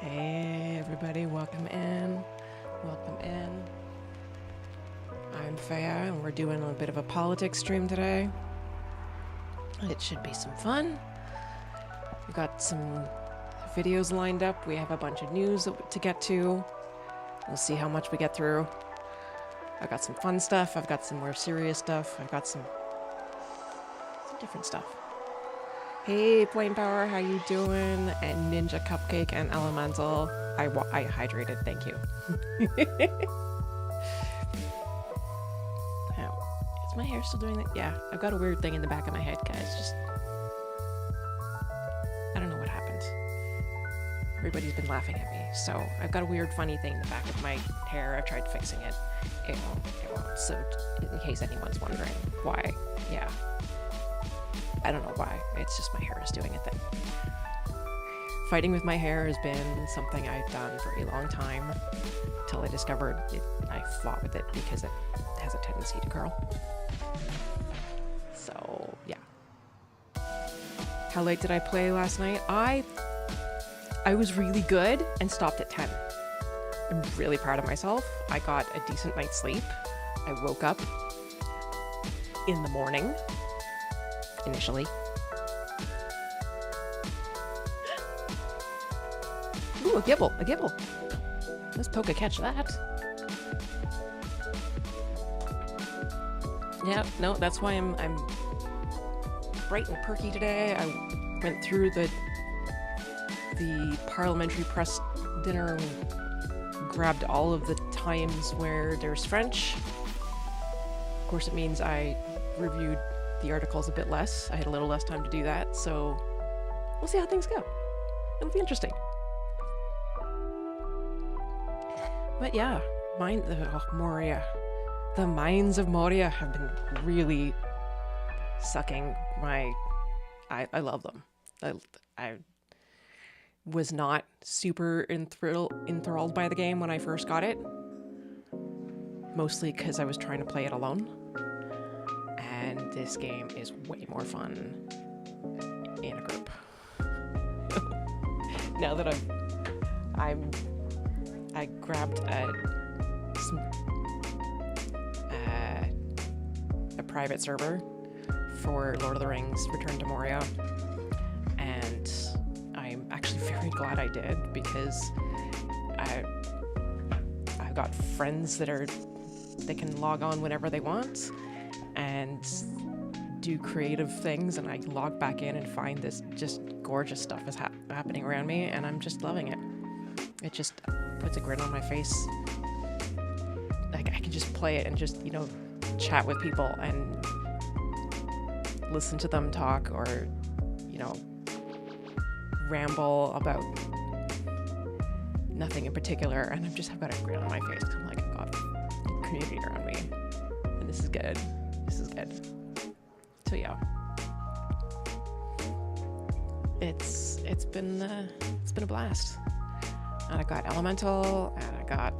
Hey everybody, welcome in. I'm Faya and we're doing a bit of a politics stream today. It should be some fun. We've got some videos lined up. We have a bunch of news to get to. We'll see how much we get through. I've got some fun stuff. I've got some more serious stuff. I've got some different stuff. Hey, Plain Power, how you doing? And Ninja Cupcake and Elemental. I hydrated, thank you. Now, is my hair still doing that? Yeah, I've got a weird thing in the back of my head, guys. Just, I don't know what happened. Everybody's been laughing at me, so I've got a weird funny thing in the back of my hair. I've tried fixing it. It won't. So, in case anyone's wondering why, yeah. I don't know why. It's just my hair is doing a thing. Fighting with my hair has been something I've done for a long time till I discovered I fought with it because it has a tendency to curl. So, yeah. How late did I play last night? I was really good and stopped at 10. I'm really proud of myself. I got a decent night's sleep. I woke up in the morning. Initially. Ooh, a gibble. Let's poke a catch that. Yeah, no, that's why I'm bright and perky today. I went through the Parliamentary press dinner and grabbed all of the times where there's French. Of course, it means I reviewed the articles a bit less. I had a little less time to do that, so we'll see how things go. It'll be interesting. But yeah, Moria. The mines of Moria have been really sucking my... I love them. I was not super enthralled by the game when I first got it. Mostly because I was trying to play it alone. And this game is way more fun in a group. Now that I grabbed a private server for Lord of the Rings Return to Moria, and I'm actually very glad I did because I've got friends they can log on whenever they want and do creative things, and I log back in and find this just gorgeous stuff is happening around me, and I'm just loving it. It just puts a grin on my face. Like, I can just play it and just, chat with people and listen to them talk, or, ramble about nothing in particular, and I've got a grin on my face because I'm like, I've got a community around me, and this is good. So yeah, it's been a blast. And I got Elemental, and I got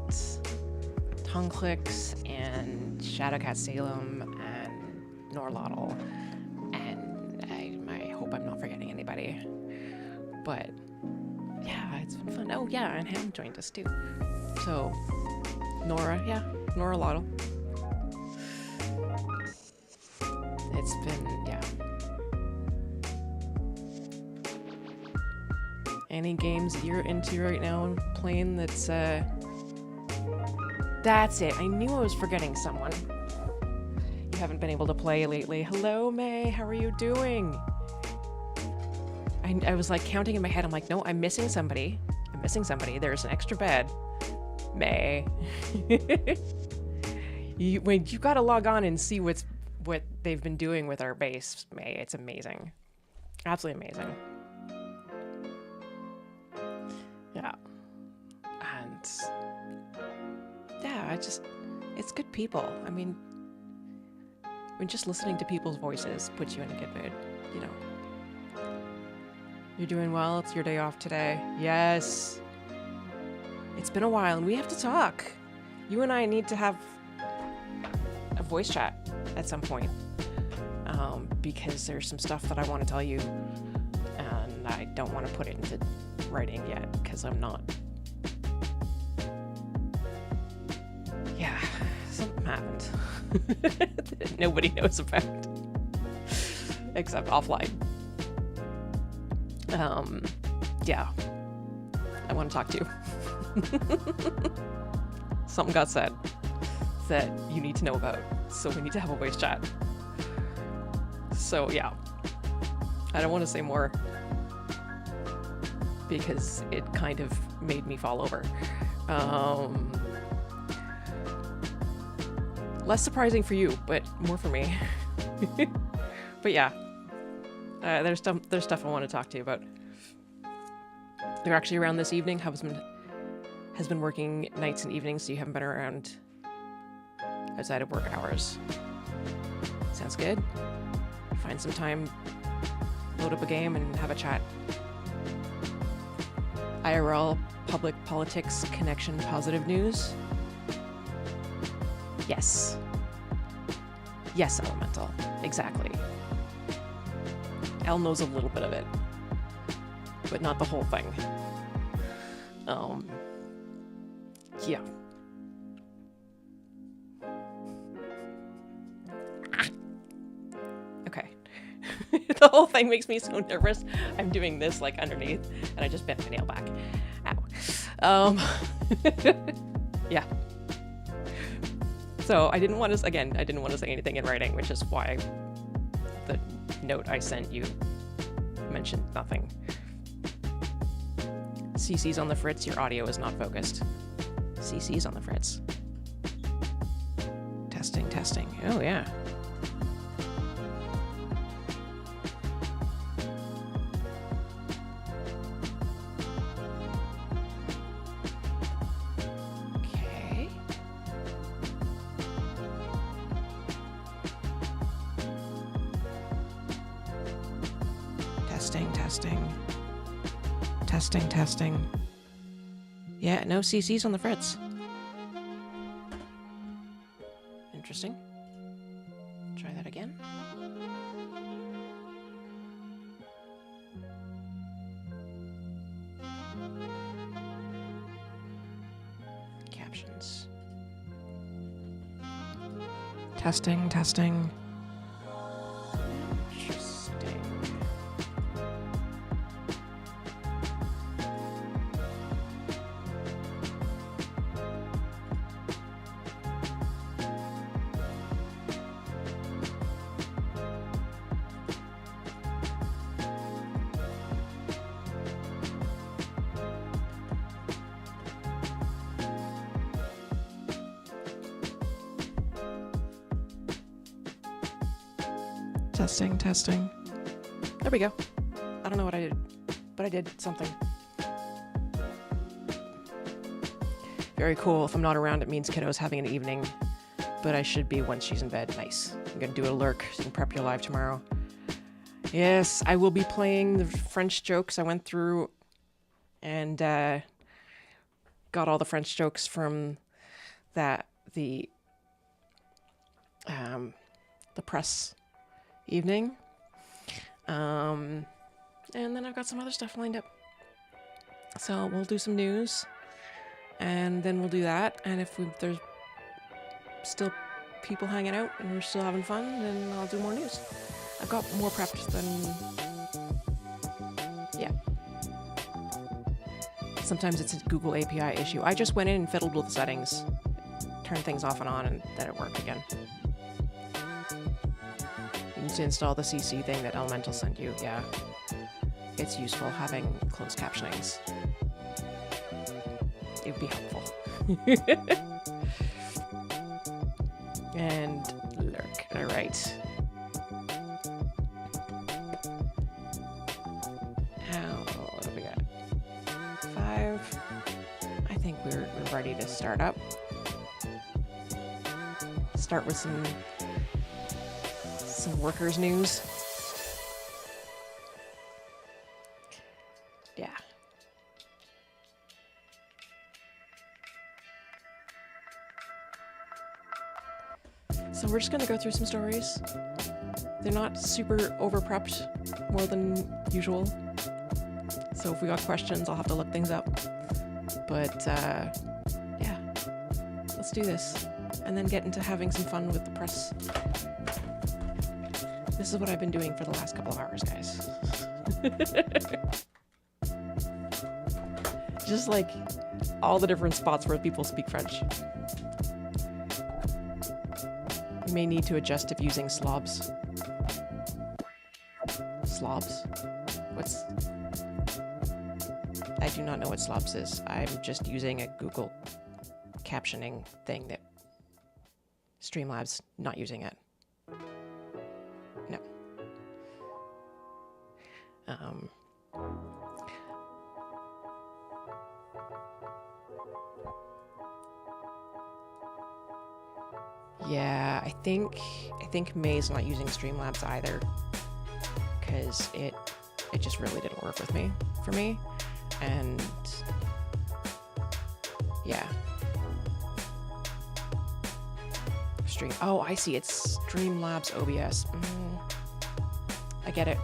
Tongue Clicks, and Shadowcat Salem, and Norlotl, and I hope I'm not forgetting anybody. But yeah, it's been fun. Oh yeah, and Ham joined us too. So Norlotl. It's been, yeah. Any games that you're into right now and playing that's it. I knew I was forgetting someone. You haven't been able to play lately. Hello, May. How are you doing? I was like counting in my head. I'm like, no, I'm missing somebody. There's an extra bed. May. you gotta log on and see what they've been doing with our base, May. It's amazing. Absolutely amazing. Yeah. And yeah, it's good people. I mean, just listening to people's voices puts you in a good mood, You're doing well. It's your day off today. Yes. It's been a while and we have to talk. You and I need to have a voice chat at some point, because there's some stuff that I want to tell you, and and I don't want to put it into writing yet because I'm not. Yeah, something happened that nobody knows about except offline. Yeah, I want to talk to you. Something got said that you need to know about, so we need to have a voice chat. So yeah, I don't want to say more because it kind of made me fall over. Less surprising for you, but more for me. But yeah, there's stuff I want to talk to you about. They're actually around this evening. Husband has been working nights and evenings, so you haven't been around outside of work hours. Sounds good. Find some time, load up a game, and have a chat. IRL, public politics, connection, positive news. Yes. Yes, Elemental. Exactly. Elle knows a little bit of it, but not the whole thing. Yeah. Okay. The whole thing makes me so nervous. I'm doing this like underneath, and I just bent my nail back. Ow. Yeah. So I didn't want to say anything in writing, which is why the note I sent you mentioned nothing. CC's on the fritz, your audio is not focused. CC's on the fritz. Testing. Oh yeah. Okay. Testing. Yeah, no CC's on the fritz. Interesting. Try that again. Captions. Testing. Interesting. Testing. There we go. I don't know what I did, but I did something. Very cool. If I'm not around, it means kiddo's having an evening, but I should be once she's in bed. Nice. I'm gonna do a lurk so you can prep your live tomorrow. Yes, I will be playing the French jokes I went through and got all the French jokes from the press evening. And then I've got some other stuff lined up. So we'll do some news, and then we'll do that. And if there's still people hanging out and we're still having fun, then I'll do more news. I've got more prepped than... Yeah. Sometimes it's a Google API issue. I just went in and fiddled with the settings, turned things off and on, and then it worked again. To install the CC thing that Elemental sent you, yeah. It's useful having closed captionings. It would be helpful. And lurk. Alright. What do we got? 5. I think we're ready to start up. Start with some workers' news. Yeah. So we're just gonna go through some stories. They're not super over-prepped, more than usual. So if we got questions, I'll have to look things up. But yeah, let's do this. And then get into having some fun with the press. This is what I've been doing for the last couple of hours, guys. Just like all the different spots where people speak French. You may need to adjust if using slobs. Slobs? What's... I do not know what slobs is. I'm just using a Google captioning thing that Streamlabs not using it. No. Yeah, I think May's not using Streamlabs either, because it just really didn't work for me, and yeah. Oh, I see. It's Streamlabs OBS. I get it.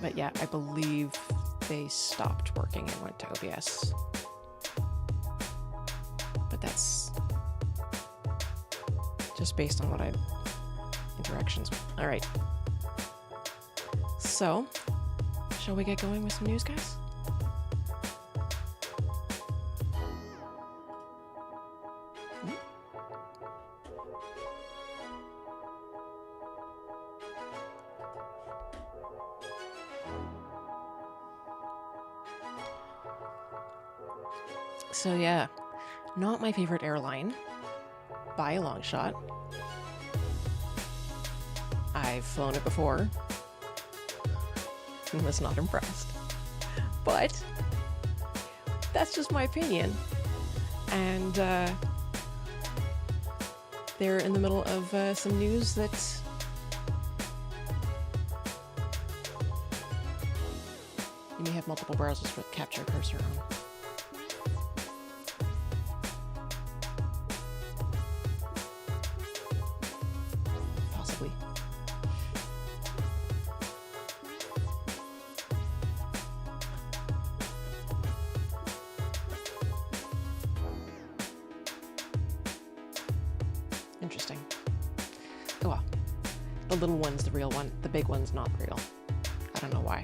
But yeah, I believe they stopped working and went to OBS. But that's just based on what I interactions. All right. So, shall we get going with some news, guys? So yeah, not my favorite airline by a long shot. I've flown it before and was not impressed. But that's just my opinion. And they're in the middle of some news that you may have multiple browsers with capture cursor on. Interesting. Oh well. The little one's the real one. The big one's not real. I don't know why.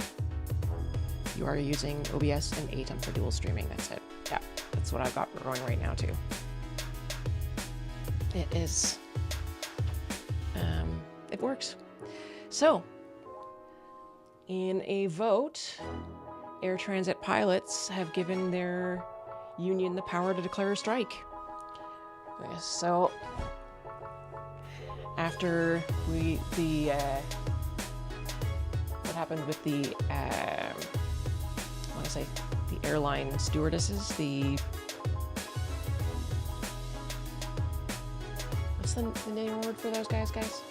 You are using OBS and ATEM for dual streaming. That's it. Yeah, that's what I've got going right now too. It is. It works. So, in a vote, air transit pilots have given their union the power to declare a strike. So, after what happened with the the airline stewardesses, what's the name word for those guys?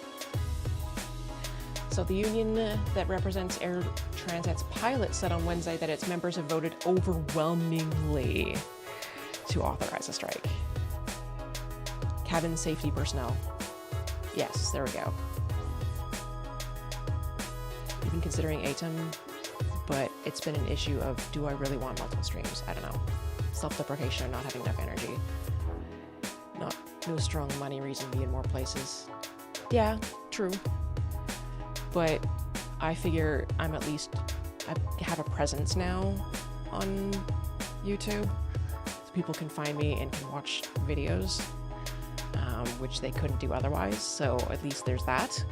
So the union that represents air transit's pilots said on Wednesday that its members have voted overwhelmingly to authorize a strike. Cabin safety personnel. Yes, there we go. You've been considering ATEM, but it's been an issue of, do I really want multiple streams? I don't know. Self-deprecation or not having enough energy. No strong money reason to be in more places. Yeah, true. But I figure I have a presence now on YouTube, so people can find me and can watch videos, which they couldn't do otherwise, so at least there's that.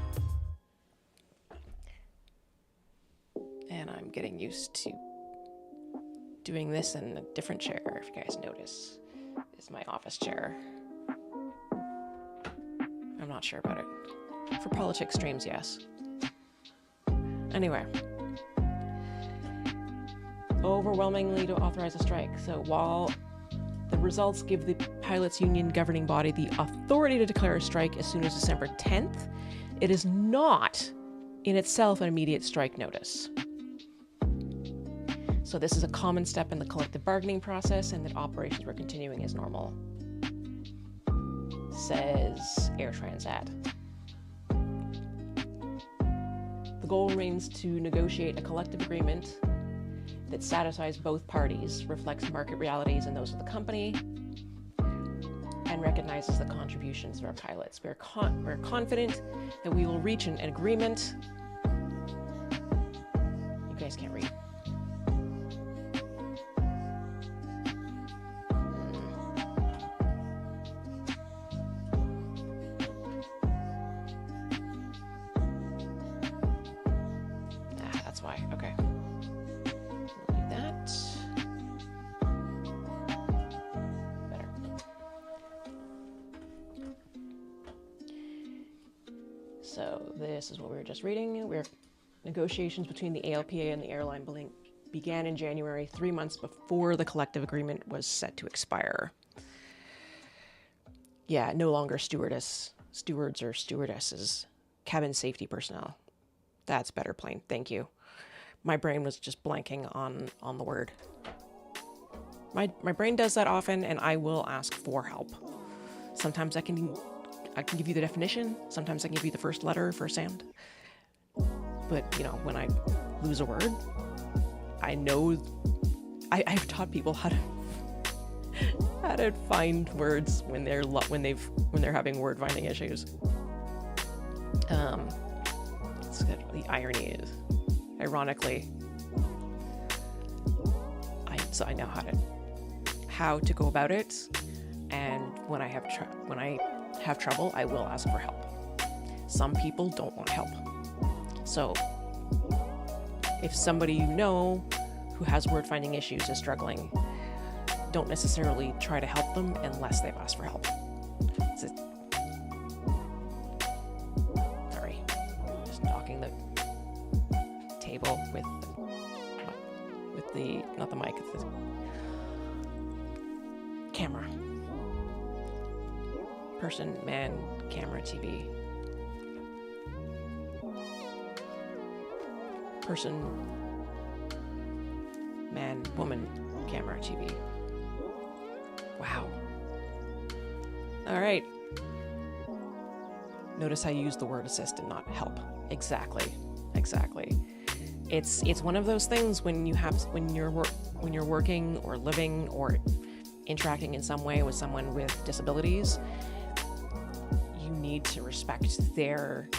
And I'm getting used to doing this in a different chair, if you guys notice. This is my office chair. I'm not sure about it. For politics streams, yes. Anyway. Overwhelmingly to authorize a strike. So while the results give the pilots union governing body the authority to declare a strike as soon as December 10th, it is not in itself an immediate strike notice. So this is a common step in the collective bargaining process and that operations were continuing as normal, says Air Transat. The goal remains to negotiate a collective agreement that satisfies both parties, reflects market realities and those of the company, and recognizes the contributions of our pilots. We're confident that we will reach an agreement. You guys can't read. That's why. Okay. We'll do that. Better. So this is what we were just reading. Negotiations between the ALPA and the airline began in January, 3 months before the collective agreement was set to expire. Yeah, no longer stewards or stewardesses, cabin safety personnel. That's better plain. Thank you. My brain was just blanking on the word. My brain does that often, and I will ask for help. Sometimes I can give you the definition. Sometimes I can give you the first letter, first sound. But, you know, when I lose a word, I know I've taught people how to find words when they're having word finding issues. It's good. The irony is, ironically, I know how to go about it, and when I have trouble, I will ask for help. Some people don't want help. So, if somebody you know who has word finding issues is struggling, don't necessarily try to help them unless they've asked for help. Sorry, just knocking the table with the not the mic, it's the camera. Person, man, camera, TV. Person, man, woman, camera, TV. Wow. All right. Notice I use the word assist and not help. Exactly. It's one of those things when you're working or living or interacting in some way with someone with disabilities, you need to respect their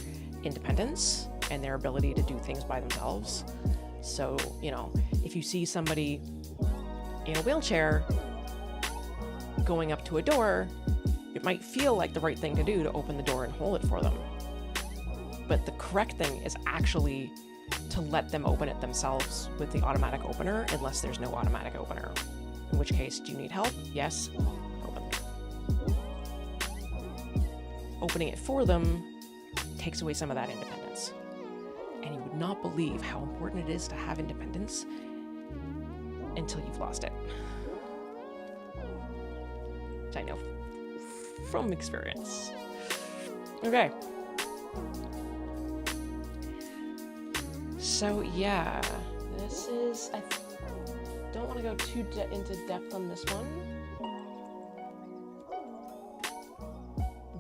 independence and their ability to do things by themselves. So, you know, if you see somebody in a wheelchair going up to a door, it might feel like the right thing to do to open the door and hold it for them. But the correct thing is actually to let them open it themselves with the automatic opener, unless there's no automatic opener. In which case, do you need help? Yes. Open it. Opening it for them takes away some of that independence. And you would not believe how important it is to have independence until you've lost it. Which I know from experience. Okay. So yeah, this is, I don't want to go too into depth on this one,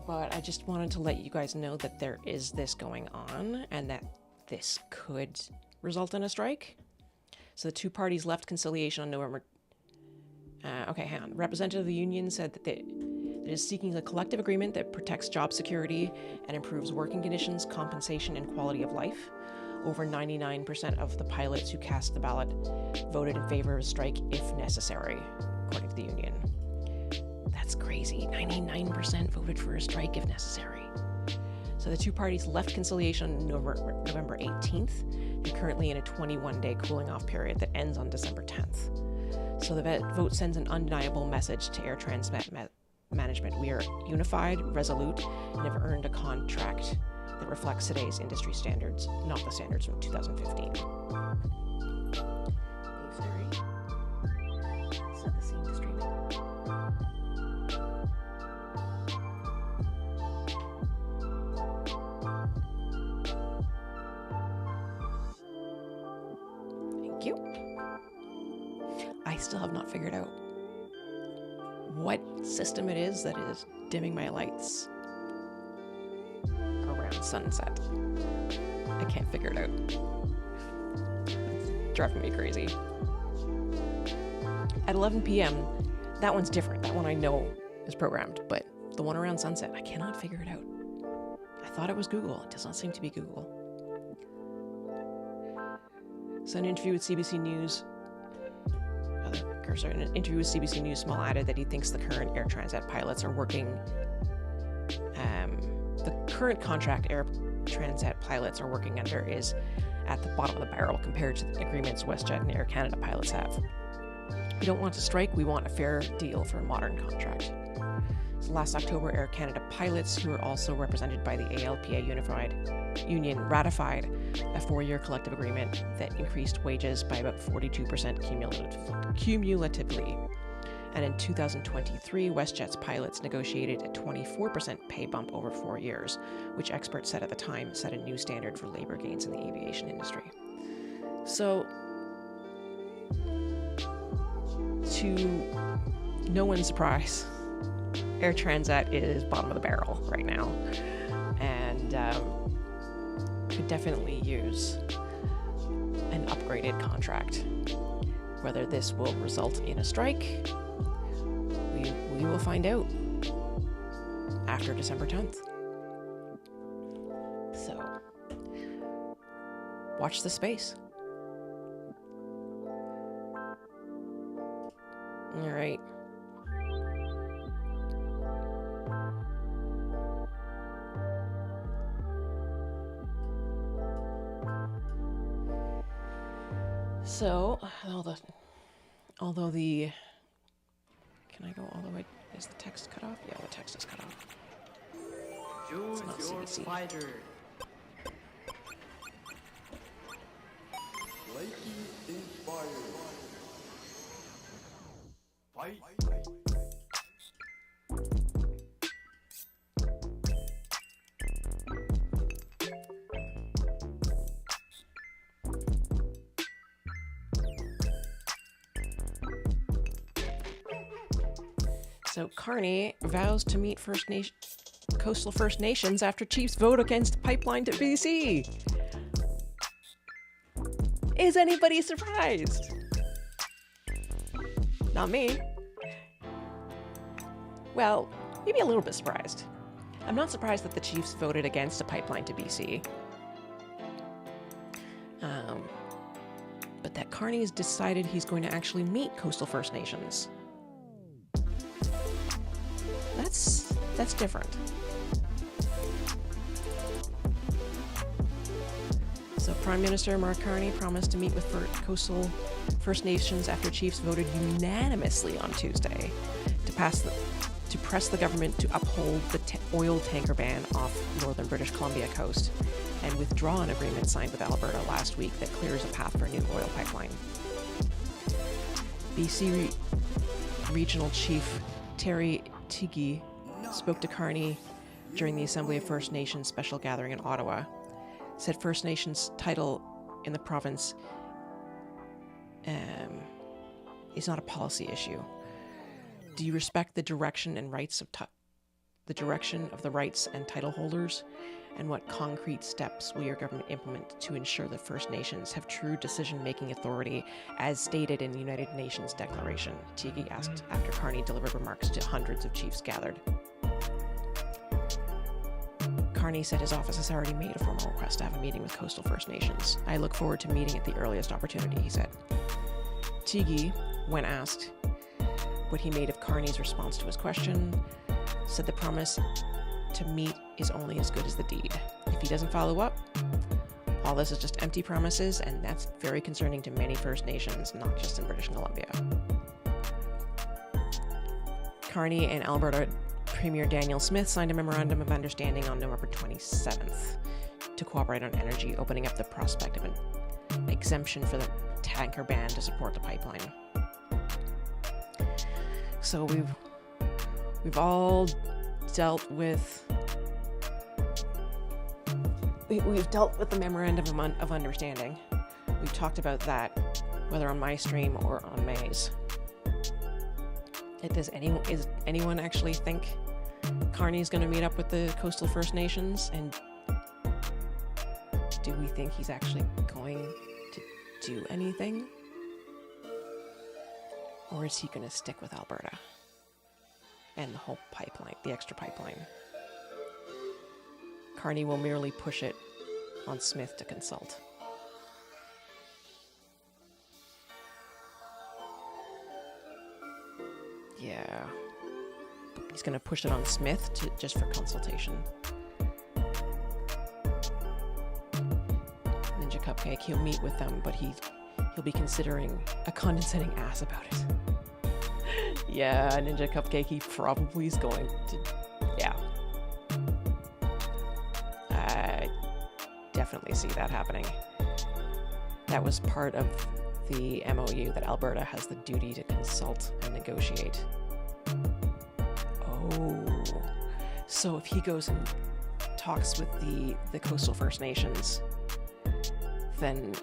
but I just wanted to let you guys know that there is this going on and that this could result in a strike. So the two parties left conciliation on November. Okay, hang on. Representative of the union said that it is seeking a collective agreement that protects job security and improves working conditions, compensation, and quality of life. Over 99% of the pilots who cast the ballot voted in favor of a strike if necessary, according to the union. That's crazy. 99% voted for a strike if necessary. So the two parties left conciliation on November 18th. They're currently in a 21-day cooling-off period that ends on December 10th. So the vote sends an undeniable message to air transport management. We are unified, resolute, and have earned a contract that reflects today's industry standards, not the standards from 2015. Hey, sorry. Set the scene to streaming. Thank you. I still have not figured out what system it is that is dimming my lights around around sunset. I can't figure it out. It's driving me crazy. At 11 p.m., that one's different. That one I know is programmed, but the one around sunset, I cannot figure it out. I thought it was Google. It does not seem to be Google. So an interview with CBC News, Small added that he thinks the current air transit pilots are working, the current contract air transit pilots are working under is at the bottom of the barrel compared to the agreements WestJet and Air Canada pilots have. We don't want to strike, we want a fair deal for a modern contract. So last October, Air Canada pilots, who are also represented by the ALPA Unified Union, ratified a 4-year collective agreement that increased wages by about 42% cumulatively. And in 2023, WestJet's pilots negotiated a 24% pay bump over 4 years, which experts said at the time set a new standard for labor gains in the aviation industry. So, to no one's surprise, Air Transat is bottom of the barrel right now, and could definitely use an upgraded contract. Whether this will result in a strike, we will find out after December 10th. So, watch the space. All right. So, although the, can I go all the way? Is the text cut off? Yeah, the text is cut off. Choose it's not your CBC. fighter. Lightning inspired. Fight. So Carney vows to meet coastal First Nations after Chiefs vote against pipeline to BC. Is anybody surprised? Not me. Well, maybe a little bit surprised. I'm not surprised that the Chiefs voted against a pipeline to BC. But that Carney has decided he's going to actually meet coastal First Nations. That's different. So Prime Minister Mark Carney promised to meet with coastal First Nations after Chiefs voted unanimously on Tuesday to press the government to uphold the oil tanker ban off northern British Columbia coast and withdraw an agreement signed with Alberta last week that clears a path for a new oil pipeline. BC Regional Chief Terry Teague spoke to Carney during the Assembly of First Nations special gathering in Ottawa, said First Nations title in the province is not a policy issue. Do you respect the direction and rights of the rights and title holders? And what concrete steps will your government implement to ensure that First Nations have true decision-making authority as stated in the United Nations Declaration? Teague asked after Carney delivered remarks to hundreds of chiefs gathered. Carney said his office has already made a formal request to have a meeting with coastal First Nations. I look forward to meeting at the earliest opportunity, he said. Teague, when asked what he made of Carney's response to his question, said the promise to meet is only as good as the deed. If he doesn't follow up, all this is just empty promises, and that's very concerning to many First Nations, not just in British Columbia. Carney and Alberta Premier Daniel Smith signed a memorandum of understanding on November 27th to cooperate on energy, opening up the prospect of an exemption for the tanker ban to support the pipeline. So we've all dealt with the memorandum of understanding. We've talked about that, whether on my stream or on May's. Does anyone actually think Carney's going to meet up with the coastal First Nations and do we think he's actually going to do anything? Or is he going to stick with Alberta and the whole pipeline, the extra pipeline? Carney will merely push it on Smith to consult. Yeah. He's going to push it on Smith just for consultation. Ninja Cupcake, he'll meet with them, but he'll be considering a condescending ass about it. Yeah, Ninja Cupcake, he probably is going to... Yeah. I definitely see that happening. That was part of the MOU, that Alberta has the duty to consult and negotiate. Oh. So if he goes and talks with the coastal First Nations, then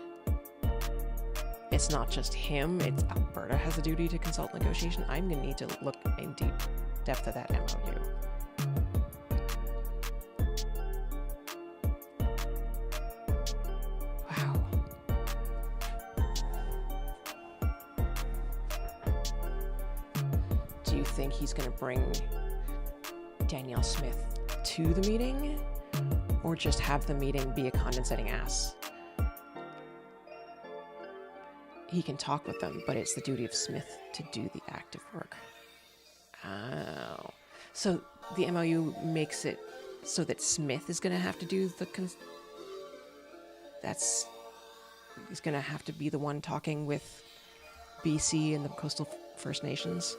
it's not just him, it's Alberta has a duty to consult negotiation. I'm going to need to look in deep depth at that MOU. Wow. Do you think he's going to bring Danielle Smith to the meeting? Or just have the meeting be a condescending ass? He can talk with them, but it's the duty of Smith to do the active work. Oh. So the MOU makes it so that Smith is going to have to do the... He's going to have to be the one talking with BC and the coastal First Nations.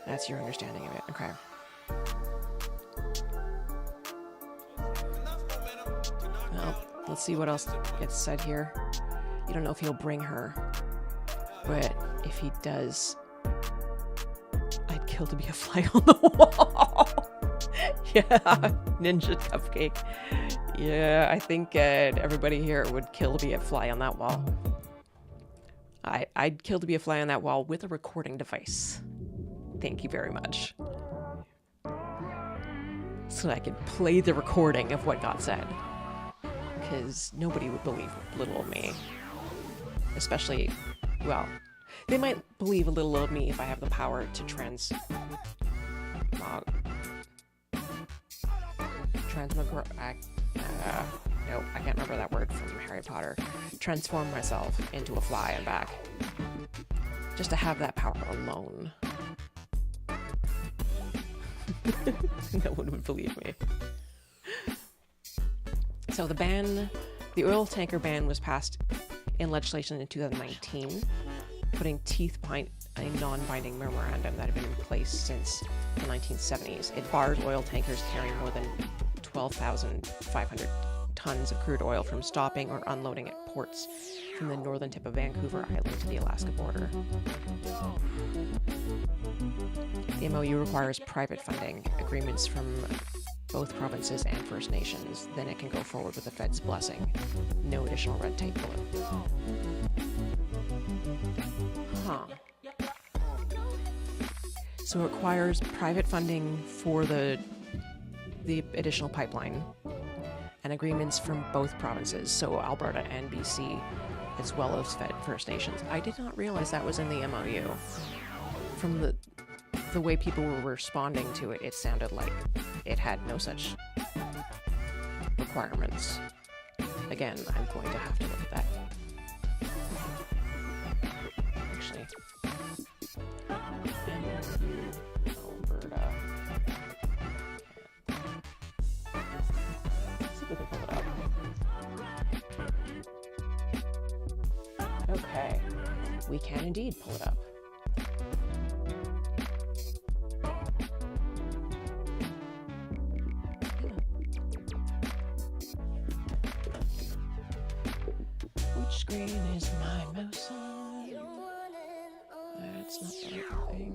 That's your understanding of it. Okay. Well, let's see what else gets said here. You don't know if he'll bring her, but if he does, I'd kill to be a fly on the wall. Yeah, Ninja Cupcake. Yeah, I think everybody here would kill to be a fly on that wall. I'd kill to be a fly on that wall with a recording device. Thank you very much. So that I could play the recording of what got said. Because nobody would believe little old me. Especially, well, they might believe a little old me if I have the power to no, I can't remember that word from Harry Potter. Transform myself into a fly and back. Just to have that power alone. No one would believe me. So the oil tanker ban was passed in legislation in 2019, putting teeth behind a non-binding memorandum that had been in place since the 1970s. It bars oil tankers carrying more than 12,500 tons of crude oil from stopping or unloading at ports from the northern tip of Vancouver Island to the Alaska border. The MOU requires private funding agreements from both provinces and First Nations. Then it can go forward with the Fed's blessing. No additional red tape. Huh. So it requires private funding for the additional pipeline and agreements from both provinces, so Alberta and BC, as well as First Nations. I did not realize that was in the MOU. From the way people were responding to it, it sounded like it had no such requirements. Again, I'm going to have to look at that. Actually. Alberta. Let's see if we can pull it up. Okay. We can indeed pull it up. Which screen is my mouse on? That's not the right thing.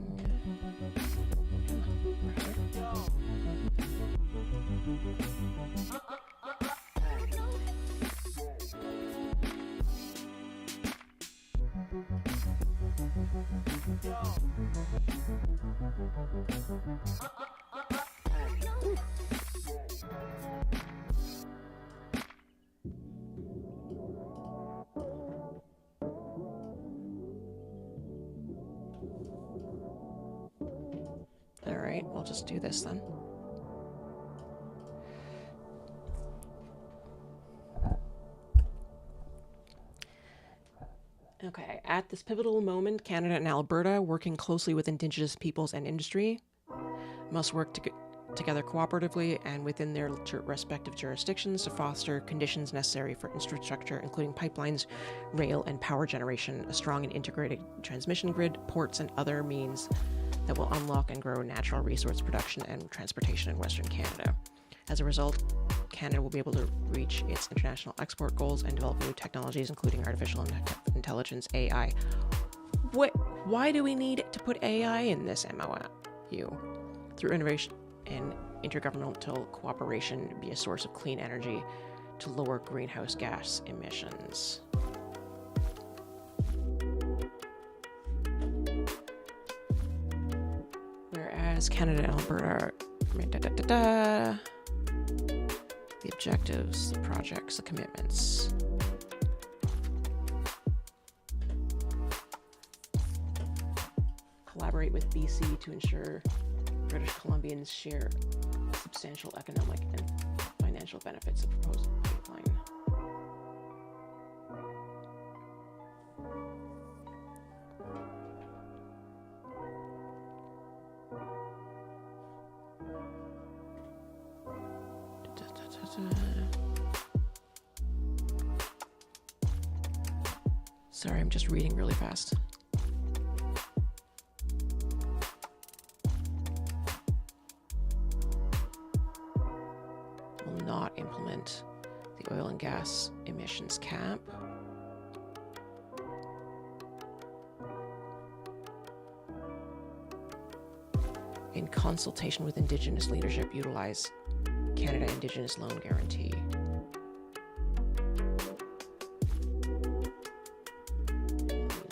right, we'll just do this then. Okay, at this pivotal moment, Canada and Alberta, working closely with Indigenous peoples and industry, must work together cooperatively and within their respective jurisdictions to foster conditions necessary for infrastructure, including pipelines, rail, and power generation, a strong and integrated transmission grid, ports, and other means that will unlock and grow natural resource production and transportation in Western Canada. As a result, Canada will be able to reach its international export goals and develop new technologies, including artificial intelligence, AI. Why do we need to put AI in this MOU? Through innovation and intergovernmental cooperation, be a source of clean energy to lower greenhouse gas emissions. Whereas Canada and Alberta are the objectives, the projects, the commitments. Collaborate with BC to ensure British Columbians share substantial economic and financial benefits of proposed pipeline. Sorry, I'm just reading really fast. Will not implement the oil and gas emissions cap. In consultation with Indigenous leadership, utilize Canada Indigenous Loan Guarantee.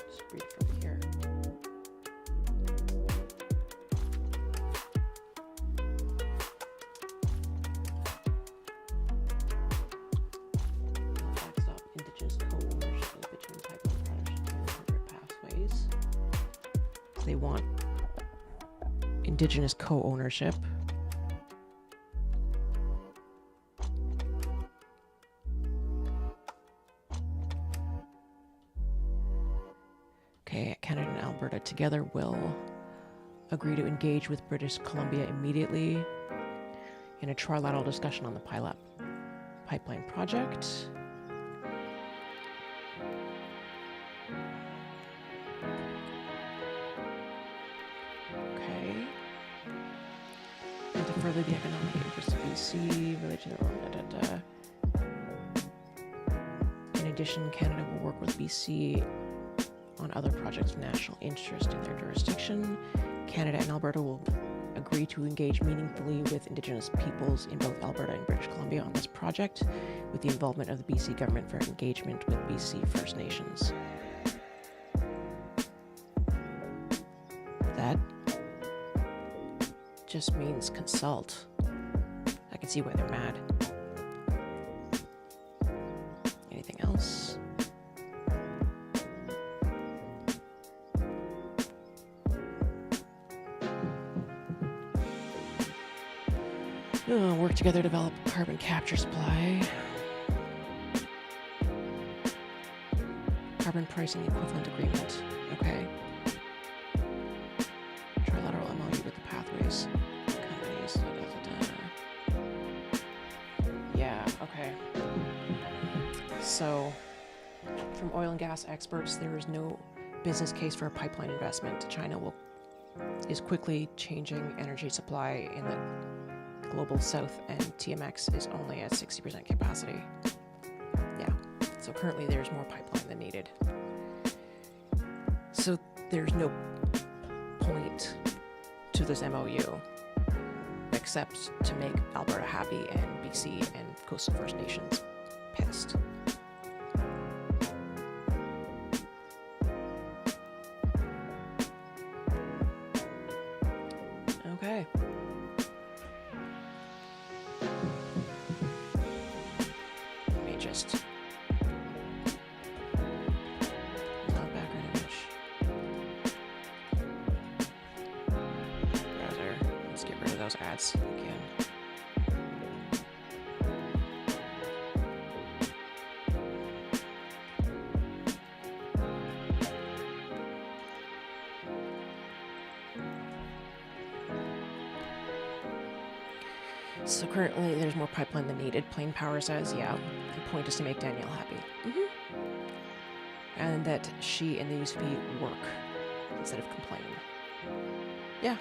Just read from here. Backstop Indigenous co-ownership of bitumen pipeline project and corporate pathways. They want Indigenous co-ownership. Okay, Canada and Alberta together will agree to engage with British Columbia immediately in a trilateral discussion on the pipeline project. Okay. And to further the economic interests of BC, related to their own. In addition, Canada will work with BC on other projects of national interest in their jurisdiction. Canada and Alberta will agree to engage meaningfully with Indigenous peoples in both Alberta and British Columbia on this project, with the involvement of the BC government for engagement with BC First Nations. That just means consult. I can see why they're mad. Anything else? Work together to develop carbon capture supply. Carbon pricing equivalent agreement. Okay. Trilateral MOU with the pathways companies. Yeah, okay. So, from oil and gas experts, there is no business case for a pipeline investment. China is quickly changing energy supply in the global south, and TMX is only at 60% capacity. Yeah, so currently there's more pipeline than needed. So there's no point to this MOU except to make Alberta happy and BC and Coastal First Nations pissed. Okay. Just not background image. Browser. Let's those ads again. So currently there's more pipeline than needed, Plain Power says, yeah. The point is to make Danielle happy. And that she and the UCP work instead of complain. Yeah.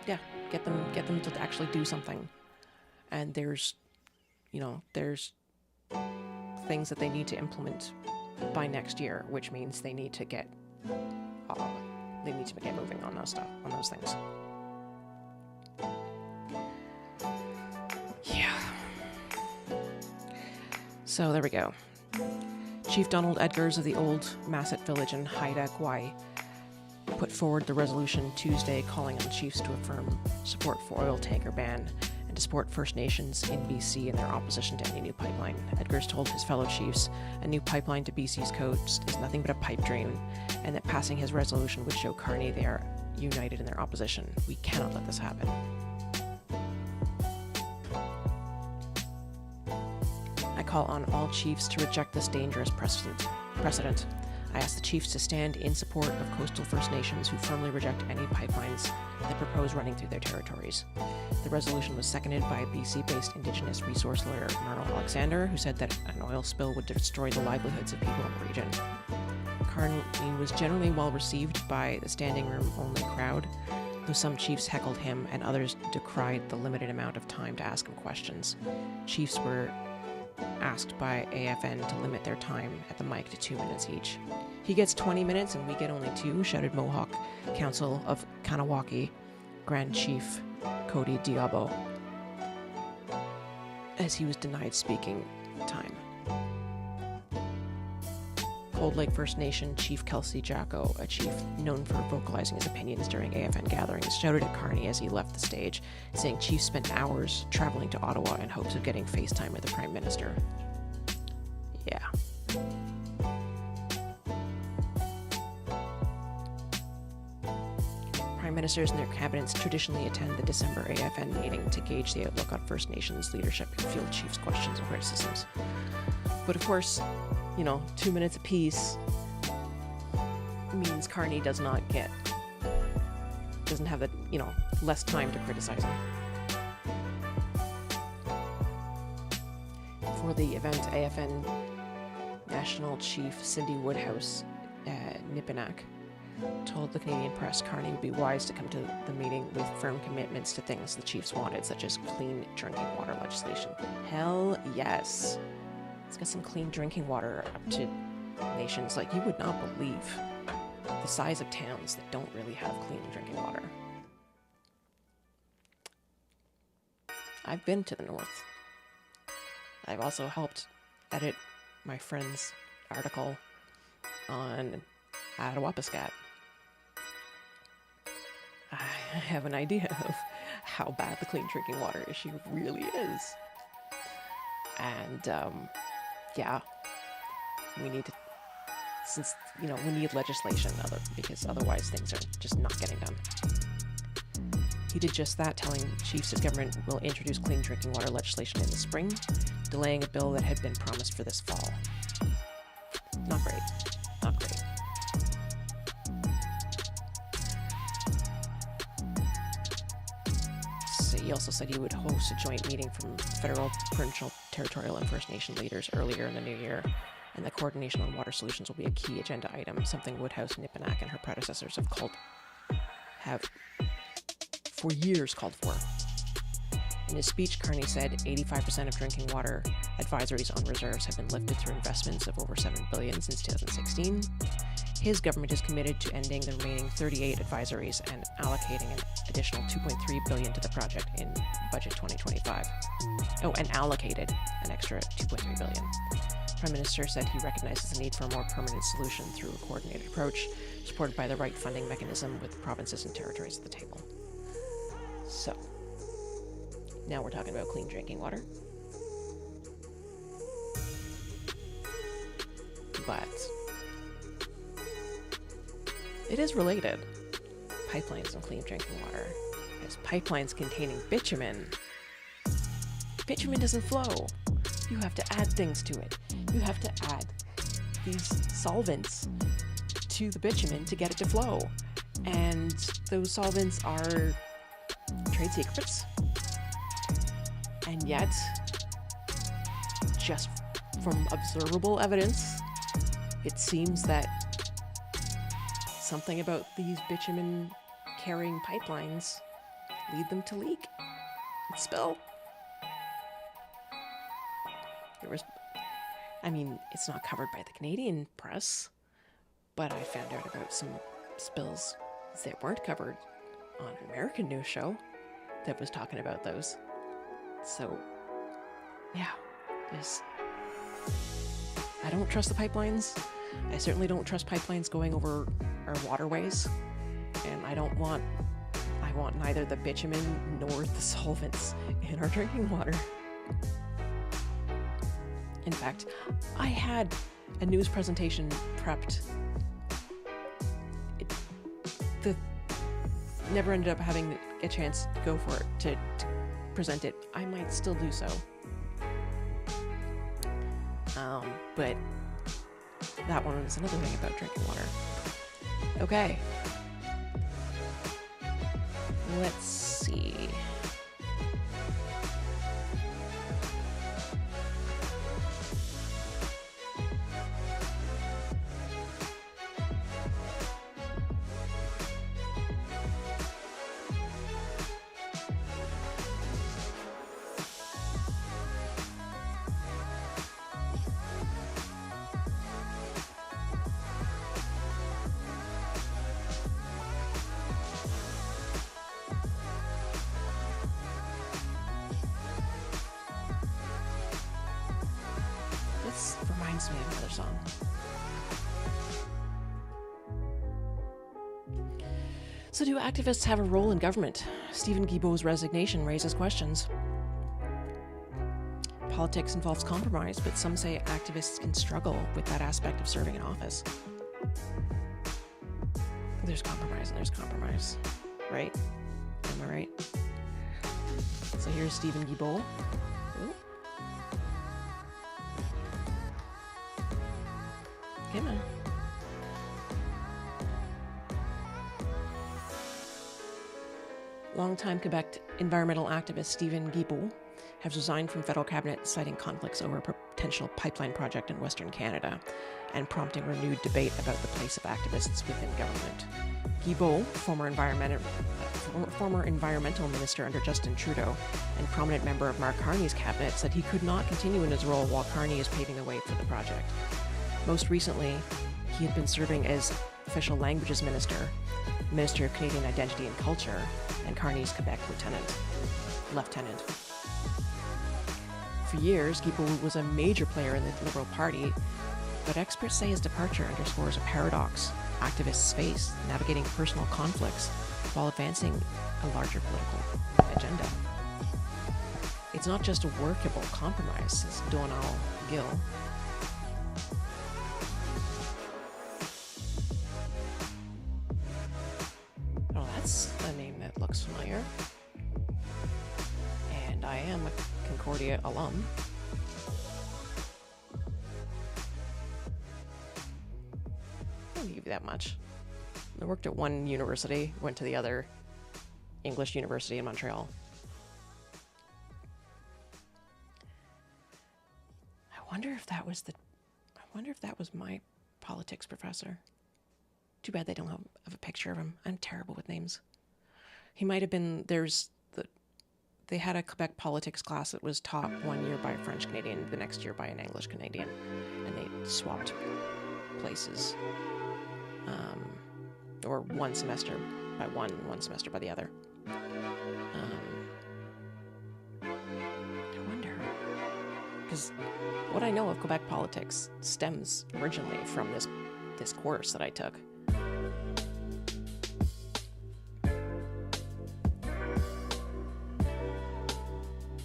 Yeah. Get them to actually do something. And there's things that they need to implement by next year, which means they need to get moving on those things. Yeah. So there we go. Chief Donald Edgars of the old Masset village in Haida Gwaii put forward the resolution Tuesday calling on chiefs to affirm support for oil tanker ban and to support First Nations in BC in their opposition to any new pipeline. Edgars told his fellow chiefs a new pipeline to BC's coast is nothing but a pipe dream, and that passing his resolution would show Carney they are united in their opposition. We cannot let this happen. I call on all chiefs to reject this dangerous precedent. I ask the chiefs to stand in support of coastal First Nations who firmly reject any pipelines that propose running through their territories. The resolution was seconded by BC-based Indigenous resource lawyer Merle Alexander, who said that an oil spill would destroy the livelihoods of people in the region. Carney was generally well received by the standing room only crowd, though some chiefs heckled him and others decried the limited amount of time to ask him questions. Chiefs were asked by AFN to limit their time at the mic to 2 minutes each. He gets 20 minutes and we get only 2, shouted Mohawk Council of Kanawaki Grand Chief Cody Diabo, as he was denied speaking time. Cold Lake First Nation Chief Kelsey Jacko, a chief known for vocalizing his opinions during AFN gatherings, shouted at Carney as he left the stage, saying chiefs spent hours traveling to Ottawa in hopes of getting FaceTime with the Prime Minister. Yeah. Prime Ministers and their cabinets traditionally attend the December AFN meeting to gauge the outlook on First Nations leadership and field chiefs' questions and criticisms. But of course, 2 minutes apiece means Carney doesn't have the, less time to criticize him. For the event, AFN National Chief Cindy Woodhouse Nippanak told the Canadian press Carney would be wise to come to the meeting with firm commitments to things the chiefs wanted, such as clean drinking water legislation. Hell yes. Let's get some clean drinking water up to nations like you would not believe the size of towns that don't really have clean drinking water. I've been to the north. I've also helped edit my friend's article on Attawapiskat. I have an idea of how bad the clean drinking water issue really is. And, yeah, we need to, we need legislation because otherwise things are just not getting done. He did just that, telling chiefs his government will introduce clean drinking water legislation in the spring, delaying a bill that had been promised for this fall. Not great. Not great. He also said he would host a joint meeting from federal, provincial, territorial, and First Nation leaders earlier in the new year, and that coordination on water solutions will be a key agenda item, something Woodhouse, Nippanak, and her predecessors have for years called for. In his speech, Carney said 85% of drinking water advisories on reserves have been lifted through investments of over $7 billion since 2016. His government is committed to ending the remaining 38 advisories and allocating an additional $2.3 billion to the project in budget 2025. Oh, and allocated an extra $2.3 billion. Prime Minister said he recognizes the need for a more permanent solution through a coordinated approach, supported by the right funding mechanism with provinces and territories at the table. So, now we're talking about clean drinking water. But it is related. Pipelines and clean drinking water. Because pipelines containing bitumen. Bitumen doesn't flow. You have to add things to it. You have to add these solvents to the bitumen to get it to flow. And those solvents are trade secrets. And yet, just from observable evidence, it seems that something about these bitumen carrying pipelines lead them to leak and spill. It's not covered by the Canadian press, but I found out about some spills that weren't covered on an American news show that was talking about those. So, yeah, I don't trust the pipelines. I certainly don't trust pipelines going over our waterways, and I want neither the bitumen nor the solvents in our drinking water. In fact, I had a news presentation prepped. Never ended up having a chance to go for it, to present it. I might still do so. But that one is another thing about drinking water. Okay. Let's see. This reminds me of another song. So do activists have a role in government? Stephen Guilbeault's resignation raises questions. Politics involves compromise, but some say activists can struggle with that aspect of serving in office. There's compromise and there's compromise, right? Am I right? So here's Stephen Guilbeault. Ooh. Come on. Longtime Quebec environmental activist Stephen Guilbeault has resigned from federal cabinet, citing conflicts over a potential pipeline project in Western Canada and prompting renewed debate about the place of activists within government. Guilbeault, former environmental minister under Justin Trudeau and prominent member of Mark Carney's cabinet, said he could not continue in his role while Carney is paving the way for the project. Most recently, he had been serving as official languages minister, Minister of Canadian Identity and Culture, and Carney's Quebec lieutenant. For years, Guilbeault was a major player in the Liberal Party, but experts say his departure underscores a paradox activists face, navigating personal conflicts while advancing a larger political agenda. It's not just a workable compromise, says Donald Gill. Oh, that's a name that looks familiar. And I am a Concordia alum. I'll give you that much. I worked at one university, went to the other, English University in Montreal. I wonder if that was my politics professor. Too bad they don't have a picture of him. I'm terrible with names. He might have been, they had a Quebec politics class that was taught one year by a French Canadian, the next year by an English Canadian, and they swapped places. Or one semester by one semester by the other. I wonder, because what I know of Quebec politics stems originally from this course that I took.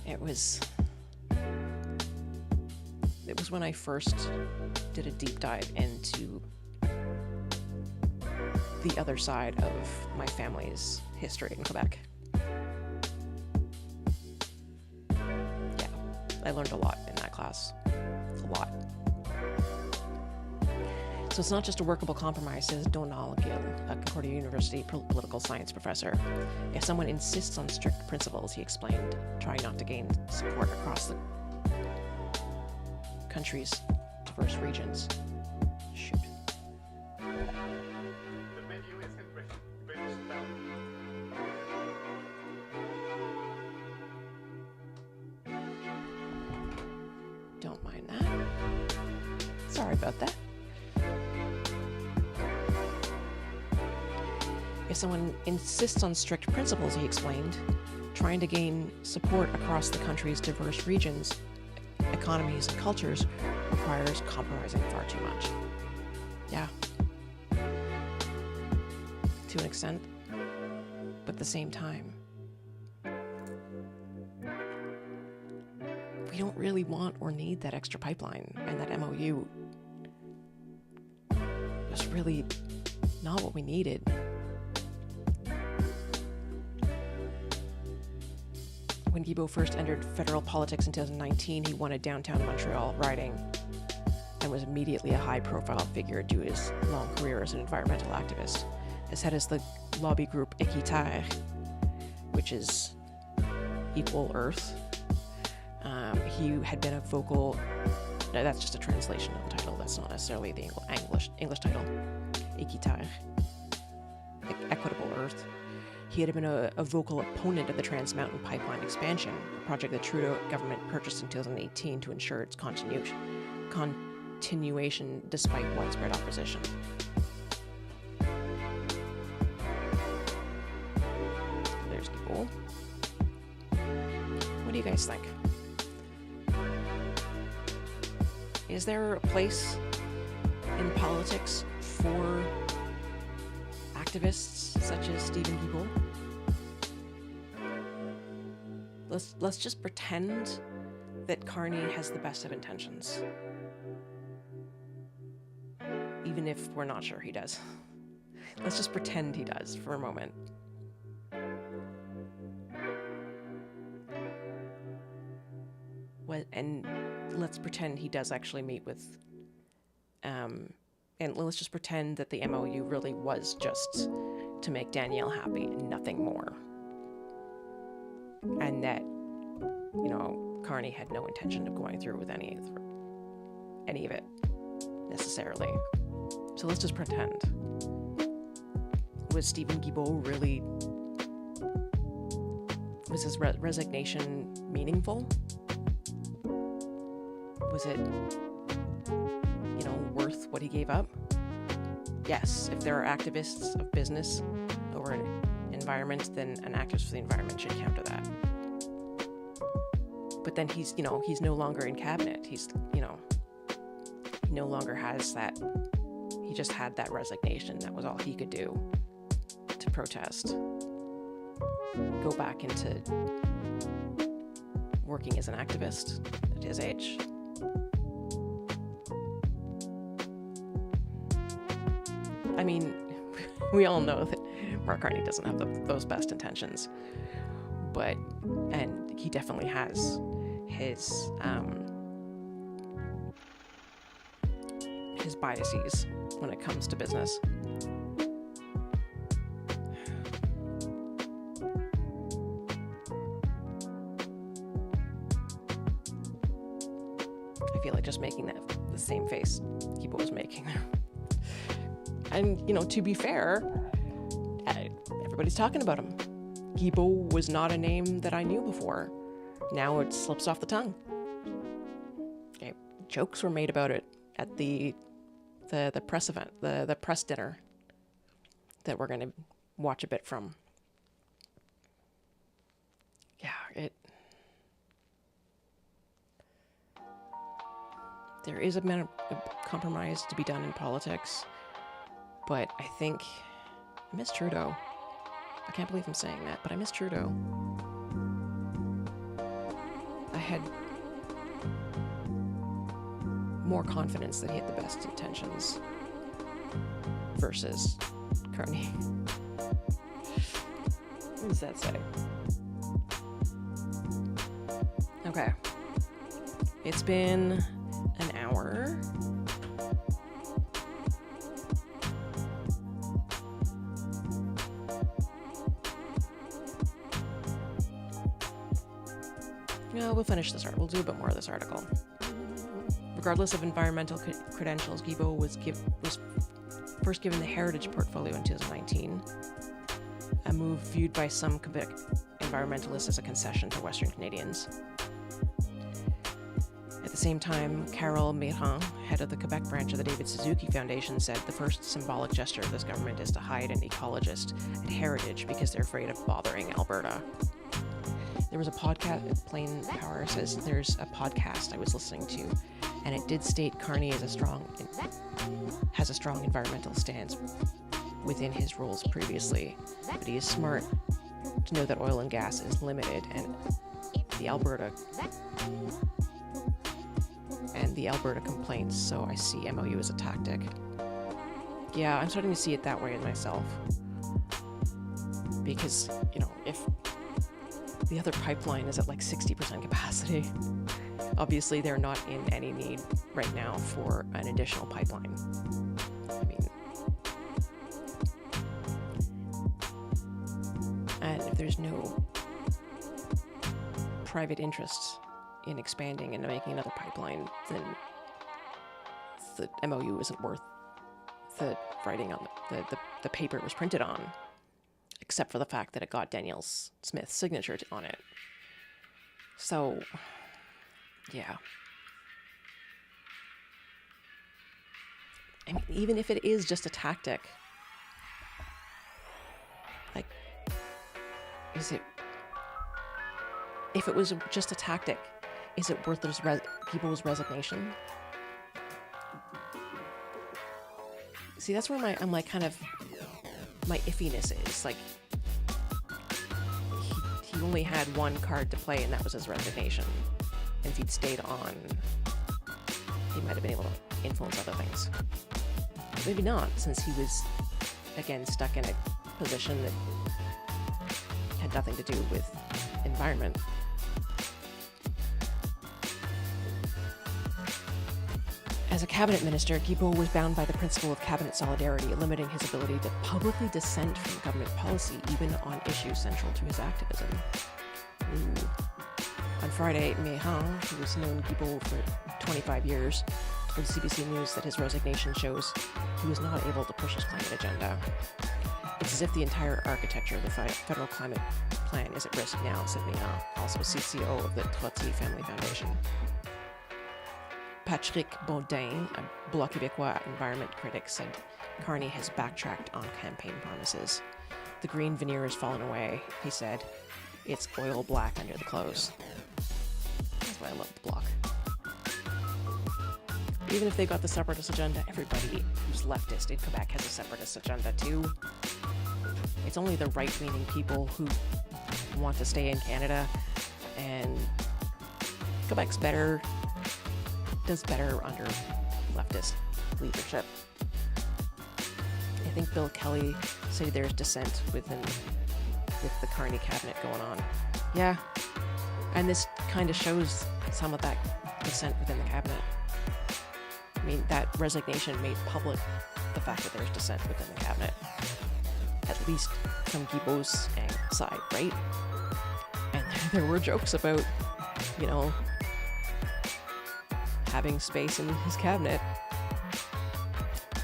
It was when I first did a deep dive into the other side of my family's history in Quebec. I learned a lot in that class. A lot. So it's not just a workable compromise, says Donal Gill, a Concordia University political science professor. If someone insists on strict principles, he explained, trying not to gain support across the country's diverse regions. Shoot. The menu is in British spelling. Don't mind that. Sorry about that. If someone insists on strict principles, he explained, trying to gain support across the country's diverse regions, economies, and cultures requires compromising far too much. Yeah. To an extent. But at the same time, we don't really want or need that extra pipeline, and that MOU was really not what we needed. When Guilbeault first entered federal politics in 2019, he won a downtown Montreal riding and was immediately a high-profile figure due to his long career as an environmental activist. His head is the lobby group Équiterre, which is Equal Earth. He had been a vocal... No, that's just a translation of the title. That's not necessarily the English title. Équiterre. Equitable Earth. He had been a vocal opponent of the Trans Mountain Pipeline expansion, a project the Trudeau government purchased in 2018 to ensure its continuation despite widespread opposition. There's Guilbeault. What do you guys think? Is there a place in politics for activists such as Stephen Guilbeault? Let's just pretend that Carney has the best of intentions. Even if we're not sure he does. Let's just pretend he does for a moment. And let's pretend he does actually meet with and let's just pretend that the MOU really was just to make Danielle happy and nothing more. And that, Carney had no intention of going through with any of it, necessarily. So let's just pretend. Was Stephen Guilbeault really... Was his resignation meaningful? Was it, worth what he gave up? Yes, if there are activists of business over an environment, then an activist for the environment should counter that. But then he's no longer in cabinet. He no longer has that. He just had that resignation. That was all he could do to protest. Go back into working as an activist at his age. I mean, we all know that Mark Carney doesn't have those best intentions, and he definitely has his biases when it comes to business. I feel like just making the same face Guilbeault was making there. And, to be fair, everybody's talking about him. Guilbeault was not a name that I knew before. Now it slips off the tongue. Okay. Jokes were made about it at the press event, the press dinner that we're going to watch a bit from. Yeah, there is a compromise to be done in politics. But I think I miss Trudeau. I can't believe I'm saying that, but I miss Trudeau. I had more confidence that he had the best intentions versus Carney. What does that say? Okay. It's been an hour. No, we'll finish this article. We'll do a bit more of this article. Regardless of environmental credentials, Guibault was first given the Heritage Portfolio in 2019, a move viewed by some Quebec environmentalists as a concession to Western Canadians. At the same time, Carole Méran, head of the Quebec branch of the David Suzuki Foundation, said the first symbolic gesture of this government is to hide an ecologist at Heritage because they're afraid of bothering Alberta. There was a podcast, Plain Power says there's a podcast I was listening to, and it did state Carney has a strong environmental stance within his roles previously, but he is smart to know that oil and gas is limited, and the Alberta complaints, so I see MOU as a tactic. Yeah, I'm starting to see it that way in myself. Because, if the other pipeline is at like 60% capacity, obviously they're not in any need right now for an additional pipeline. I mean, and if there's no private interest in expanding and making another pipeline, then the MOU isn't worth the writing on the paper it was printed on, except for the fact that it got Danielle Smith's signature on it. So, yeah. I mean, even if it is just a tactic, like, if it was just a tactic, is it worth people's resignation? See, that's where my iffiness is. Like, he only had one card to play, and that was his resignation. And if he'd stayed on, he might have been able to influence other things. Maybe not, since he was, again, stuck in a position that had nothing to do with environment. As a cabinet minister, Guibault was bound by the principle of cabinet solidarity, limiting his ability to publicly dissent from government policy, even on issues central to his activism. Ooh. On Friday, Méran, who has known Guibault for 25 years, told CBC News that his resignation shows he was not able to push his climate agenda. It's as if the entire architecture of the federal climate plan is at risk now, said Méran, also CCO of the Trottier Family Foundation. Patrick Baudin, a Bloc Québécois environment critic, said Carney has backtracked on campaign promises. The green veneer has fallen away, he said. It's oil black under the clothes. That's why I love the Bloc. Even if they got the separatist agenda, everybody who's leftist in Quebec has a separatist agenda too. It's only the right-leaning people who want to stay in Canada, and Quebec's does better under leftist leadership. I think Bill Kelly said there's dissent with the Carney cabinet going on. Yeah, and this kind of shows some of that dissent within the cabinet. I mean, that resignation made public the fact that there's dissent within the cabinet, at least from Guibault's side, right? And there were jokes about, having space in his cabinet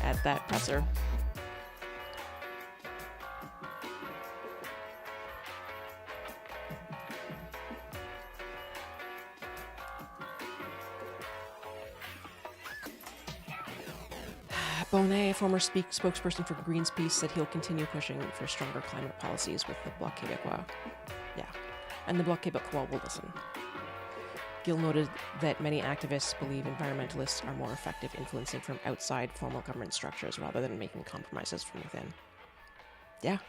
at that presser. Bonnet, a former spokesperson for Greenpeace, said he'll continue pushing for stronger climate policies with the Bloc Québécois. Yeah, and the Bloc Québécois will listen. Gill noted that many activists believe environmentalists are more effective influencing from outside formal government structures rather than making compromises from within. Yeah.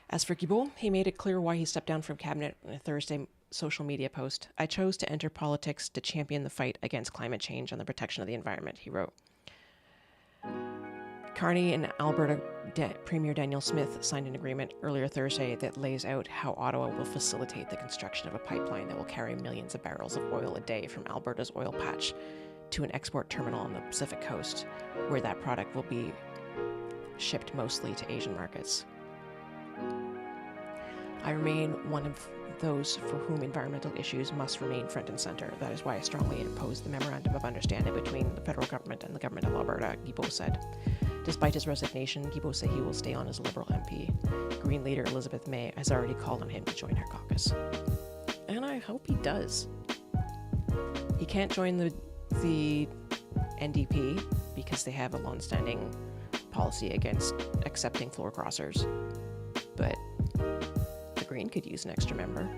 As for Guibault, he made it clear why he stepped down from cabinet in a Thursday social media post. I chose to enter politics to champion the fight against climate change and the protection of the environment, he wrote. Carney and Alberta Premier Daniel Smith signed an agreement earlier Thursday that lays out how Ottawa will facilitate the construction of a pipeline that will carry millions of barrels of oil a day from Alberta's oil patch to an export terminal on the Pacific coast, where that product will be shipped mostly to Asian markets. I remain one of those for whom environmental issues must remain front and center. That is why I strongly oppose the Memorandum of Understanding between the federal government and the government of Alberta, Guilbeault said. Despite his resignation, Guilbeault said he will stay on as a Liberal MP. Green leader Elizabeth May has already called on him to join her caucus. And I hope he does. He can't join the NDP because they have a long-standing policy against accepting floor crossers. But the Green could use an extra member.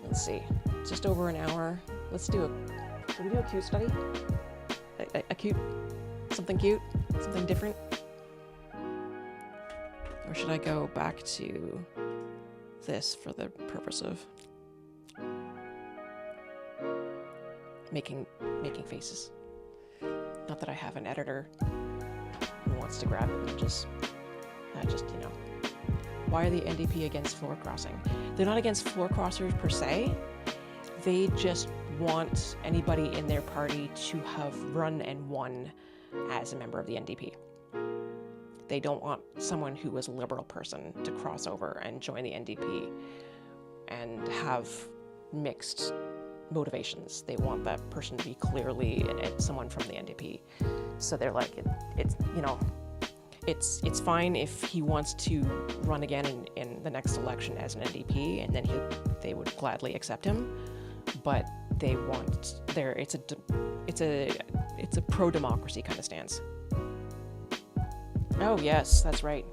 Let's see. It's just over an hour. Let's do can we do a cute study? A cute, something different? Or should I go back to this for the purpose of making faces? Not that I have an editor who wants to grab it and just why are the NDP against floor crossing? They're not against floor crossers per se. They just want anybody in their party to have run and won as a member of the NDP. They don't want someone who is a Liberal person to cross over and join the NDP and have mixed motivations. They want that person to be clearly someone from the NDP. So they're like, it's fine if he wants to run again in the next election as an NDP, and then they would gladly accept him. But they want it's a pro-democracy kind of stance. Oh yes, that's right.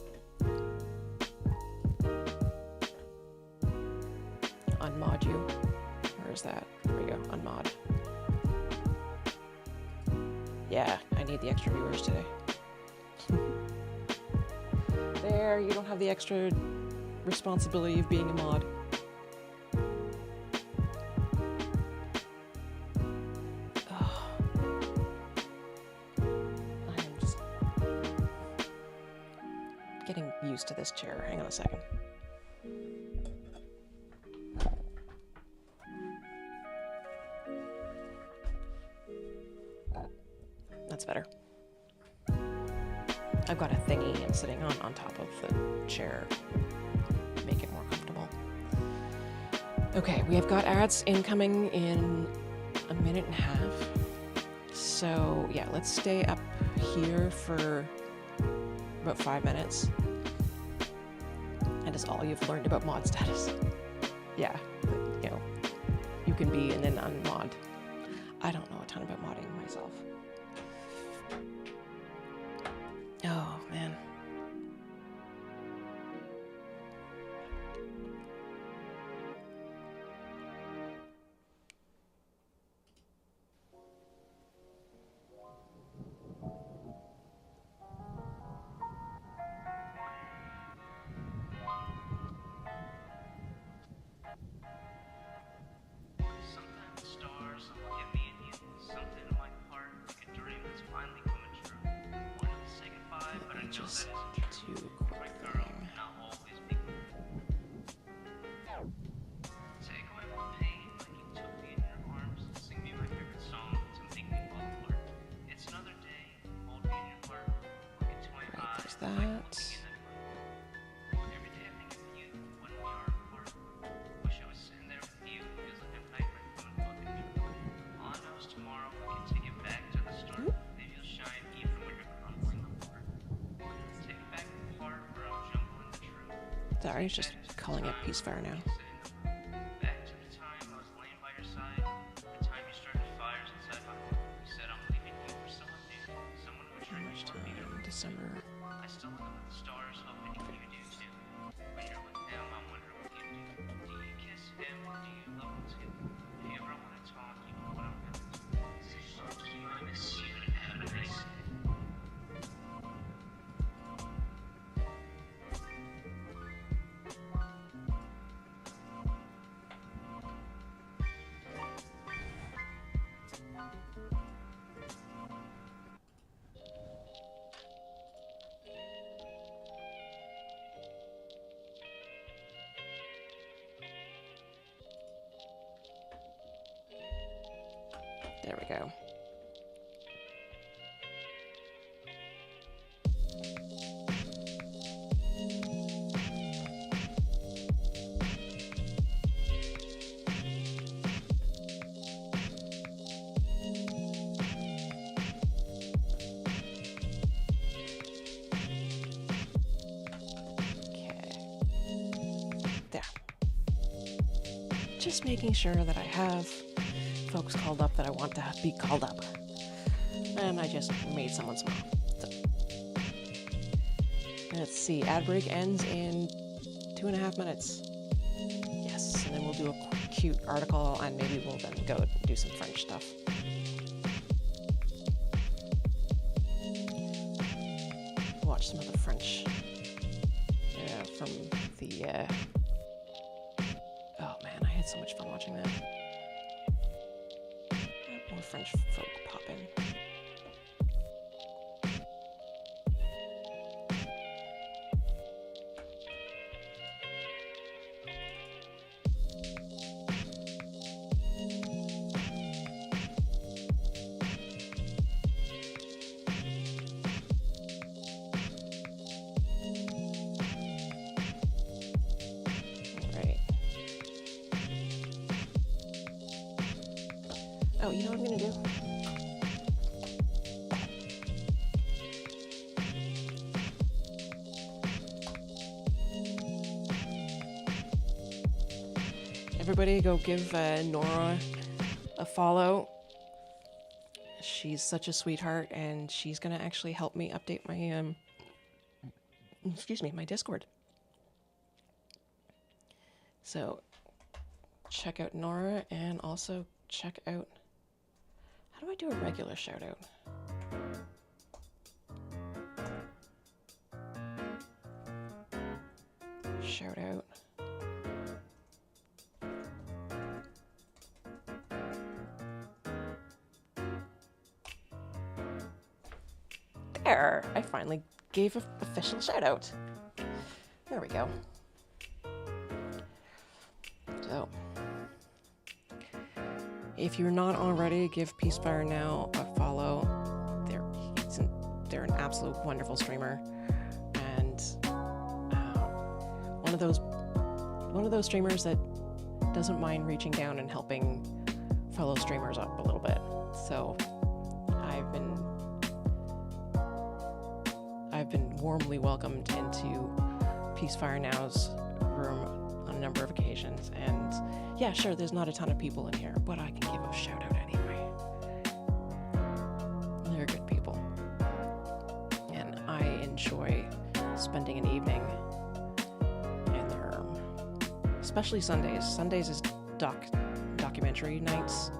Unmod you. Where is that? There we go. Unmod. Yeah, I need the extra viewers today. There, you don't have the extra responsibility of being a mod. To this chair. Hang on a second. That's better. I've got a thingy I'm sitting on top of the chair. Make it more comfortable. Okay, we have got ads incoming in a minute and a half. So yeah, let's stay up here for about 5 minutes. And is all you've learned about mod status. Yeah, you can be and then unmod. I don't know a ton about modding myself. Oh, man. Just do a quick thing. There's that. Sorry, it's just calling it Peacefire now. How much time? December. we go. Just making sure that I have folks called up that I want to be called up. And I just made someone smile. So. Let's see, ad break ends in 2.5 minutes. Yes, and then we'll do a cute article and maybe we'll then go do some French stuff. Watch some of the French from the... Oh man, I had so much fun watching that. More French folk pop in. Oh, you know what I'm gonna do? Everybody go give Nora a follow. She's such a sweetheart and she's gonna actually help me update my my Discord. So check out Nora and also check out... How do I do a regular shout out? Shout out. There! I finally gave an official shout out. There we go. So, if you're not already, give Peacefire Now a follow. They're an absolute wonderful streamer, and one of those streamers that doesn't mind reaching down and helping fellow streamers up a little bit. So I've been warmly welcomed into Peacefire Now's room on a number of occasions, and yeah, sure, there's not a ton of people in here, but I can give a shout out anyway. They're good people. And I enjoy spending an evening in their room. Especially Sundays. Sundays is documentary nights.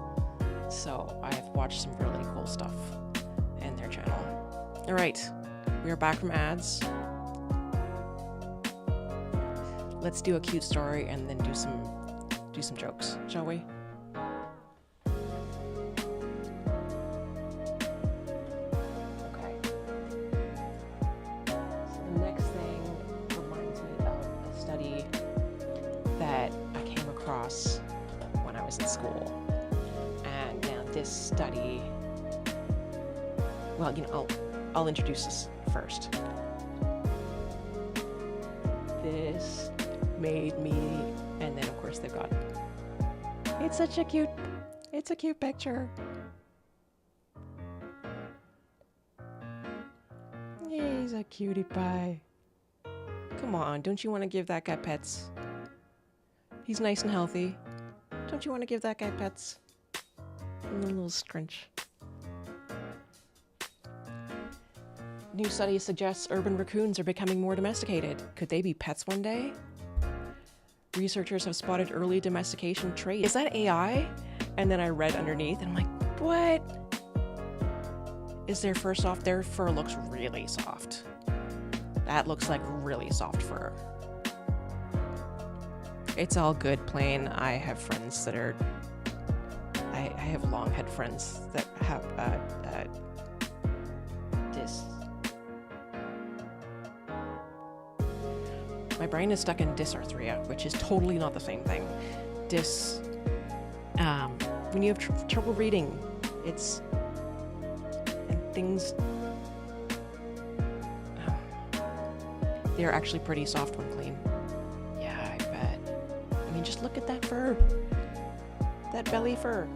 So I've watched some really cool stuff in their channel. Alright, we are back from ads. Let's do a cute story and then do some jokes, shall we? Okay. So the next thing reminds me of a study that I came across when I was in school. And now this study, well, I'll introduce this first. This made me, and then of course they've got, it's a cute picture. He's a cutie pie. Come on, don't you want to give that guy pets? He's nice and healthy. Don't you want to give that guy pets? A little scrunch. New study suggests urban raccoons are becoming more domesticated. Could they be pets one day? Researchers have spotted early domestication traits. Is that AI? And then I read underneath and I'm like, what? Is their fur soft? Their fur looks really soft. That looks like really soft fur. It's all good, plain. I have friends that are... I have long-head friends that have My brain is stuck in dysarthria, which is totally not the same thing. When you have trouble reading, It's... and things... they're actually pretty soft when clean. Yeah, I bet. I mean, just look at that fur. That belly fur.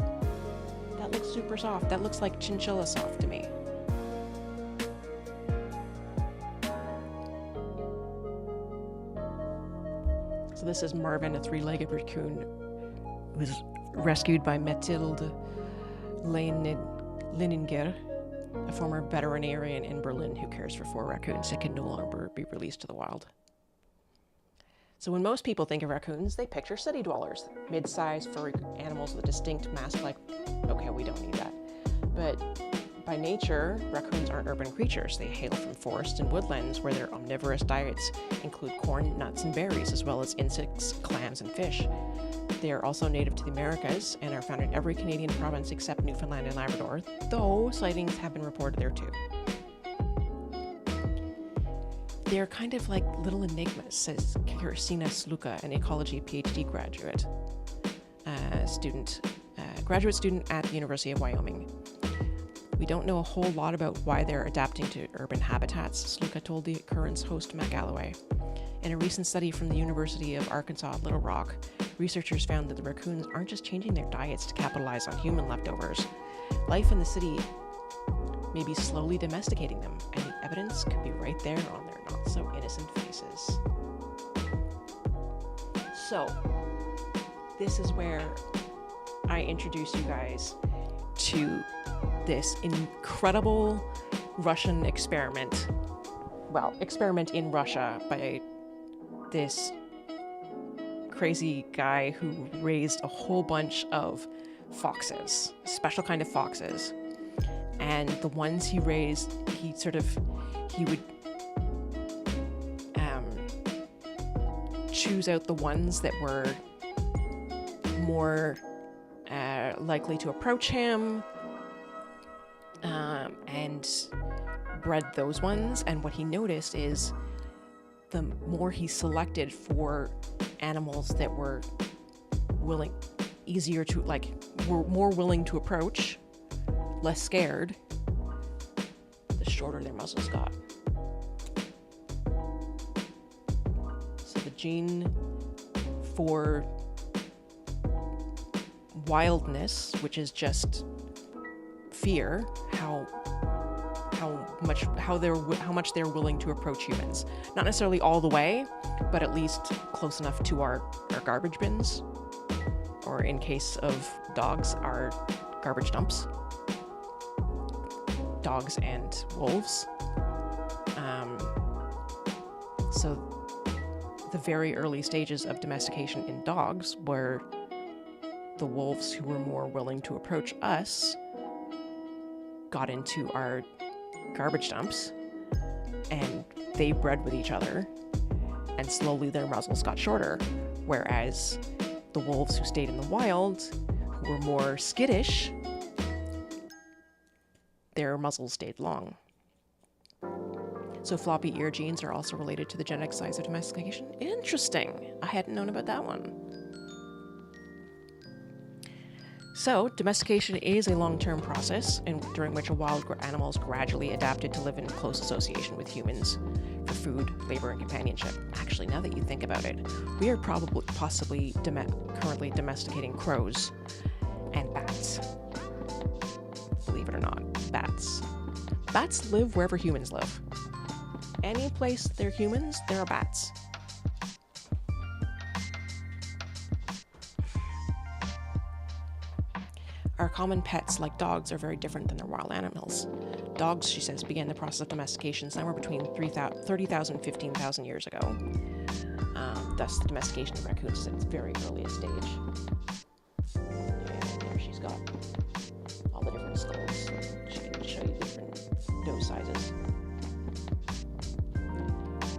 That looks super soft. That looks like chinchilla soft to me. So this is Marvin, a three-legged raccoon who was rescued by Mathilde Leininger, a former veterinarian in Berlin who cares for 4 raccoons that can no longer be released to the wild. So when most people think of raccoons, they picture city dwellers, mid-sized furry animals with a distinct mask-like... Okay, we don't need that. But by nature, raccoons aren't urban creatures. They hail from forests and woodlands where their omnivorous diets include corn, nuts, and berries, as well as insects, clams, and fish. They are also native to the Americas and are found in every Canadian province except Newfoundland and Labrador, though sightings have been reported there too. They're kind of like little enigmas, says Christina Sluka, an ecology PhD graduate student at the University of Wyoming. We don't know a whole lot about why they're adapting to urban habitats, Sluka told the Currents host Matt Galloway. In a recent study from the University of Arkansas at Little Rock, researchers found that the raccoons aren't just changing their diets to capitalize on human leftovers. Life in the city may be slowly domesticating them, and the evidence could be right there on their not-so-innocent faces. So, this is where I introduce you guys to this incredible Russian experiment. Well, experiment in Russia by this crazy guy who raised a whole bunch of foxes, a special kind of foxes. And the ones he raised, he would choose out the ones that were more likely to approach him, and bred those ones. And what he noticed is the more he selected for animals that were were more willing to approach, less scared, the shorter their muzzles got. So the gene for wildness, which is just fear, how much they're willing to approach humans. Not necessarily all the way, but at least close enough to our garbage bins, or in case of dogs, our garbage dumps. Dogs and wolves. So the very early stages of domestication in dogs were the wolves who were more willing to approach us got into our garbage dumps, and they bred with each other, and slowly their muzzles got shorter, whereas the wolves who stayed in the wild, who were more skittish, their muzzles stayed long. So floppy ear genes are also related to the genetic size of domestication. Interesting. I hadn't known about that one. So, domestication is a long-term process during which a wild animal is gradually adapted to live in close association with humans for food, labor, and companionship. Actually, now that you think about it, we are possibly currently domesticating crows and bats. Believe it or not, bats. Bats live wherever humans live. Any place there are humans, there are bats. Our common pets, like dogs, are very different than their wild animals. Dogs, she says, began the process of domestication somewhere between 30,000 and 15,000 years ago. Thus, the domestication of raccoons is at its very earliest stage. And there she's got all the different skulls. She can show you different nose sizes.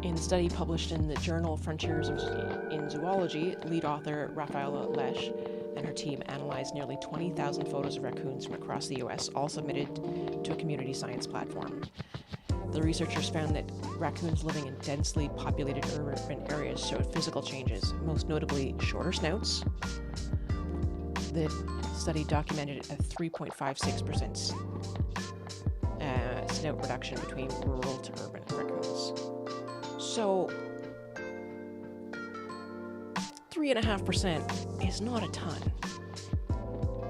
In a study published in the journal Frontiers in Zoology, lead author Rafaela Lesh and her team analyzed nearly 20,000 photos of raccoons from across the U.S., all submitted to a community science platform. The researchers found that raccoons living in densely populated urban areas showed physical changes, most notably shorter snouts, The study documented a 3.56% snout reduction between rural to urban raccoons. So 3.5% is not a ton,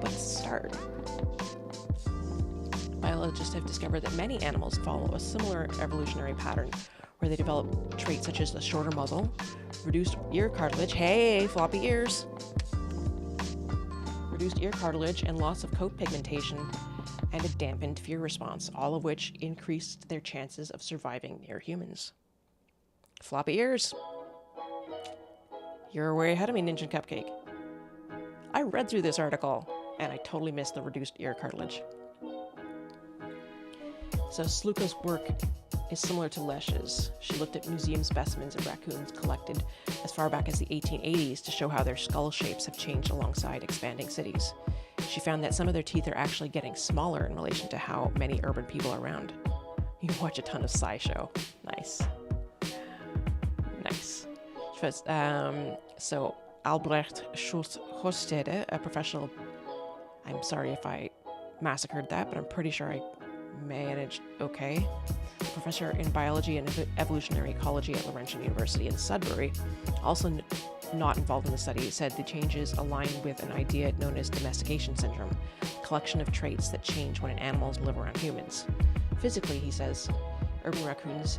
but it's a start. Biologists have discovered that many animals follow a similar evolutionary pattern where they develop traits such as a shorter muzzle, reduced ear cartilage, hey, floppy ears, reduced ear cartilage, and loss of coat pigmentation, and a dampened fear response, all of which increased their chances of surviving near humans. Floppy ears. You're way ahead of me, Ninja Cupcake. I read through this article, and I totally missed the reduced ear cartilage. So Sluka's work is similar to Lesch's. She looked at museum specimens of raccoons collected as far back as the 1880s to show how their skull shapes have changed alongside expanding cities. She found that some of their teeth are actually getting smaller in relation to how many urban people are around. You can watch a ton of SciShow. Nice. Nice. So Albrecht Schultz-Hostede, a professional, I'm sorry if I massacred that, but I'm pretty sure I managed okay. A professor in biology and evolutionary ecology at Laurentian University in Sudbury, also not involved in the study, said the changes align with an idea known as domestication syndrome, a collection of traits that change when animals live around humans. Physically, he says, urban raccoons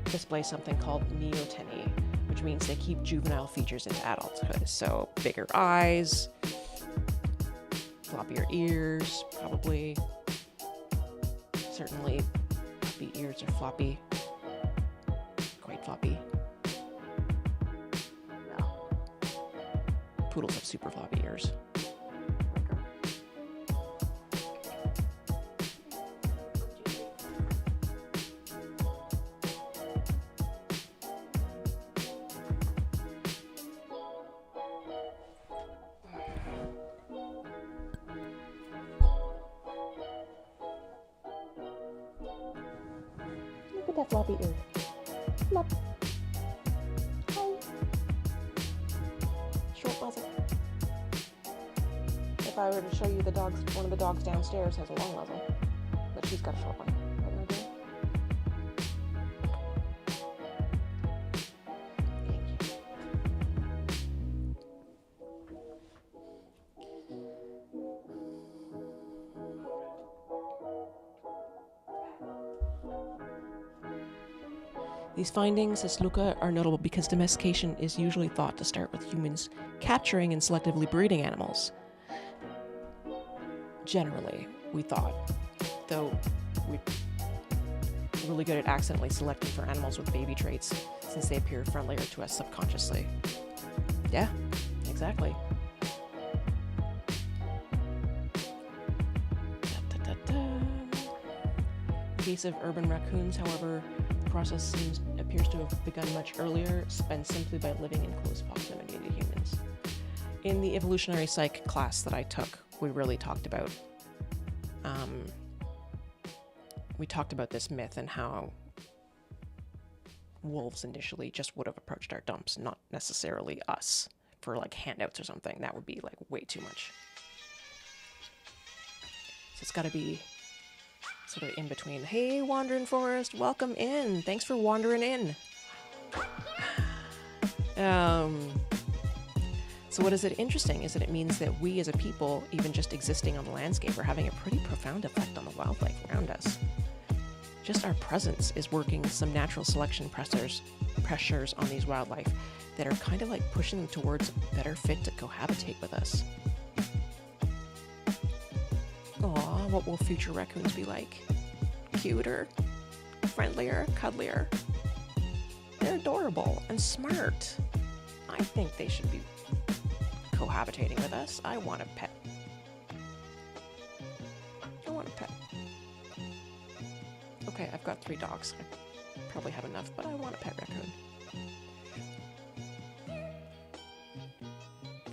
display something called neoteny, which means they keep juvenile features into adulthood. So bigger eyes, floppier ears, probably. Certainly, puppy ears are floppy. Quite floppy. Yeah. Poodles have super floppy ears. Look at that floppy ear. Flop. Hi. Short muzzle. If I were to show you the dogs, one of the dogs downstairs has a long muzzle, but she's got a short one. Right, my dear? Thank you. These findings, says Luca, are notable because domestication is usually thought to start with humans capturing and selectively breeding animals. Generally, we thought, though we're really good at accidentally selecting for animals with baby traits since they appear friendlier to us subconsciously. Yeah, exactly. In the case of urban raccoons, however, the process appears to have begun much earlier, spent simply by living in close proximity to humans. In the evolutionary psych class that I took, we really talked about this myth and how wolves initially just would have approached our dumps, not necessarily us for like handouts or something. That would be like way too much. So it's got to be sort of in between. Hey, Wandering Forest, welcome in. Thanks for wandering in. So what is it interesting is that it means that we as a people, even just existing on the landscape, are having a pretty profound effect on the wildlife around us. Just our presence is working some natural selection pressures on these wildlife that are kind of like pushing them towards a better fit to cohabitate with us. Aw, what will future raccoons be like? Cuter, friendlier, cuddlier. They're adorable and smart. I think they should be cohabitating with us. I want a pet. I want a pet. Okay, I've got 3 dogs. I probably have enough, but I want a pet raccoon.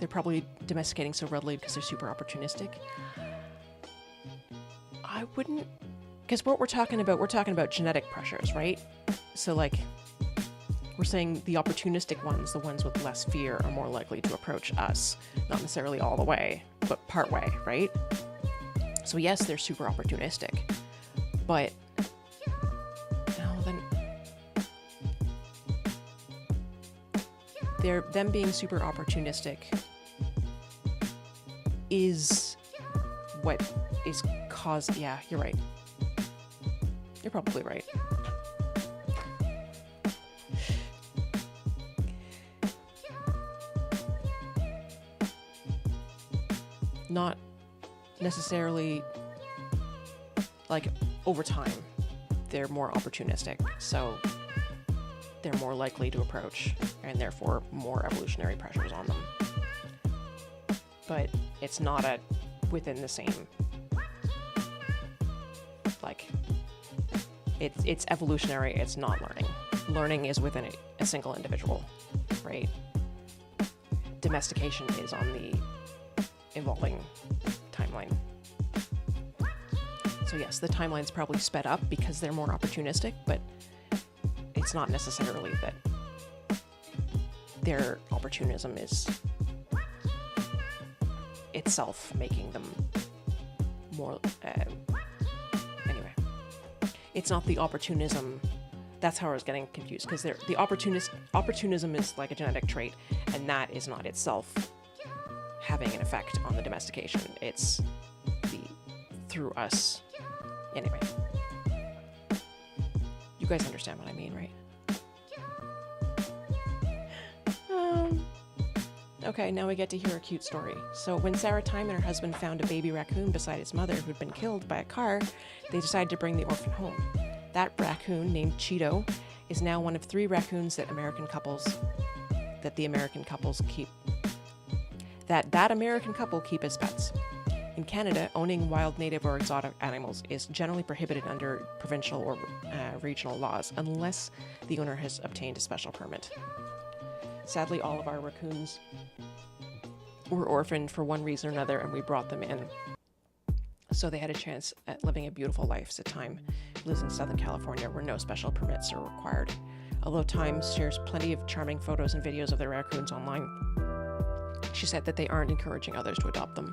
They're probably domesticating so readily because they're super opportunistic. I wouldn't, because what we're talking about genetic pressures, right? So like, we're saying the opportunistic ones, the ones with less fear, are more likely to approach us, not necessarily all the way. but part way, right? So yes, they're super opportunistic, but then them being super opportunistic is what is yeah, you're right. You're probably right. Not necessarily, like, over time, they're more opportunistic, so they're more likely to approach, and therefore more evolutionary pressures on them. But it's not within the same, like, it's evolutionary, it's not learning. Learning is within a single individual, right? Domestication is on the evolving timeline. So yes, the timeline's probably sped up because they're more opportunistic, but it's not necessarily that their opportunism is itself making them more, anyway. It's not the opportunism, that's how I was getting confused, because the opportunism is like a genetic trait, and that is not itself having an effect on the domestication. It's through us. Anyway. You guys understand what I mean, right? Okay, now we get to hear a cute story. So when Sarah Time and her husband found a baby raccoon beside its mother who'd been killed by a car, they decided to bring the orphan home. That raccoon, named Cheeto, is now one of 3 raccoons that the American couple keep as pets. In Canada, owning wild, native, or exotic animals is generally prohibited under provincial or regional laws unless the owner has obtained a special permit. Sadly, all of our raccoons were orphaned for one reason or another, and we brought them in. So they had a chance at living a beautiful life. So Time lives in Southern California, where no special permits are required. Although Time shares plenty of charming photos and videos of their raccoons online, she said that they aren't encouraging others to adopt them.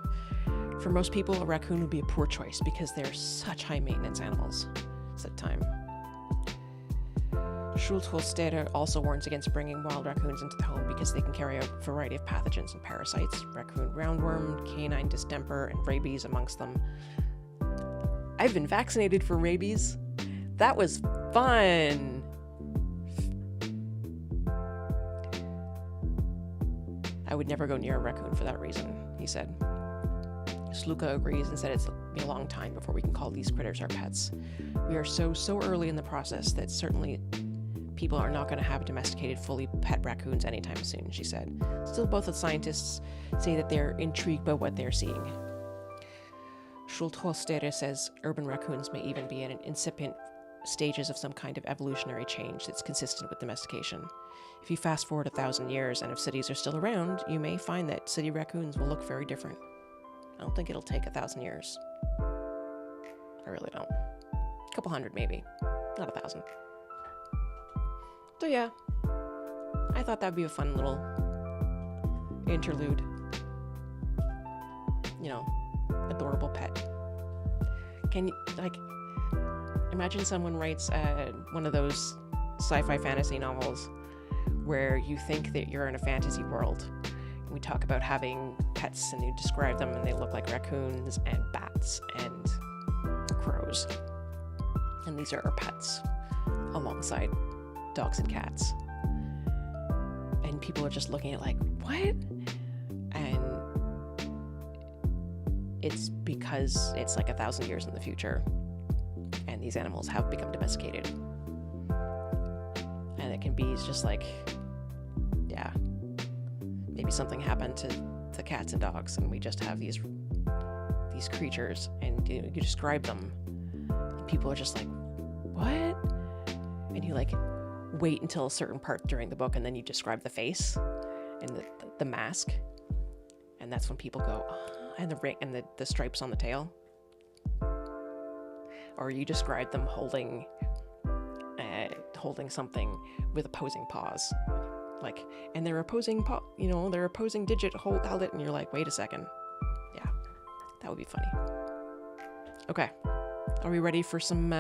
For most people, a raccoon would be a poor choice because they're such high-maintenance animals, said Time. Schultholstetter also warns against bringing wild raccoons into the home because they can carry a variety of pathogens and parasites, raccoon roundworm, canine distemper, and rabies amongst them. I've been vaccinated for rabies. That was fun! I would never go near a raccoon for that reason, he said. Sluka agrees and said it's been a long time before we can call these critters our pets. We are so early in the process that certainly people are not going to have domesticated fully pet raccoons anytime soon, she said. Still, both the scientists say that they're intrigued by what they're seeing. Schultholstetter says urban raccoons may even be in incipient stages of some kind of evolutionary change that's consistent with domestication. If you fast forward 1,000 years and if cities are still around, you may find that city raccoons will look very different. I don't think it'll take 1,000 years. I really don't. A couple hundred maybe, not 1,000. So yeah, I thought that'd be a fun little interlude. You know, adorable pet. Can you, like, imagine someone writes one of those sci-fi fantasy novels where you think that you're in a fantasy world. And we talk about having pets and you describe them and they look like raccoons and bats and crows. And these are our pets alongside dogs and cats. And people are just looking at like, what? And it's because it's like 1,000 years in the future and these animals have become domesticated. And it can be just like, yeah, maybe something happened to cats and dogs and we just have these creatures and you describe them and people are just like, what? And you like wait until a certain part during the book and then you describe the face and the mask, and that's when people go, oh, and the ring and the stripes on the tail. Or you describe them holding something with opposing paws, like, and their opposing paw, their opposing digit held it, and you're like, wait a second, yeah. That would be funny. Okay. Are we ready for some,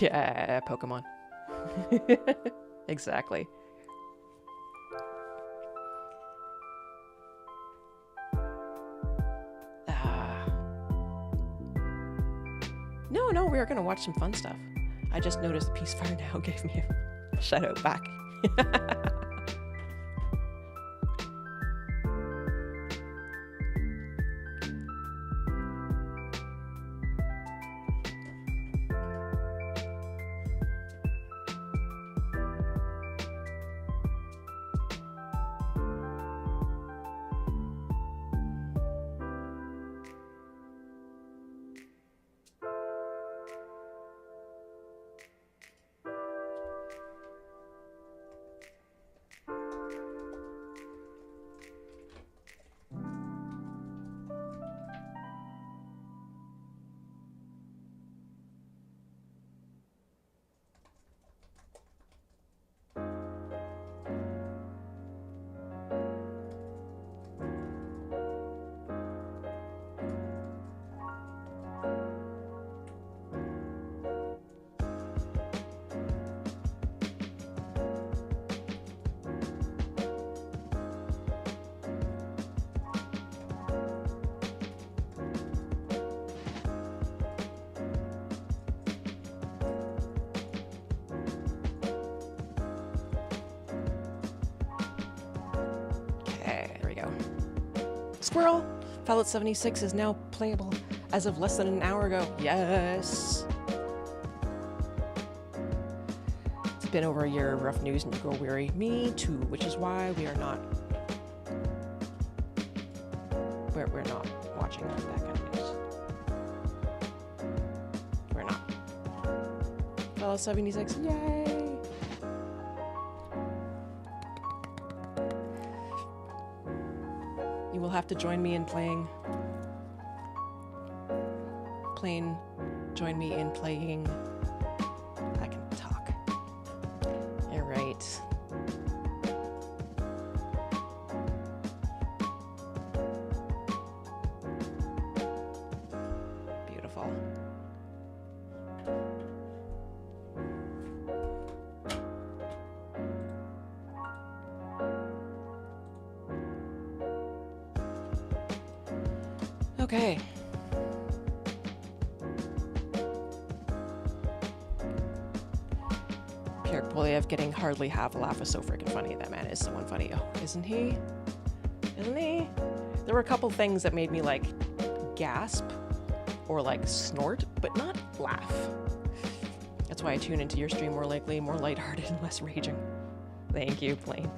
yeah, Pokemon. Exactly. No, we are going to watch some fun stuff. I just noticed Peacefire Now gave me a shout out back. Squirrel! Fallout 76 is now playable as of less than an hour ago. Yes! It's been over a year of rough news and you grow weary. Me too, which is why we are not... We're not watching that kind of news. We're not. Fallout 76, yay! You will have to join me in playing. Join me in playing. I can talk. All right. Beautiful. Okay. Pierre Polyev getting hardly half a laugh is so freaking funny. That man is so unfunny. Oh, isn't he? Isn't he? There were a couple things that made me like gasp or like snort, but not laugh. That's why I tune into your stream more likely, more lighthearted and less raging. Thank you, Plain.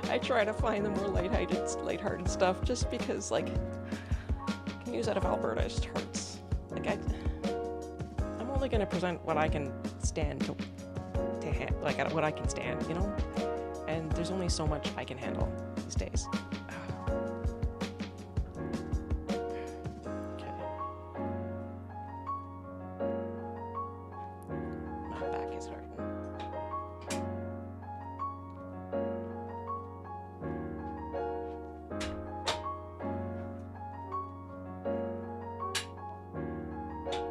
I try to find the more lighthearted stuff just because like news out of Alberta just hurts. Like I'm only gonna present what I can stand to like what I can stand, you know? And there's only so much I can handle these days. Okay. My back is hurting.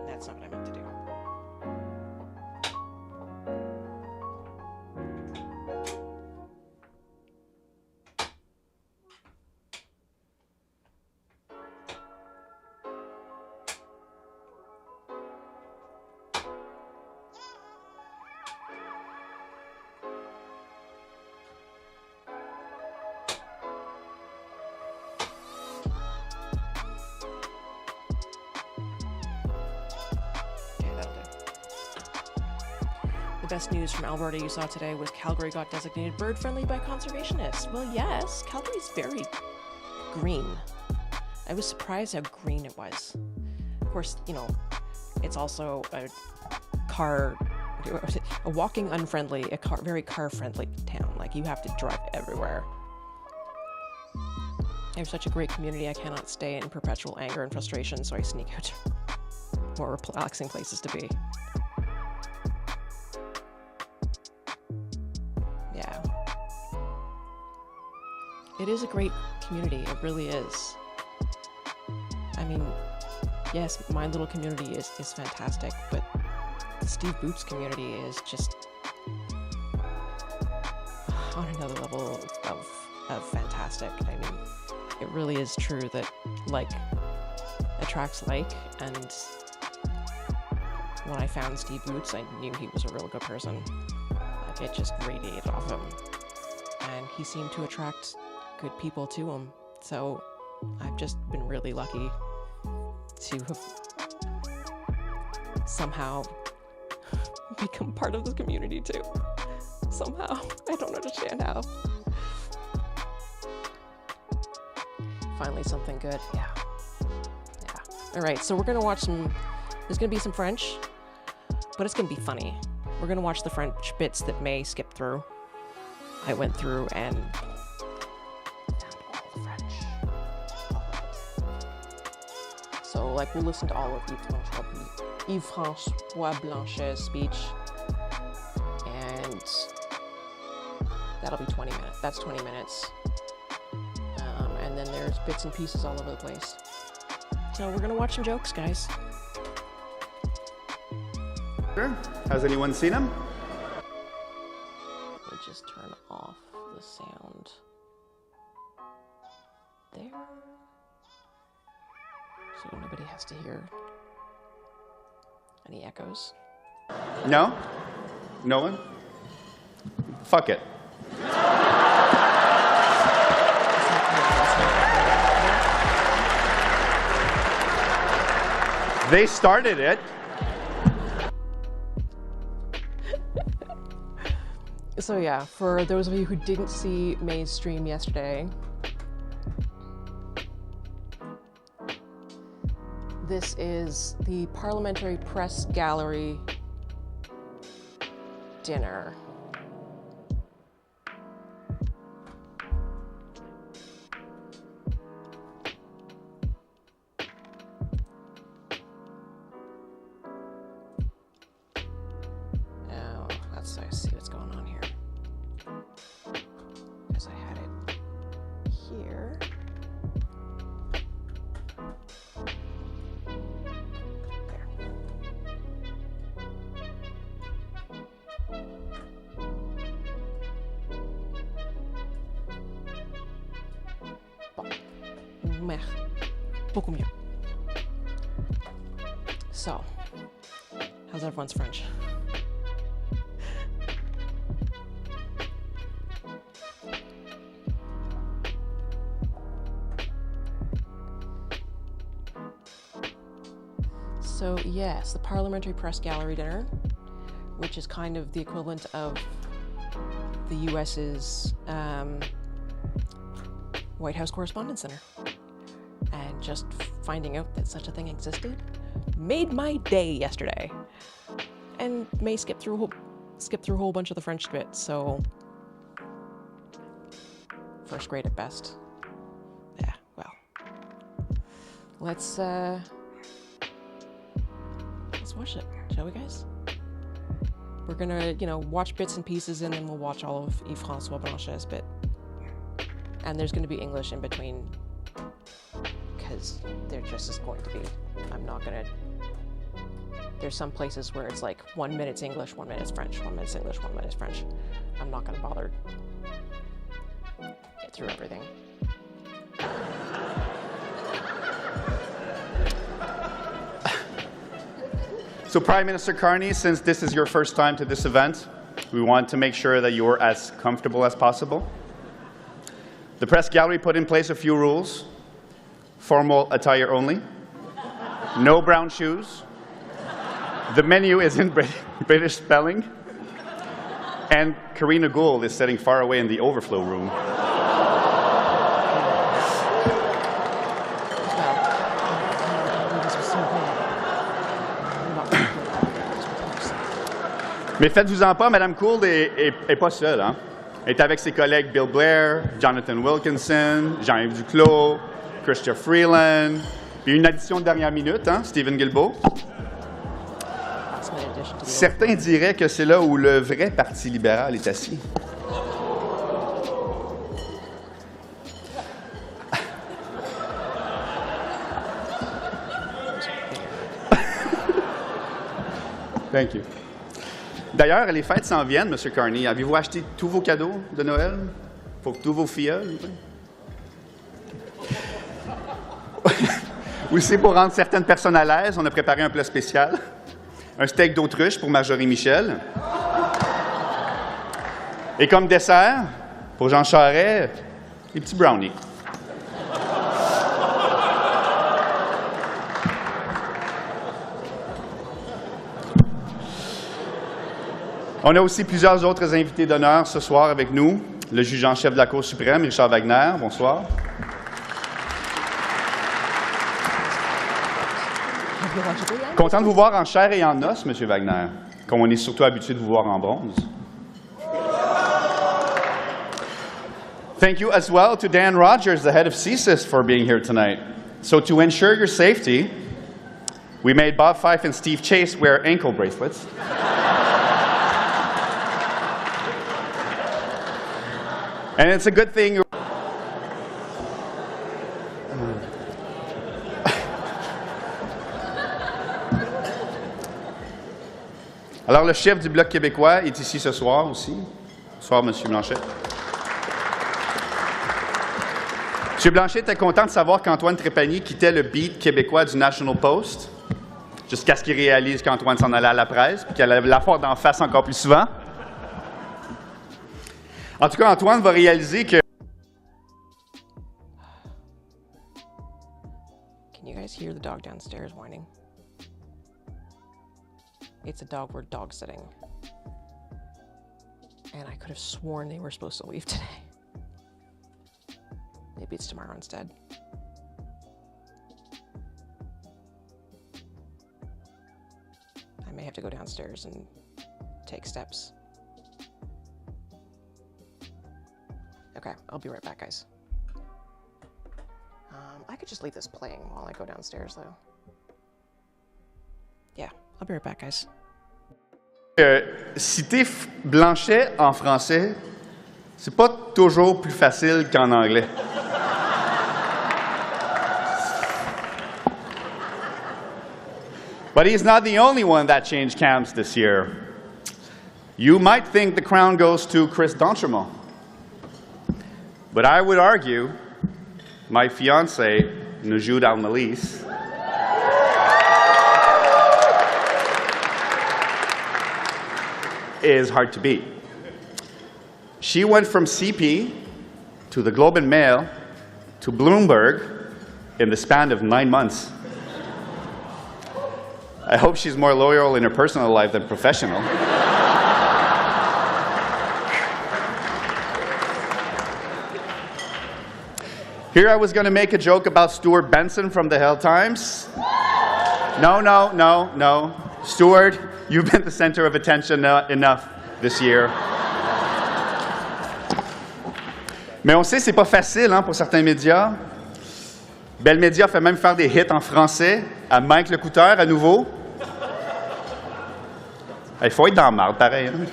That's not what I meant to do. The best news from Alberta you saw today was Calgary got designated bird-friendly by conservationists. Well, yes, Calgary's very green. I was surprised how green it was. Of course, you know, it's also a walking unfriendly, very car-friendly town. Like, you have to drive everywhere. I have such a great community, I cannot stay in perpetual anger and frustration, so I sneak out to more relaxing places to be. Yeah. It is a great community, it really is. yes, my little community is fantastic, but the Steve Boots community is just on another level of fantastic. I mean, it really is true that like attracts like, and when I found Steve Boots, I knew he was a real good person. Like, it just radiated off him, and he seemed to attract good people to him. So I've just been really lucky to have somehow become part of this community too. Somehow. I don't understand how. Finally something good. Yeah. Alright, so we're gonna watch there's gonna be some French, but it's gonna be funny. We're gonna watch the French bits that May skipped through. I went through and found all the French. So, like, we'll listen to all of Yves Francois Blanchet's speech, and that'll be 20 minutes. That's 20 minutes. And then there's bits and pieces all over the place. So we're gonna watch some jokes, guys. Sure. Has anyone seen him? Let me just turn off the sound there, so nobody has to hear any echoes. No? No one? Fuck it. They started it. So yeah, for those of you who didn't see May's stream yesterday, this is the Parliamentary Press Gallery dinner. I see what's going on here. Because I had it here. There. Bon. Beaucoup mieux. So, how's everyone's French? So yes, the Parliamentary Press Gallery dinner, which is kind of the equivalent of the US's White House Correspondence Center. And just finding out that such a thing existed made my day yesterday. And May skip through a whole bunch of the French bits, so first grade at best. Yeah, well, let's watch it, shall we, guys? We're gonna, watch bits and pieces, and then we'll watch all of Yves Francois Blanchet's bit. And there's gonna be English in between, because there just is going to be. I'm not gonna. There's some places where it's like 1 minute's English, 1 minute's French, 1 minute's English, 1 minute's French. I'm not gonna bother get through everything. So Prime Minister Carney, since this is your first time to this event, we want to make sure that you're as comfortable as possible. The press gallery put in place a few rules. Formal attire only. No brown shoes. The menu is in British spelling. And Karina Gould is sitting far away in the overflow room. Mais faites-vous-en pas, Mme Gould est pas seule. Hein? Elle est avec ses collègues Bill Blair, Jonathan Wilkinson, Jean-Yves Duclos, Chrystia Freeland, puis une addition de dernière minute, hein, Stephen Guilbeault. Certains diraient que c'est là où le vrai Parti libéral est assis. Thank you. D'ailleurs, les fêtes s'en viennent, M. Carney. Avez-vous acheté tous vos cadeaux de Noël? Pour tous vos filleuls? Aussi, pour rendre certaines personnes à l'aise, on a préparé un plat spécial. Un steak d'autruche pour Marjorie Michel. Et comme dessert, pour Jean Charest, des petits brownies. On a aussi plusieurs autres invités d'honneur ce soir avec nous. Le juge en chef de la Cour suprême, Richard Wagner. Bonsoir. Content de vous voir en chair et en os, M. Wagner, comme on est surtout habitué de vous voir en bronze. Thank you as well to Dan Rogers, the head of CSIS, for being here tonight. So to ensure your safety, we made Bob Fife and Steve Chase wear ankle bracelets. And it's a good thing. Alors, le chef du Bloc québécois est ici ce soir aussi. Bonsoir, M. Blanchet. M. Blanchet était content de savoir qu'Antoine Trépanier quittait le beat québécois du National Post, jusqu'à ce qu'il réalise qu'Antoine s'en allait à la presse, puis qu'il allait l'avoir d'en face encore plus souvent. En tout cas, Antoine va réaliser que... Can you guys hear the dog downstairs whining? It's a dog we're dog sitting. And I could have sworn they were supposed to leave today. Maybe it's tomorrow instead. I may have to go downstairs and take steps. Okay, I'll be right back, guys. I could just leave this playing while I go downstairs, though. Yeah, I'll be right back, guys. Citer Blanchet en français, c'est pas toujours plus facile qu'en anglais. But he's not the only one that changed camps this year. You might think the crown goes to Chris d'Entremont. But I would argue my fiancée, Najud Al-Malise, is hard to beat. She went from CP to the Globe and Mail to Bloomberg in the span of 9 months. I hope she's more loyal in her personal life than professional. Here I was going to make a joke about Stuart Benson from the Hell Times. No. Stuart, you've been the center of attention enough this year. Mais on sait que c'est pas facile hein, pour certains médias. Bell Media fait même faire des hits en français à Mike Lecouteur à nouveau. Il faut être dans la marde, pareil. Hein?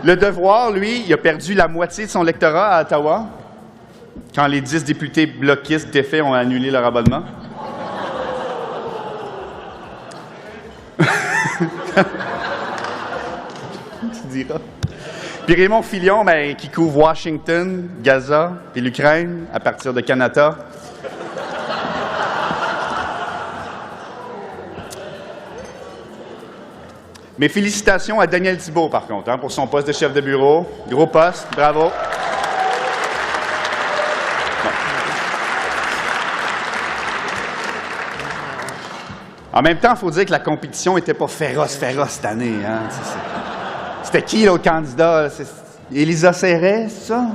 Le Devoir, lui, il a perdu la moitié de son lectorat à Ottawa quand les 10 députés bloquistes défaits ont annulé leur abonnement. Tu diras. Puis Raymond Filion, ben, qui couvre Washington, Gaza et l'Ukraine à partir de Canada. Mes félicitations à Daniel Thibault, par contre, hein, pour son poste de chef de bureau. Gros poste, bravo. En même temps, il faut dire que la compétition n'était pas féroce cette année. Hein. C'était qui l'autre candidat? Élisa Serret, c'est ça?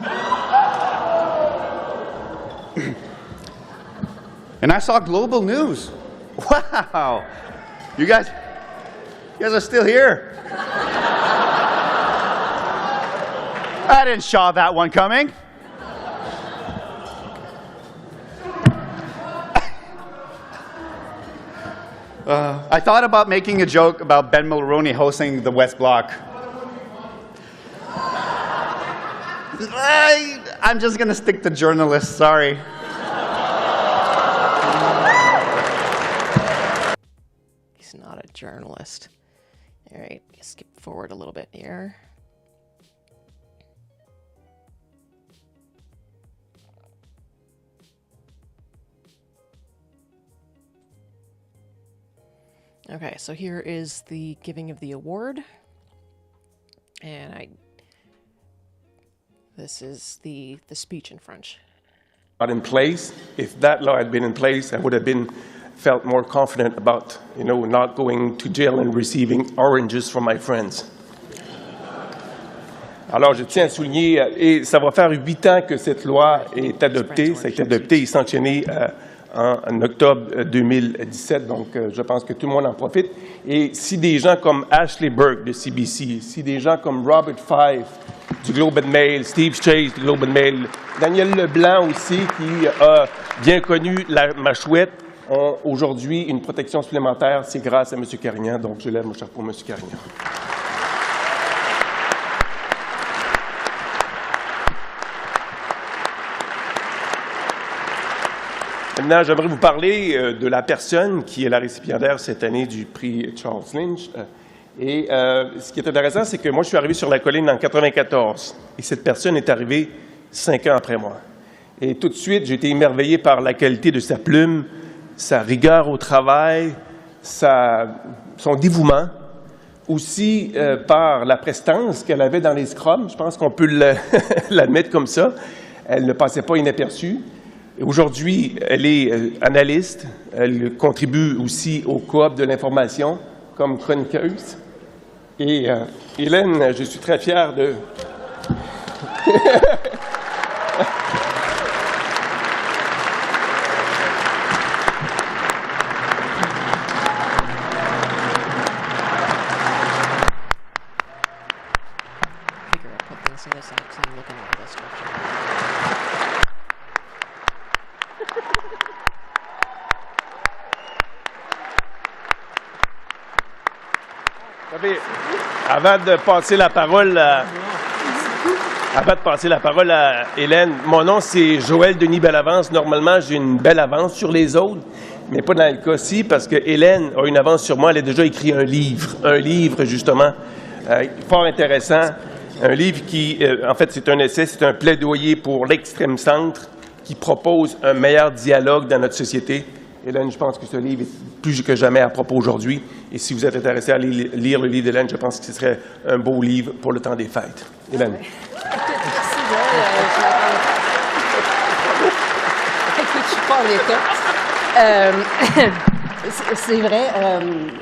And I saw Global News. Wow! You guys are still here. I didn't saw that one coming. I thought about making a joke about Ben Mulroney hosting the West Block. I'm just going to stick to journalists, sorry. journalist. All right, skip forward a little bit here. Okay, so here is the giving of the award. And this is the speech in French. Not in place. If that law had been in place, I would have felt more confident about, not going to jail and receiving oranges from my friends. Alors, je tiens à souligner, et ça va faire 8 ans que cette loi est adoptée. Ça a été adopté et sanctionné en octobre 2017, donc je pense que tout le monde en profite. Et si des gens comme Ashley Burke de CBC, si des gens comme Robert Fife du Globe and Mail, Steve Chase du Globe and Mail, Daniel Leblanc aussi, qui a bien connu ma chouette, ont aujourd'hui une protection supplémentaire, c'est grâce à M. Carignan. Donc, je lève mon chapeau, M. Carignan. Maintenant, j'aimerais vous parler de la personne qui est la récipiendaire cette année du prix Charles Lynch. Ce qui est intéressant, c'est que moi, je suis arrivé sur la colline en 1994 et cette personne est arrivée 5 ans après moi. Et tout de suite, j'ai été émerveillé par la qualité de sa plume, sa rigueur au travail, son dévouement, aussi par la prestance qu'elle avait dans les scrums. Je pense qu'on peut l'admettre comme ça. Elle ne passait pas inaperçue. Aujourd'hui, elle est analyste. Elle contribue aussi au coop de l'information comme chroniqueuse. Et Hélène, je suis très fier de... Avant de passer la parole à Hélène, mon nom c'est Joël Denis Bellavance. Normalement, j'ai une belle avance sur les autres, mais pas dans le cas-ci parce que Hélène a une avance sur moi. Elle a déjà écrit un livre justement, fort intéressant. Un livre qui, en fait, c'est un essai, c'est un plaidoyer pour l'extrême centre qui propose un meilleur dialogue dans notre société. Hélène, je pense que ce livre est plus que jamais à propos aujourd'hui. Et si vous êtes intéressé à lire le livre d'Hélène, je pense que ce serait un beau livre pour le temps des fêtes. Hélène. Merci, Joël. Écoute, je suis pas en état.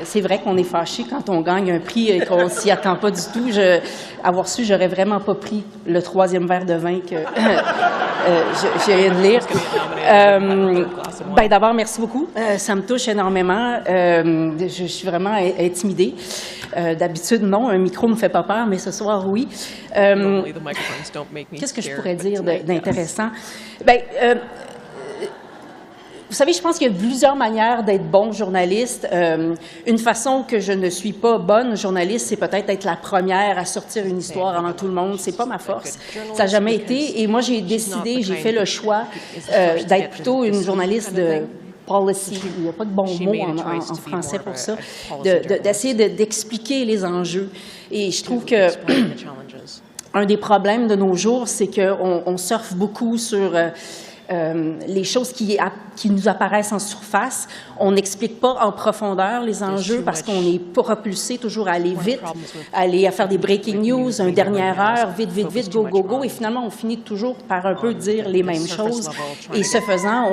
C'est vrai qu'on est fâché quand on gagne un prix et qu'on s'y attend pas du tout. Avoir su, j'aurais vraiment pas pris le 3e verre de vin que j'ai rien de lire. D'abord, merci beaucoup. Ça me touche énormément. Je suis vraiment intimidée. D'habitude, non, un micro me fait pas peur, mais ce soir, oui. Qu'est-ce que je pourrais dire d'intéressant? Vous savez, je pense qu'il y a plusieurs manières d'être bon journaliste. Une façon que je ne suis pas bonne journaliste, c'est peut-être être la première à sortir une histoire avant tout le monde. C'est pas ma force. Ça n'a jamais été. Et moi, j'ai fait le choix d'être plutôt une journaliste de policy. Il n'y a pas de bon mot en français pour ça. D'essayer d'expliquer les enjeux. Et je trouve que un des problèmes de nos jours, c'est qu'on surfe beaucoup sur... les choses qui nous apparaissent en surface. On n'explique pas en profondeur les enjeux parce qu'on est propulsé toujours à aller vite, à faire des breaking news, une dernière heure, vite, go, et finalement, on finit toujours par un peu dire les mêmes choses. Et ce faisant,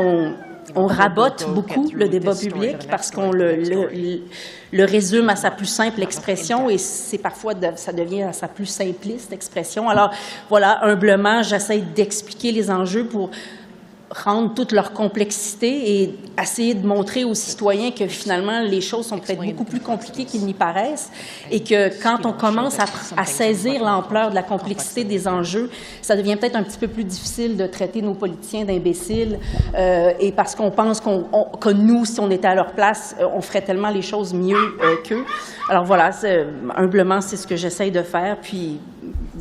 on rabote beaucoup le débat public parce qu'on le résume à sa plus simple expression et c'est parfois ça devient à sa plus simpliste expression. Alors, voilà, humblement, j'essaie d'expliquer les enjeux pour rendre toute leur complexité et essayer de montrer aux citoyens que finalement, les choses sont peut-être beaucoup plus compliquées qu'ils n'y paraissent et que quand on commence à saisir l'ampleur de la complexité des enjeux, ça devient peut-être un petit peu plus difficile de traiter nos politiciens d'imbéciles et parce qu'on pense que nous, si on était à leur place, on ferait tellement les choses mieux qu'eux. Alors voilà, humblement, c'est ce que j'essaye de faire, puis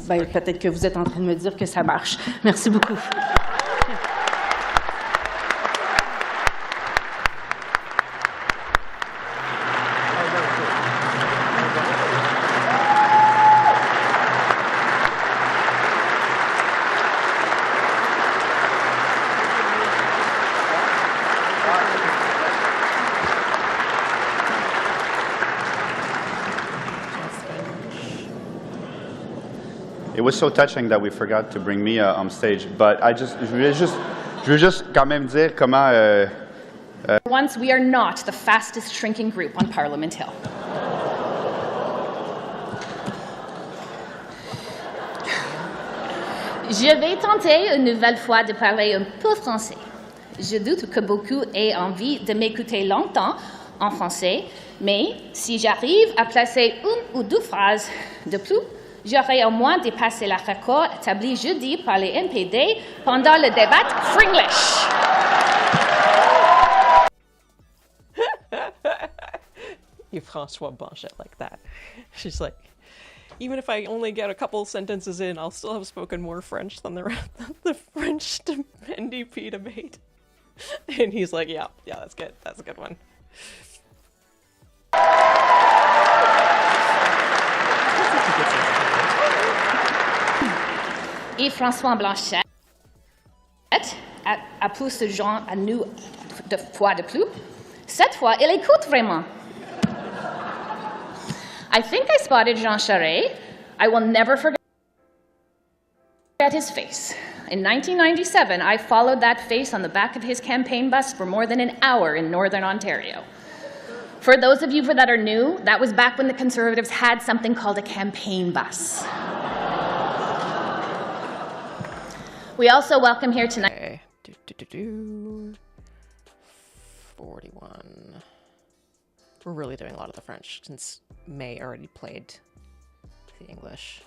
peut-être que vous êtes en train de me dire que ça marche. Merci beaucoup. was so touching that we forgot to bring me on stage. But je veux juste quand même dire comment. Once we are not the fastest shrinking group on Parliament Hill. Je vais tenter une nouvelle fois de parler un peu français. Je doute que beaucoup aient envie de m'écouter longtemps en français, mais si j'arrive à placer une ou deux phrases de plus, j'aurai au moins dépassé le record établi jeudi par les NPD pendant le débat Fringlish. You Francois Blanchet like that. She's like, even if I only get a couple sentences in, I'll still have spoken more French than the French NDP debate. And he's like, yeah, that's good. That's a good one. Et François Blanchet a poussé Jean à nous deux fois de plus. Cette fois, il écoute vraiment. I think I spotted Jean Charest. I will never forget his face. In 1997, I followed that face on the back of his campaign bus for more than an hour in Northern Ontario. For those of you that are new, that was back when the Conservatives had something called a campaign bus. We also welcome here tonight. Okay. 41. We're really doing a lot of the French since May already played the English.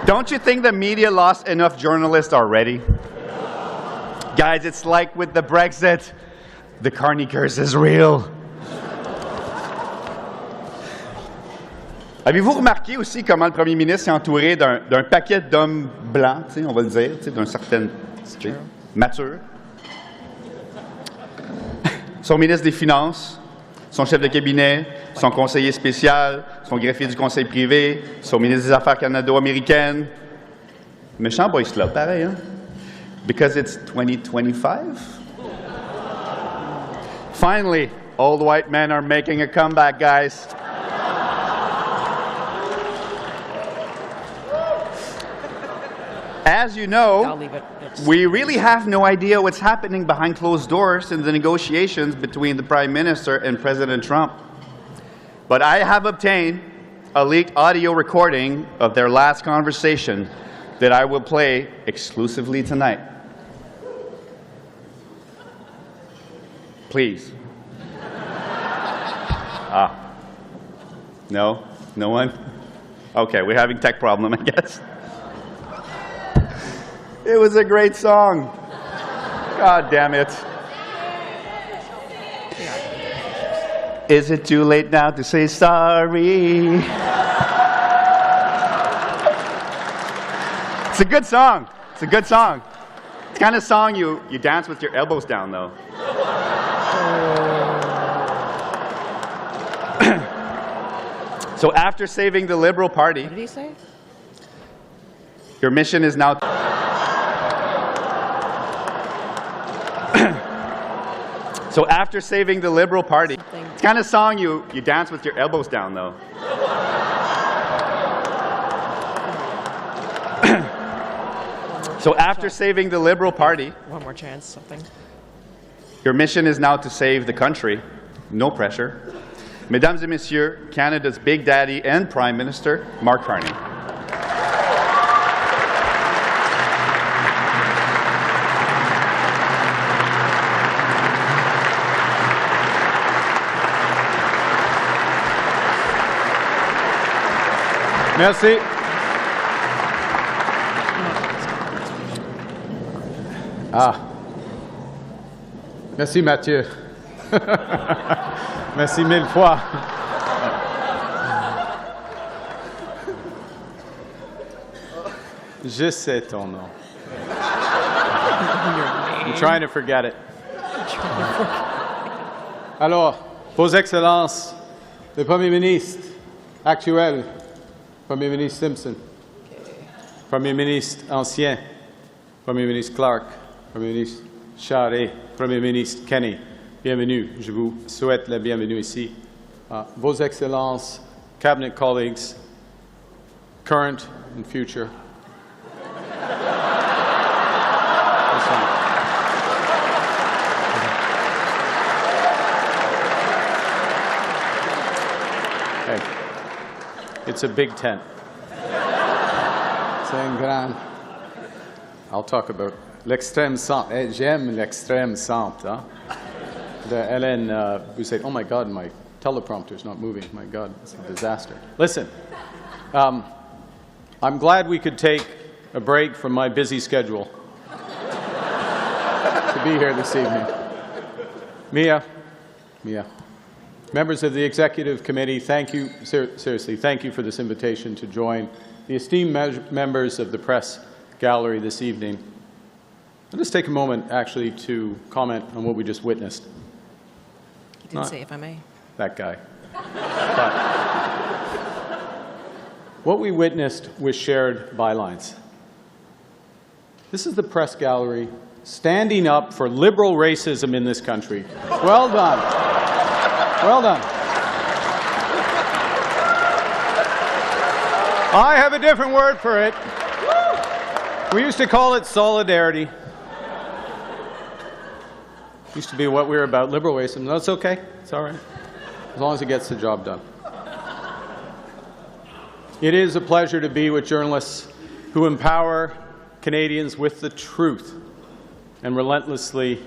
Don't you think the media lost enough journalists already? Guys, it's like with the Brexit. The Carney curse is real. Avez-vous remarqué aussi comment le premier ministre est entouré d'un paquet d'hommes blancs, on va le dire, d'un certain mature? Son ministre des Finances, son chef de cabinet, son conseiller spécial, son greffier du conseil privé, son ministre des Affaires canado-américaines. Méchant boys club, pareil, hein? Because it's 2025? Finally, old white men are making a comeback, guys. As you know, we really have no idea what's happening behind closed doors in the negotiations between the Prime Minister and President Trump. But I have obtained a leaked audio recording of their last conversation that I will play exclusively tonight. Please. No? No one? Okay, we're having tech problem, I guess. It was a great song. God damn it. Is it too late now to say sorry? It's a good song. It's a good song. It's the kind of song you dance with your elbows down, though. So after saving the Liberal Party, What did he say? your mission is now... So after saving the Liberal Party, it's the kind of song you dance with your elbows down, though. So after saving the Liberal Party, One more chance, something. your mission is now to save the country. No pressure. Mesdames et Messieurs, Canada's Big Daddy and Prime Minister, Mark Carney. Merci. Merci Mathieu. Merci mille fois. Je sais ton nom. I'm trying to forget it. Alors, Vos Excellences, le Premier ministre actuel, Premier ministre Simpson, Premier ministre ancien, Premier ministre Clark, Premier ministre Charest, Premier ministre Kenny, bienvenue. Je vous souhaite la bienvenue ici. Vos Excellences, Cabinet colleagues, current and future. Hey, it's a big tent. C'est un grand. I'll talk about l'extrême centre. Hey, j'aime l'extrême centre. Hein? Hélène, who said, "Oh my God, my teleprompter's not moving. My God, it's a disaster." Listen, I'm glad we could take a break from my busy schedule to be here this evening. Mia. Members of the Executive Committee, thank you, seriously, thank you for this invitation to join the esteemed members of the press gallery this evening. I'll just take a moment, actually, to comment on what we just witnessed. You did say, if I may. That guy. But what we witnessed was shared bylines. This is the press gallery standing up for liberal racism in this country. Well done. Well done. I have a different word for it. We used to call it solidarity. Used to be what we were about, liberal racism. No, it's okay. It's all right. As long as it gets the job done. It is a pleasure to be with journalists who empower Canadians with the truth and relentlessly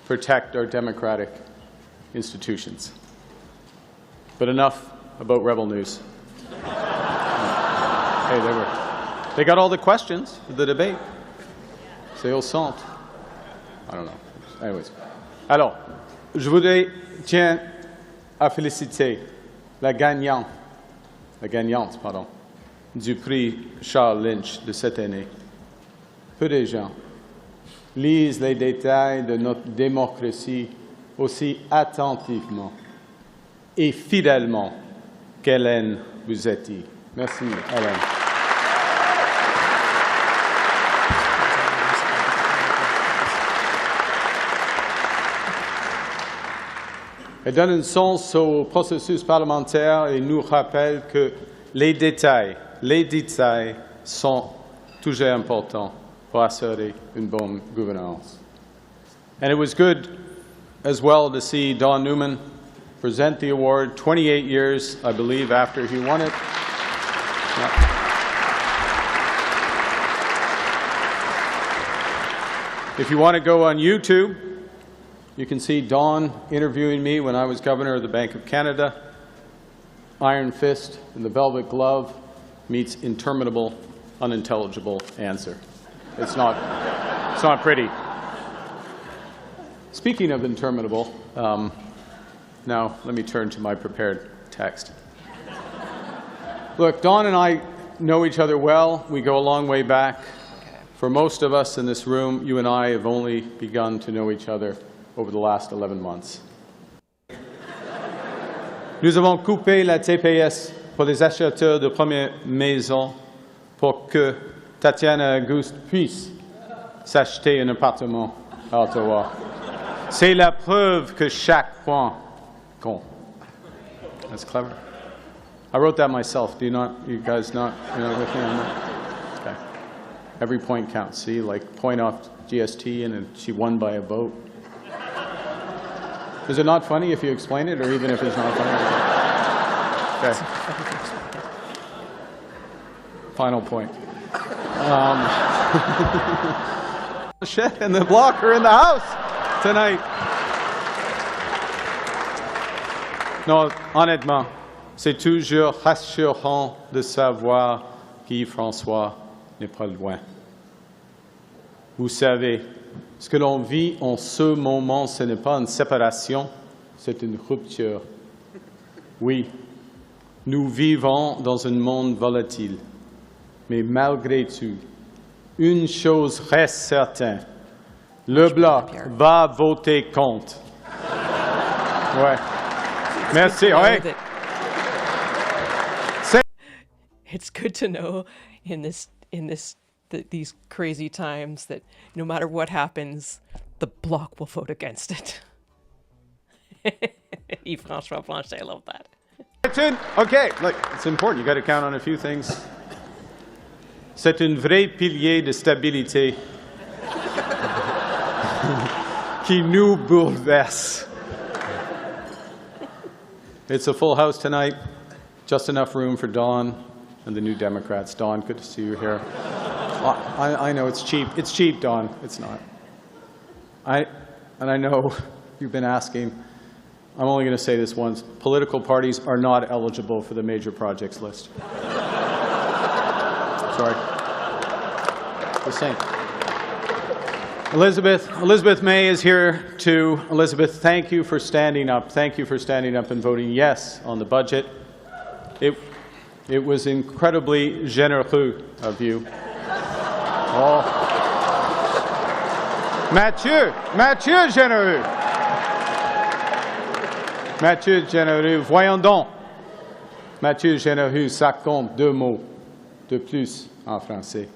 protect our democratic institutions. But enough about rebel news. Hey, they got all the questions for the debate. C'est au centre. I don't know. Anyways. Alors, je tiens à féliciter la gagnante, du prix Charles Lynch de cette année. Peu de gens lisent les détails de notre démocratie aussi attentivement et fidèlement qu'Hélène Buzetti. Merci, Hélène. Elle donne un sens au processus parlementaire et nous rappelle que les détails sont toujours importants pour assurer une bonne gouvernance. And it was good as well to see Don Newman present the award 28 years, I believe, after he won it. Yeah. If you want to go on YouTube, you can see Don interviewing me when I was governor of the Bank of Canada. Iron Fist and the Velvet Glove meets interminable, unintelligible answer. It's not pretty. Speaking of interminable, now let me turn to my prepared text. Look, Don and I know each other well. We go a long way back. For most of us in this room, you and I have only begun to know each other over the last 11 months. Nous avons coupé la TPS pour les acheteurs de première maison pour que Tatiana Auguste puisse s'acheter un appartement à Ottawa. C'est la preuve que chaque point compte. That's clever. I wrote that myself. Do you not? You guys not? You're not with me on that? Okay. Every point counts. See, like point off GST, and she won by a vote. Is it not funny if you explain it, or even if it's not funny? Okay. Final point. Shit, and the block are in the house tonight. Non, honnêtement, c'est toujours rassurant de savoir qu'Yves-François n'est pas loin. Vous savez, ce que l'on vit en ce moment, ce n'est pas une séparation, c'est une rupture. Oui, nous vivons dans un monde volatile, mais malgré tout, une chose reste certaine, le Bloc va voter contre. Ouais. Merci. Ouais. It's good to know in these crazy times that no matter what happens, the Bloc will vote against it. Yves-François Blanchet, I love that. Okay, look, it's important. You got to count on a few things. C'est un vrai pilier de stabilité qui nous bouleverse. It's a full house tonight. Just enough room for Dawn and the New Democrats. Dawn, good to see you here. I know it's cheap. It's cheap, Dawn. It's not. I know you've been asking. I'm only going to say this once. Political parties are not eligible for the major projects list. Sorry. Just saying. Elizabeth May is here too. Elizabeth, thank you for standing up. Thank you for standing up and voting yes on the budget. It was incredibly généreux of you. Oh. Mathieu généreux. Mathieu généreux, voyons donc. Mathieu généreux, ça compte 2 mots de plus en français.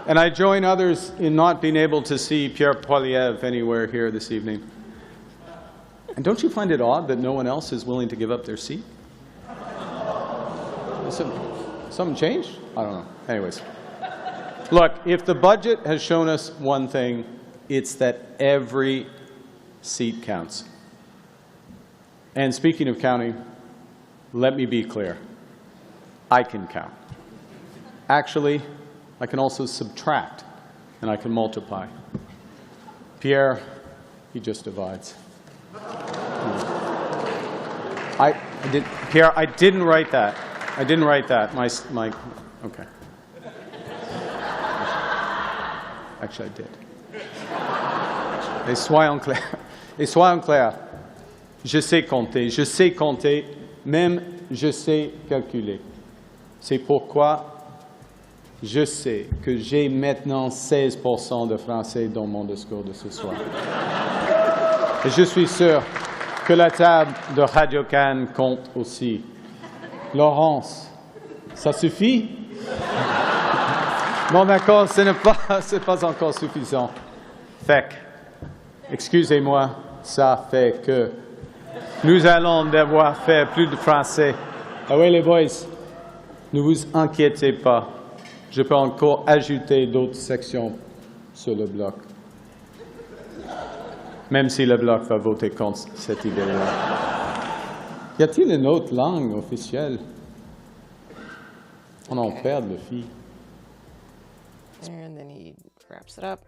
And I join others in not being able to see Pierre Poilievre anywhere here this evening. And don't you find it odd that no one else is willing to give up their seat? Something changed? I don't know. Anyways. Look, if the budget has shown us one thing, it's that every seat counts. And speaking of counting, let me be clear. I can count. Actually, I can also subtract, and I can multiply. Pierre, he just divides. Pierre, I didn't write that. I didn't write that. Okay. Actually, I did. Et soyons clairs. Je sais compter, même je sais calculer. C'est pourquoi je sais que j'ai maintenant 16% de français dans mon discours de ce soir. Et je suis sûr que la table de Radio Cannes compte aussi. Laurence, ça suffit? Bon, d'accord, c'est pas encore suffisant. Fait que, excusez-moi, ça fait que nous allons devoir faire plus de français. Ah oui, les boys, ne vous inquiétez pas. Je peux encore ajouter d'autres sections sur le bloc. Même si le bloc va voter contre cette idée-là. Y a-t-il une autre langue officielle? On en perd le fil. And then he wraps it up.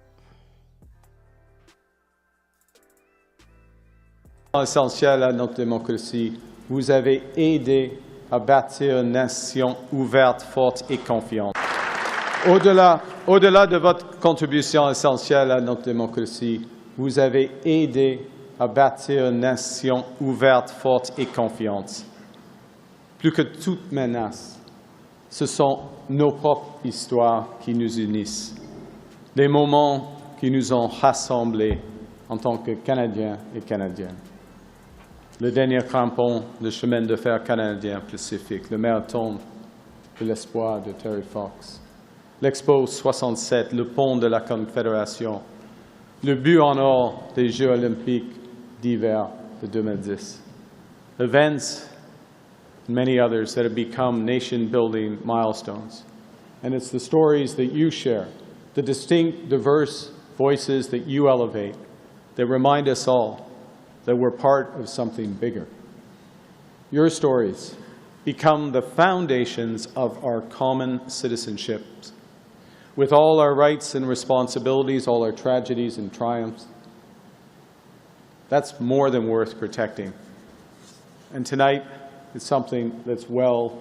Essentiel à notre démocratie, vous avez aidé à bâtir une nation ouverte, forte et confiante. Au-delà de votre contribution essentielle à notre démocratie, vous avez aidé à bâtir une nation ouverte, forte et confiante. Plus que toute menace, ce sont nos propres histoires qui nous unissent, les moments qui nous ont rassemblés en tant que Canadiens et Canadiennes. Le dernier crampon, le chemin de fer canadien Pacifique, le marathon de l'espoir de Terry Fox, l'Expo 67, le pont de la Confédération, le but en or des Jeux olympiques d'hiver de 2010. Events and many others that have become nation-building milestones. And it's the stories that you share, the distinct, diverse voices that you elevate, that remind us all that we're part of something bigger. Your stories become the foundations of our common citizenship. With all our rights and responsibilities, all our tragedies and triumphs, that's more than worth protecting. And tonight, it's something that's well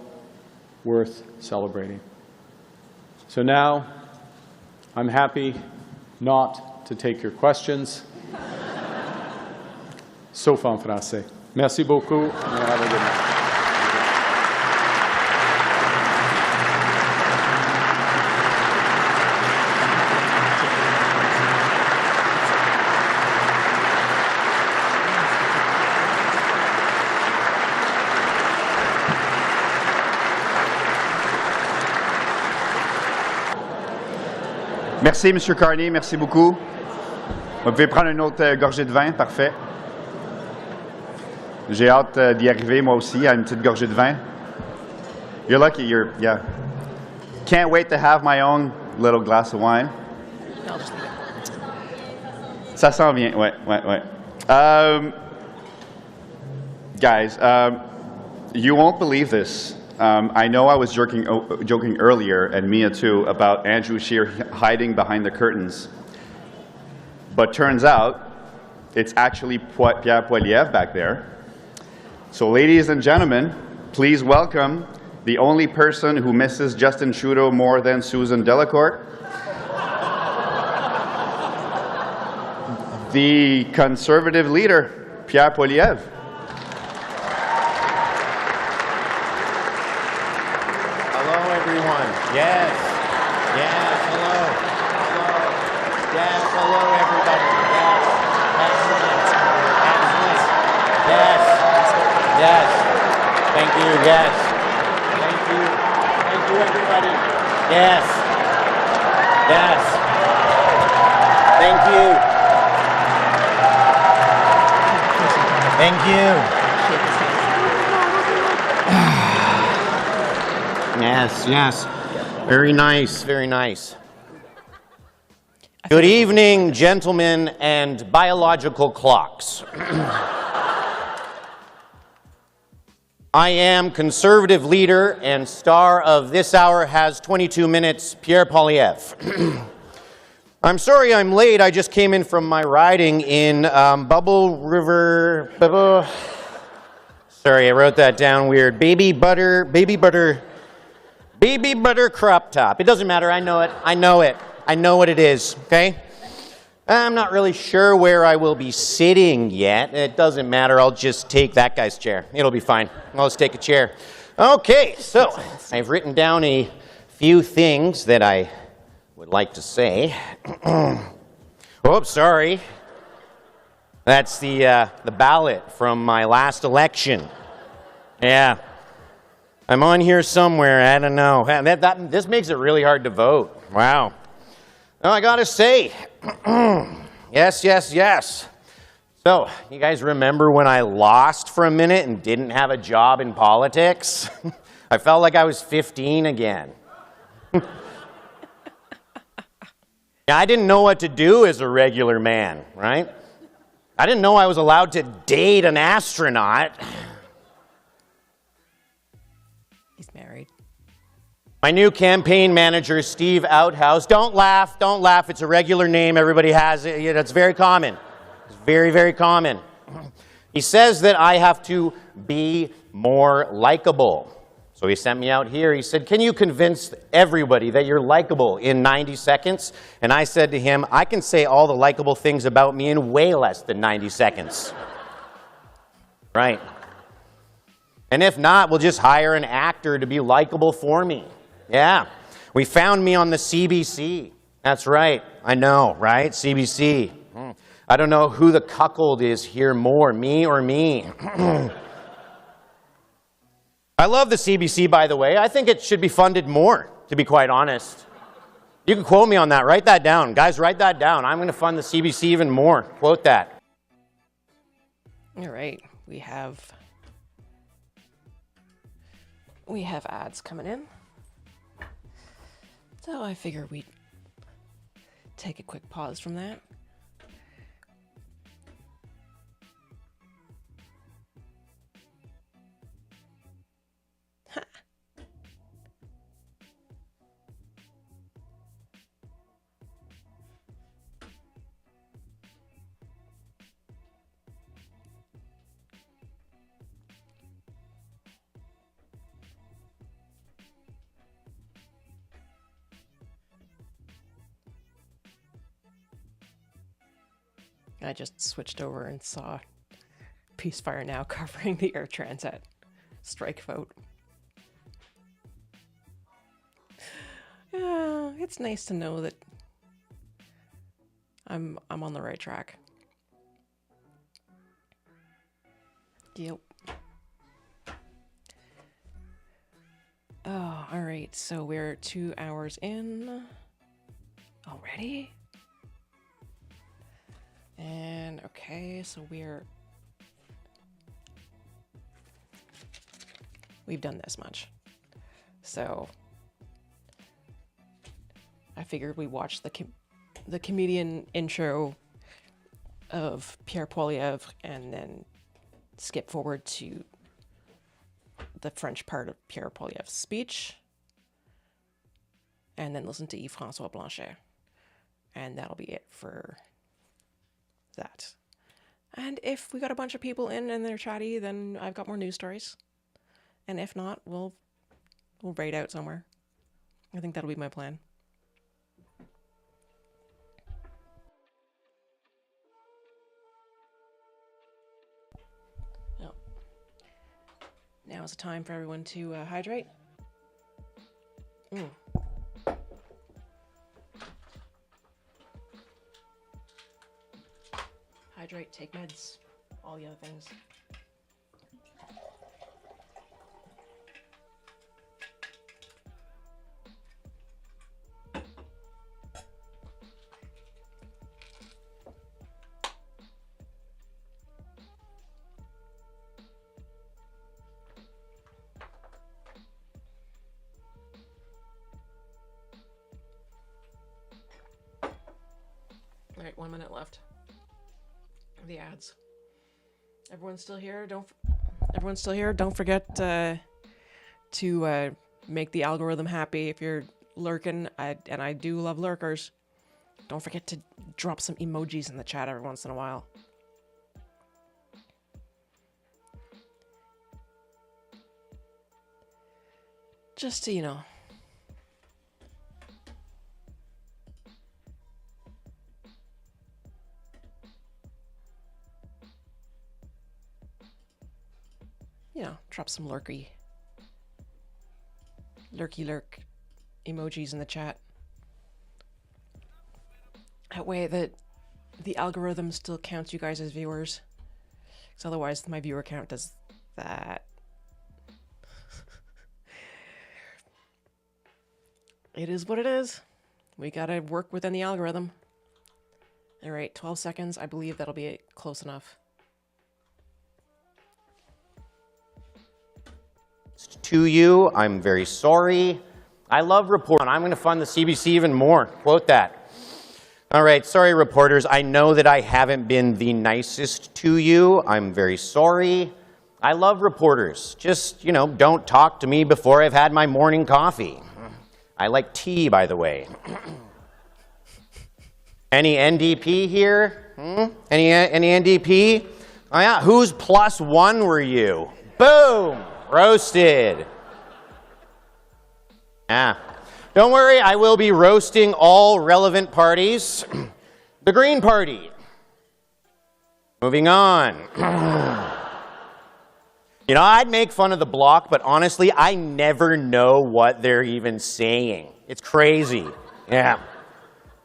worth celebrating. So now, I'm happy not to take your questions. Sauf en français. Merci beaucoup. And have a good night. Merci, M. Carney. Merci beaucoup. Vous pouvez prendre une autre gorgée de vin, parfait. J'ai hâte d'y arriver, moi aussi, à une petite gorgée de vin. You're lucky, yeah. Can't wait to have my own little glass of wine. I'll just leave it. Ça s'en vient, ouais. Guys, you won't believe this. I know I was joking earlier, and Mia too, about Andrew Scheer hiding behind the curtains. But turns out, it's actually Pierre Poilievre back there. So ladies and gentlemen, please welcome the only person who misses Justin Trudeau more than Susan Delacourt, the Conservative leader, Pierre Poilievre. Hello, everyone. Yes, hello. Yes, hello, everybody. Yes, excellent. Yes. Thank you, yes. Thank you, everybody. Yes. Thank you. Yes. Very nice. Good evening, gentlemen and biological clocks. I am Conservative leader and star of This Hour Has 22 Minutes, Pierre Poilievre. I'm sorry I'm late. I just came in from my riding in Bubble River. Sorry, I wrote that down weird. Baby butter crop top. It doesn't matter. I know it. I know what it is, okay? I'm not really sure where I will be sitting yet. It doesn't matter. I'll just take that guy's chair. It'll be fine. I'll just take a chair. Okay, so I've written down a few things that I would like to say. Oops, sorry. That's the ballot from my last election. Yeah. I'm on here somewhere. I don't know. This makes it really hard to vote. Wow. Now, I gotta say, yes. So, you guys remember when I lost for a minute and didn't have a job in politics? I felt like I was 15 again. I didn't know what to do as a regular man, right? I didn't know I was allowed to date an astronaut. He's married. My new campaign manager, Steve Outhouse. Don't laugh. It's a regular name. Everybody has it. It's very common. It's very common. He says that I have to be more likable. So he sent me out here. He said, can you convince everybody that you're likable in 90 seconds? And I said to him, I can say all the likable things about me in way less than 90 seconds. Right. And if not, we'll just hire an actor to be likable for me. Yeah. We found me on the CBC. That's right. I know, right? CBC. I don't know who the cuckold is here more, me or me. I love the CBC, by the way. I think it should be funded more, to be quite honest. You can quote me on that. Write that down. Guys, write that down. I'm going to fund the CBC even more. Quote that. All right. We have ads coming in. So I figure we'd take a quick pause from that. I just switched over and saw Peace Fire Now covering the Air Transat strike vote. Yeah, it's nice to know that I'm on the right track. Yep. Oh, all right. So we're 2 hours in already. And okay, so we've done this much. So I figured we watch the comedian intro of Pierre Poilievre and then skip forward to the French part of Pierre Poilievre's speech and then listen to Yves-François Blanchet. And that'll be it for that. And if we got a bunch of people in and they're chatty, then I've got more news stories. And if not, we'll raid out somewhere. I think that'll be my plan. Oh. Now is the time for everyone to hydrate. Hydrate, take meds, all the other things. All right, 1 minute left. The ads. Everyone's still here. Everyone's still here. Don't forget to make the algorithm happy if you're lurking. And I do love lurkers. Don't forget to drop some emojis in the chat every once in a while. Just to, you know. Drop some lurk emojis in the chat. That way that the algorithm still counts you guys as viewers. Because otherwise my viewer count does that. It is what it is. We gotta work within the algorithm. Alright, 12 seconds. I believe that'll be close enough. To you, I'm very sorry. I love reporting. I'm going to fund the CBC even more. Quote that. All right, sorry, reporters. I know that I haven't been the nicest to you. I'm very sorry. I love reporters. Just, you know, don't talk to me before I've had my morning coffee. I like tea, by the way. Any NDP here? Any NDP? Oh, yeah. Whose +1 were you? Boom! Roasted. Don't worry, I will be roasting all relevant parties. The Green Party. Moving on. You know, I'd make fun of the Bloc, but honestly, I never know what they're even saying. It's crazy. Yeah.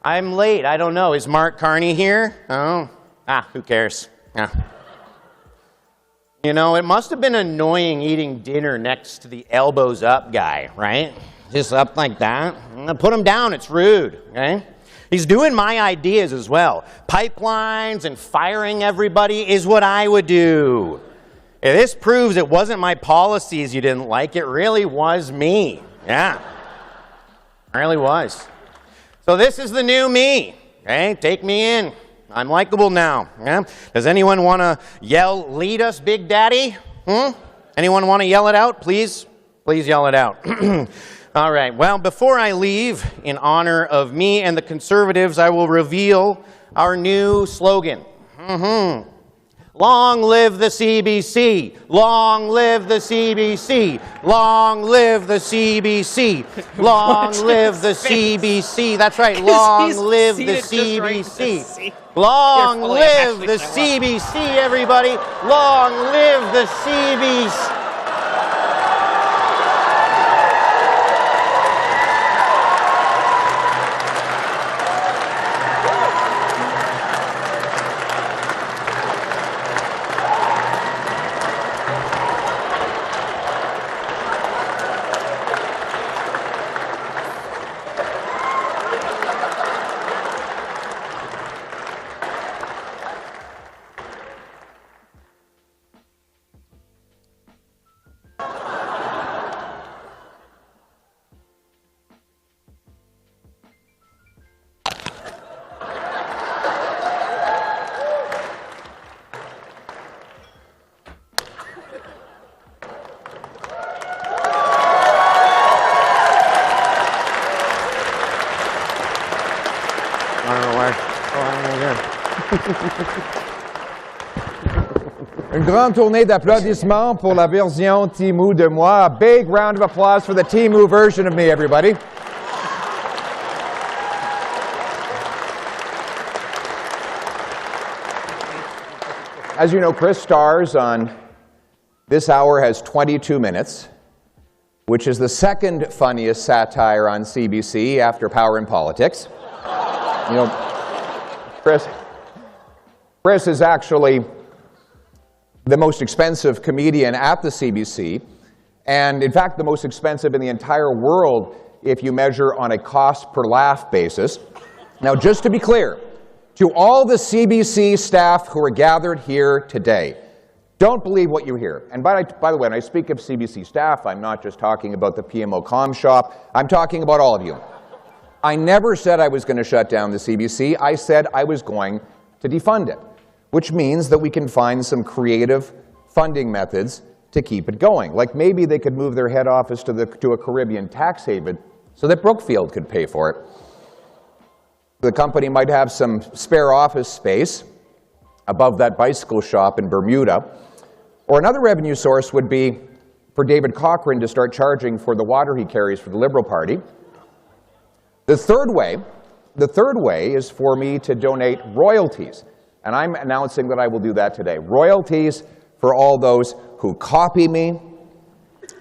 I'm late. I don't know. Is Mark Carney here? Oh. Who cares? Yeah. You know, it must have been annoying eating dinner next to the elbows up guy, right? Just up like that. Put him down, it's rude, okay? He's doing my ideas as well. Pipelines and firing everybody is what I would do. If this proves it wasn't my policies you didn't like, it really was me. Yeah, it really was. So this is the new me, okay? Take me in. I'm likable now. Yeah? Does anyone want to yell, "Lead us, Big Daddy"? Anyone want to yell it out? Please yell it out. All right. Well, before I leave, in honor of me and the Conservatives, I will reveal our new slogan. Long live the CBC. Long live the CBC. Long live the CBC. Long live the CBC. That's right. Long live the CBC. Long live the CBC, everybody. Long live the CBC. Une grande tournée d'applaudissements pour la version Timu de moi. A big round of applause for the Timu version of me, everybody. As you know, Chris stars on This Hour Has 22 Minutes, which is the second funniest satire on CBC after Power and Politics. You know, Chris is actually the most expensive comedian at the CBC, and in fact the most expensive in the entire world if you measure on a cost per laugh basis. Now, just to be clear, to all the CBC staff who are gathered here today, don't believe what you hear. And by the way, when I speak of CBC staff, I'm not just talking about the PMO comm shop, I'm talking about all of you. I never said I was going to shut down the CBC, I said I was going to defund it, which means that we can find some creative funding methods to keep it going. Like maybe they could move their head office to a Caribbean tax haven so that Brookfield could pay for it. The company might have some spare office space above that bicycle shop in Bermuda. Or another revenue source would be for David Cochrane to start charging for the water he carries for the Liberal Party. The third way is for me to donate royalties. And I'm announcing that I will do that today. Royalties for all those who copy me,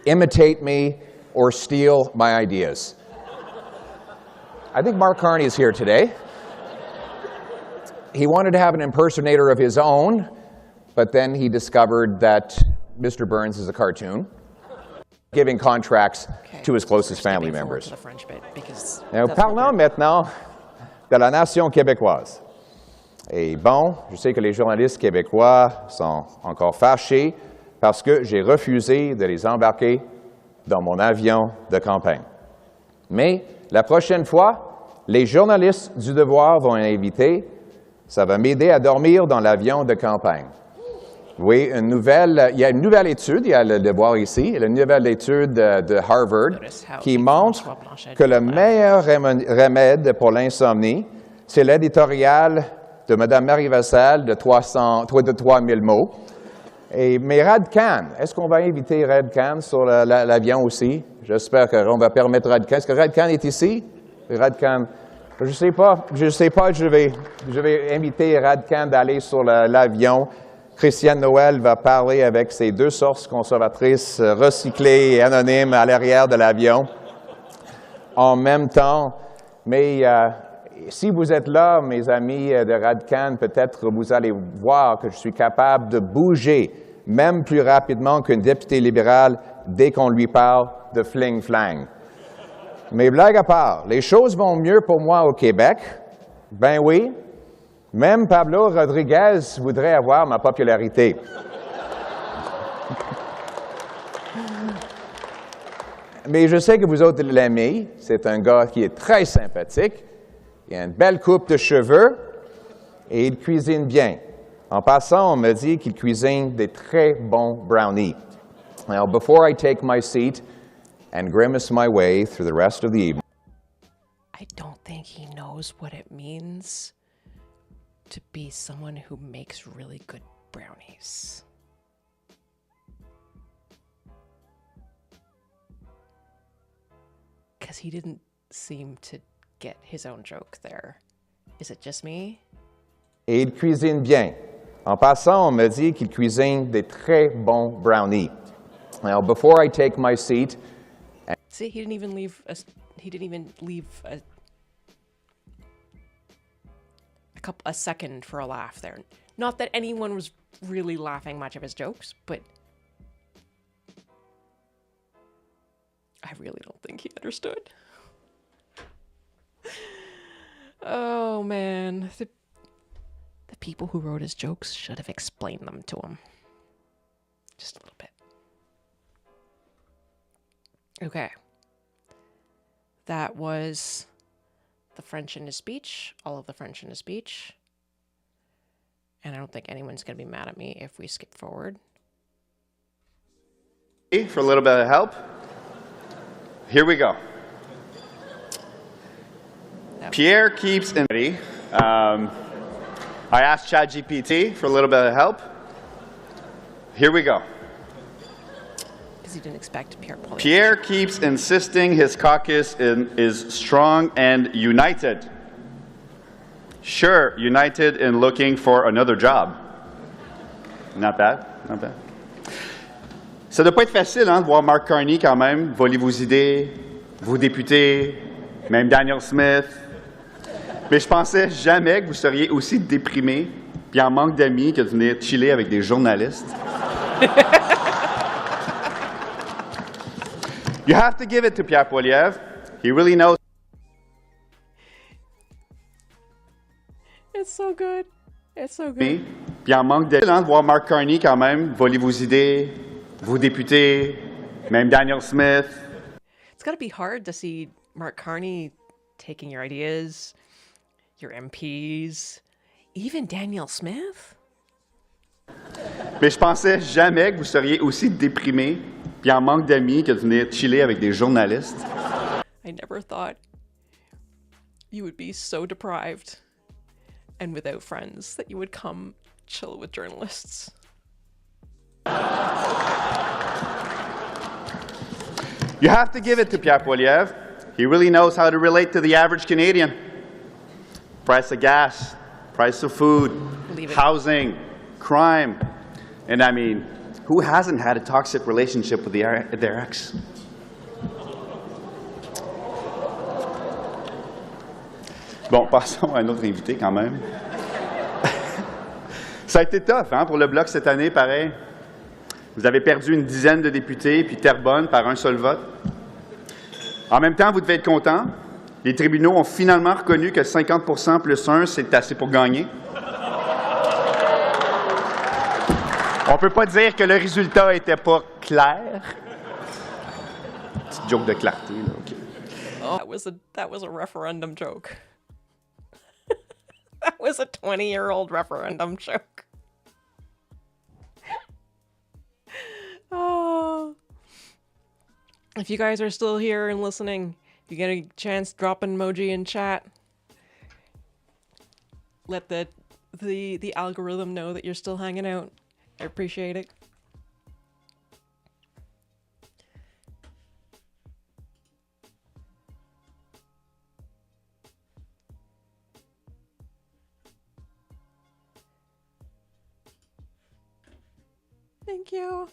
imitate me, or steal my ideas. I think Mark Carney is here today. He wanted to have an impersonator of his own, but then he discovered that Mr. Burns is a cartoon, giving contracts to his closest family members. Now, parlons maintenant de la nation québécoise. Et bon, je sais que les journalistes québécois sont encore fâchés parce que j'ai refusé de les embarquer dans mon avion de campagne. Mais la prochaine fois, les journalistes du Devoir vont inviter. Ça va m'aider à dormir dans l'avion de campagne. Oui, il y a une nouvelle étude, il y a le Devoir ici, une nouvelle étude de Harvard qui montre que le meilleur remède pour l'insomnie, c'est l'éditorial de Mme Marie Vassal de 3000 mots. Mais Rad Khan, est-ce qu'on va inviter Rad Khan sur l'avion aussi? J'espère qu'on va permettre Rad Khan. Est-ce que Rad Khan est ici? Rad Khan, je ne sais pas, je vais inviter Rad Khan d'aller sur l'avion. Christiane Noël va parler avec ses deux sources conservatrices recyclées et anonymes à l'arrière de l'avion. En même temps, mais si vous êtes là, mes amis de Rad Khan, peut-être vous allez voir que je suis capable de bouger, même plus rapidement qu'une députée libérale dès qu'on lui parle de fling-flang. Mais blague à part, les choses vont mieux pour moi au Québec. Ben oui, même Pablo Rodriguez voudrait avoir ma popularité. Mais je sais que vous autres l'aimez. C'est un gars qui est très sympathique. Il a une belle coupe de cheveux et il cuisine bien. En passant, on me dit qu'il cuisine des très bons brownies. Now, before I take my seat and grimace my way through the rest of the evening. I don't think he knows what it means to be someone who makes really good brownies. Because he didn't seem to get his own joke there. Is it just me? Et il cuisine bien. En passant, on me dit qu'il cuisine des très bons brownies. Now, before I take my seat. See, he didn't even leave a second for a laugh there. Not that anyone was really laughing much of his jokes, but I really don't think he understood. Oh man, the people who wrote his jokes should have explained them to him. Just a little bit. Okay. That was the French in his speech, all of the French in his speech. And I don't think anyone's going to be mad at me if we skip forward. For a little bit of help, here we go. Pierre keeps in. I I asked ChatGPT for a little bit of help. Here we go. Because he didn't expect Pierre Poilievre. Pierre keeps insisting his caucus is strong and united. Sure, united in looking for another job. Not bad, not bad. Ça doit pas être facile, hein, de voir Mark Carney quand même voler vos idées, vos députés, même Daniel Smith. Mais je pensais jamais que vous seriez aussi déprimé puis en manque d'amis que de venir chiller avec des journalistes. You have to give it to Pierre Poilievre. He really knows. It's so good. It's so good. Puis en manque d'amis, hein, de voir Mark Carney quand même voler vos idées, vos députés, même Daniel Smith. It's got to be hard to see Mark Carney taking your ideas, your MPs, even Daniel Smith. Mais je pensais jamais que vous seriez aussi déprimé puis en manque d'amis que de venir chiller avec des journalistes. I never thought you would be so deprived and without friends that you would come chill with journalists. You have to give it to Pierre Poilievre. He really knows how to relate to the average Canadian. Price of gas, price of food, housing, crime. And I mean, who hasn't had a toxic relationship with their ex? Bon, passons à un autre invité quand même. Ça a été tough, hein, pour le Bloc cette année, pareil. Vous avez perdu une dizaine de députés, puis Terrebonne par un seul vote. En même temps, vous devez être content. Les tribunaux ont finalement reconnu que 50% plus 1, c'est assez pour gagner. On ne peut pas dire que le résultat n'était pas clair. Petite joke de clarté, là, OK. Oh, that was a referendum joke. That was a 20-year-old referendum joke. Oh. If you guys are still here and listening, if you get a chance, drop an emoji in chat. Let the algorithm know that you're still hanging out. I appreciate it. Thank you.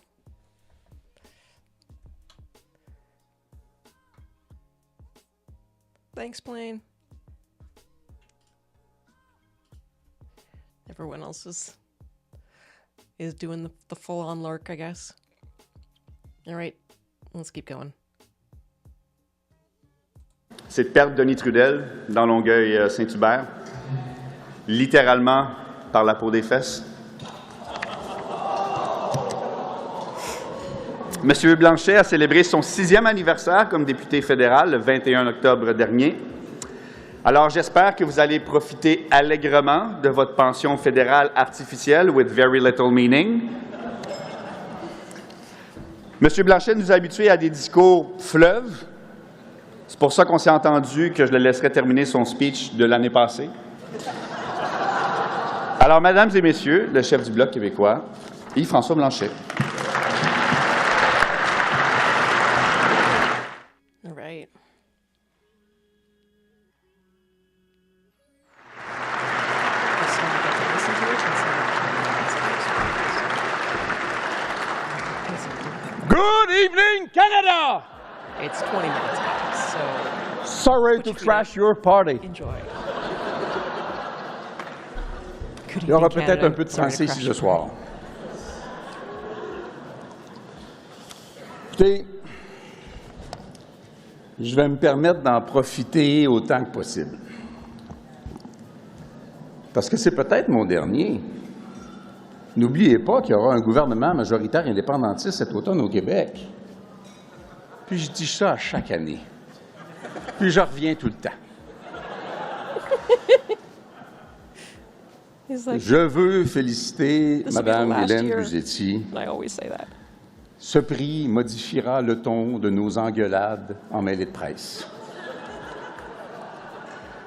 Thanks, Blaine. Everyone else is doing the full-on lurk, I guess. All right, let's keep going. C'est perdre Denis Trudel dans Longueuil-Saint-Hubert, littéralement par la peau des fesses. Monsieur Blanchet a célébré son 6e anniversaire comme député fédéral le 21 octobre dernier. Alors, j'espère que vous allez profiter allègrement de votre pension fédérale artificielle with very little meaning. Monsieur Blanchet nous a habitués à des discours fleuves. C'est pour ça qu'on s'est entendu que je le laisserai terminer son speech de l'année passée. Alors, mesdames et messieurs, le chef du Bloc québécois, Yves-François Blanchet. All right. Good evening, Canada! It's 20 minutes, guys, so... Sorry to crash your party. Enjoy. Il y aura peut-être un peu de français ici ce soir. Écoutez, je vais me permettre d'en profiter autant que possible. Parce que c'est peut-être mon dernier. N'oubliez pas qu'il y aura un gouvernement majoritaire indépendantiste cet automne au Québec. Puis je dis ça à chaque année. Puis je reviens tout le temps. Je veux féliciter Mme Hélène Buzetti. Ce prix modifiera le ton de nos engueulades en mêlée de presse.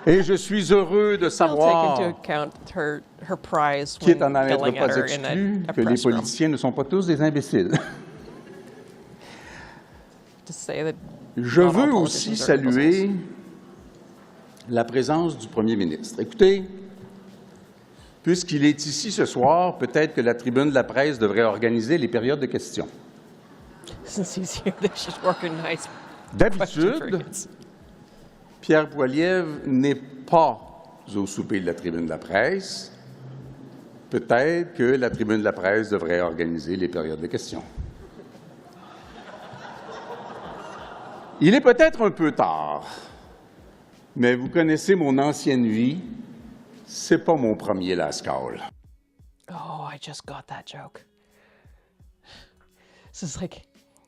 Et je suis heureux de He'll take savoir into account her prize quitte à when n'en être yelling pas at her in exclu, a que les press room. politiciens ne sont pas tous des imbéciles. To say that Je not all veux aussi politicians are saluer imbeciles. la présence du Premier ministre. Écoutez, puisqu'il est ici ce soir, peut-être que la tribune de la presse devrait organiser les périodes de questions. Since he's here, they should organize question D'habitude, periods. Pierre Poilievre n'est pas au souper de la tribune de la presse. Peut-être que la tribune de la presse devrait organiser les périodes de questions. Il est peut-être un peu tard, mais vous connaissez mon ancienne vie, c'est pas mon premier lascaux. Oh, I just got that joke. So it's like,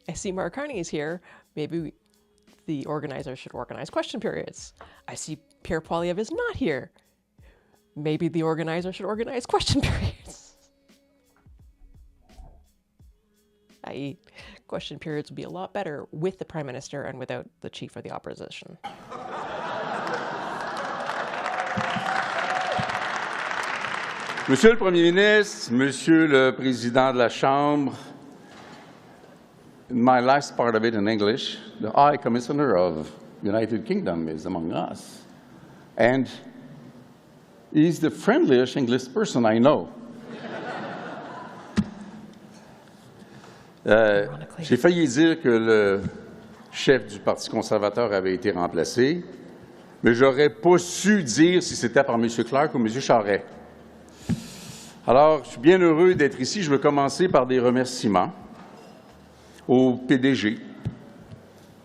I see Mark Carney is here. Maybe the organizer should organize question periods. I see Pierre Poilievre is not here. Maybe the organizer should organize question periods. I.e., question periods would be a lot better with the Prime Minister and without the Chief of the Opposition. Monsieur le Premier ministre, Monsieur le Président de la Chambre, my last part of it in English, the High Commissioner of United Kingdom is among us. And he's the friendliest English person I know. J'ai failli dire que le chef du Parti conservateur avait été remplacé, mais j'aurais pas su dire si c'était par M. Clark ou M. Charest. Alors, je suis bien heureux d'être ici. Je veux commencer par des remerciements au PDG,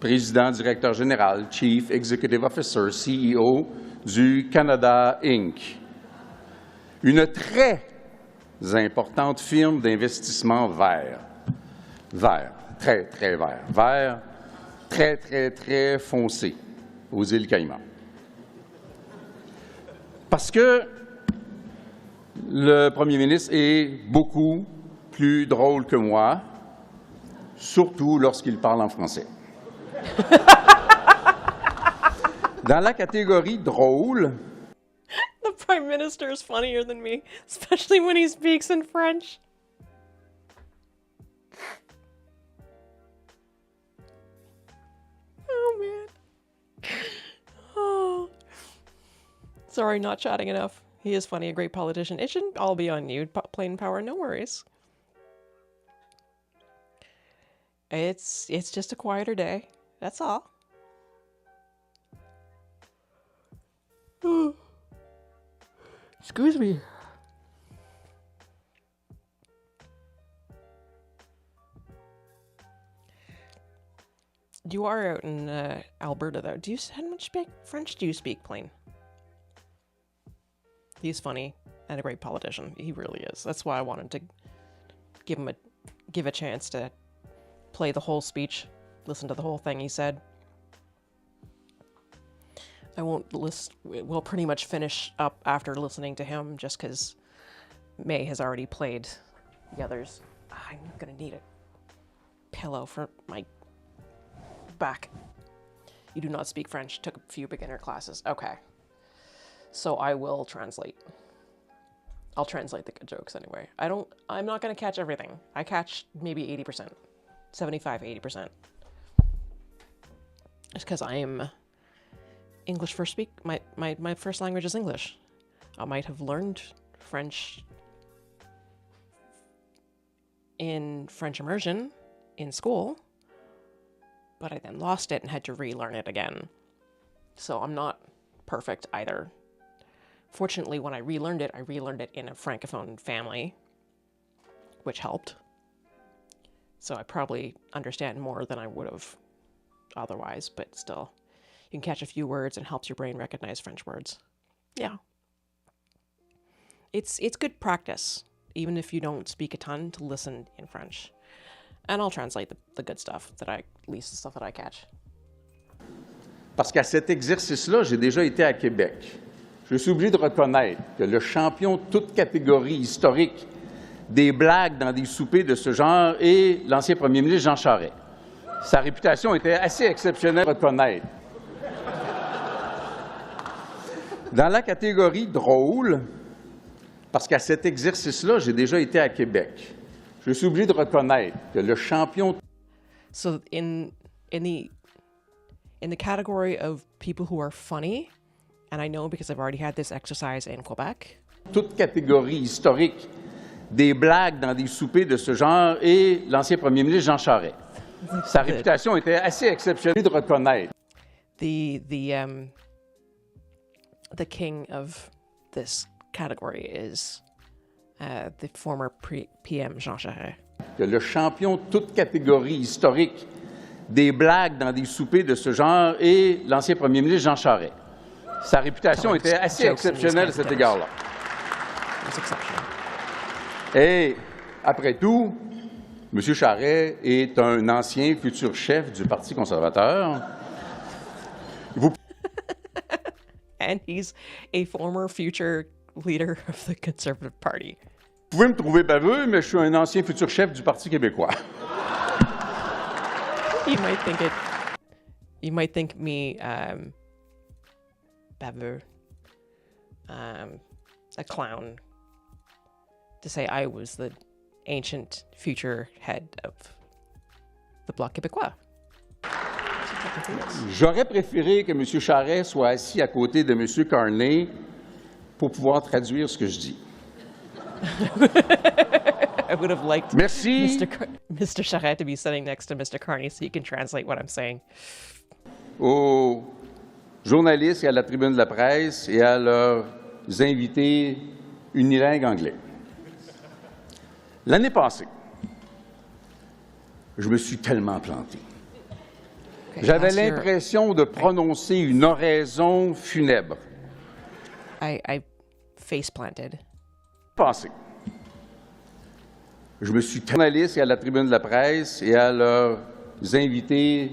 président, directeur général, Chief Executive Officer, CEO du Canada Inc., une très importante firme d'investissement vert. Vert, très, très vert. Vert, très, très, très foncé aux îles Caïmans. Parce que le premier ministre est beaucoup plus drôle que moi, surtout lorsqu'il parle en français. Dans la catégorie drôle, The Prime Minister is funnier than me, especially when he speaks in French. Oh, man. Oh. Sorry, not chatting enough. He is funny, a great politician. It shouldn't all be on you, plain power, no worries. It's just a quieter day. That's all. Excuse me. You are out in Alberta, though. Do you how much speak French? Do you speak plain? He's funny and a great politician. He really is. That's why I wanted to give a chance to play the whole speech, listen to the whole thing he said. I won't list. We'll pretty much finish up after listening to him, just because May has already played the others. I'm gonna need a pillow for my back. You do not speak French. Took a few beginner classes. Okay. So I will translate. I'll translate the good jokes anyway. I'm not going to catch everything. I catch maybe 80%. 75, 80%. Just because I am English first my first language is English. I might have learned French in French immersion in school, but I then lost it and had to relearn it again. So I'm not perfect either. Fortunately, when I relearned it in a Francophone family, which helped. So I probably understand more than I would have otherwise, but still, you can catch a few words and helps your brain recognize French words. Yeah. It's good practice, even if you don't speak a ton, to listen in French. And I'll translate the good stuff, at least the stuff that I catch. parce qu'à cet exercice-là, j'ai déjà été à Québec. Je suis obligé de reconnaître que le champion de toute catégorie historique des blagues dans des soupers de ce genre est l'ancien premier ministre Jean Charest. Sa réputation était assez exceptionnelle à reconnaître. Dans la catégorie drôle, parce qu'à cet exercice-là, j'ai déjà été à Québec, je suis obligé de reconnaître que le champion... So in the category of people who are funny, and I know because I've already had this exercise in Quebec. Toute catégorie historique des blagues dans des soupers de ce genre est l'ancien premier ministre Jean Charest. Sa réputation était assez exceptionnelle de reconnaître. The king of this category is the former PM Jean Charest. Que le champion de toute catégorie historique des blagues dans des soupers de ce genre est l'ancien premier ministre Jean Charest. Sa réputation était assez exceptionnelle à cet égard-là. Et, après tout, M. Charest est un ancien futur chef du Parti conservateur. And he's a former future leader of the Conservative Party. Vous pouvez me trouver baveux, mais je suis un ancien futur chef du Parti québécois. You might think me baveux, a clown, to say I was the ancient future head of the Bloc québécois. J'aurais préféré que M. Charest soit assis à côté de M. Carney pour pouvoir traduire ce que je dis. I would have liked Merci. Mr. Charest to be sitting next to Mr. Carney so he can translate what I'm saying. Aux journalistes et à la tribune de la presse et à leurs invités unilingues anglais. L'année passée, je me suis tellement planté. J'avais l'impression de prononcer une oraison funèbre. I face planted. Passé. Je me suis journaliste et à la tribune de la presse et à leurs invités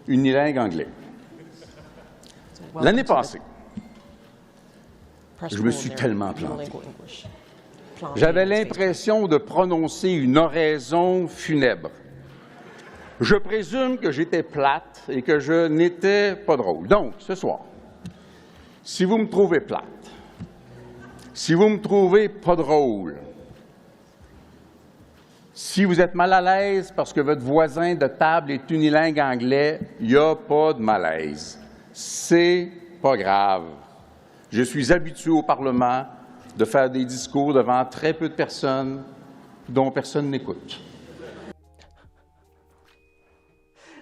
unilingues anglais. L'année passée, je me suis tellement planté. J'avais l'impression de prononcer une oraison funèbre. Je présume que j'étais plate et que je n'étais pas drôle. Donc, ce soir, si vous me trouvez plate, si vous me trouvez pas drôle, si vous êtes mal à l'aise parce que votre voisin de table est unilingue anglais, il n'y a pas de malaise. C'est pas grave. Je suis habitué au Parlement de faire des discours devant très peu de personnes dont personne n'écoute.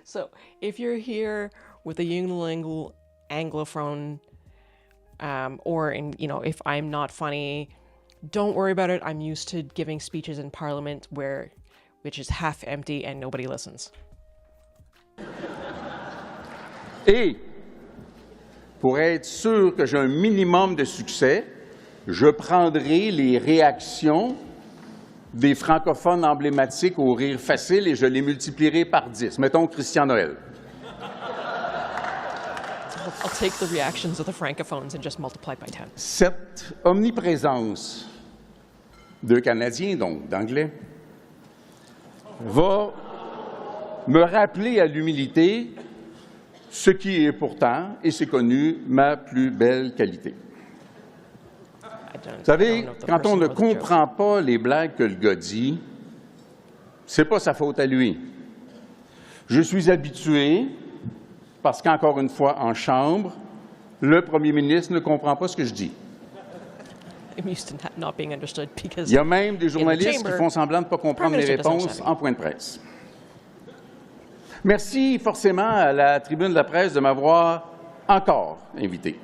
So, if you're here with a unilingual anglophone, or if I'm not funny, don't worry about it. I'm used to giving speeches in Parliament which is half empty and nobody listens. Et pour être sûr que j'ai un minimum de succès, je prendrai les réactions des francophones emblématiques au rire facile et je les multiplierai par 10. Mettons Christian Noël. I'll take the reactions of the francophones and just multiply by 10. Cette omniprésence de Canadiens, donc d'Anglais, va me rappeler à l'humilité ce qui est pourtant, et c'est connu, ma plus belle qualité. Vous savez, quand on ne comprend pas les blagues que le gars dit, c'est pas sa faute à lui. Je suis habitué, parce qu'encore une fois, en chambre, le premier ministre ne comprend pas ce que je dis. Il y a même des journalistes qui font semblant de ne pas comprendre mes réponses en point de presse. Merci forcément à la tribune de la presse de m'avoir encore invité.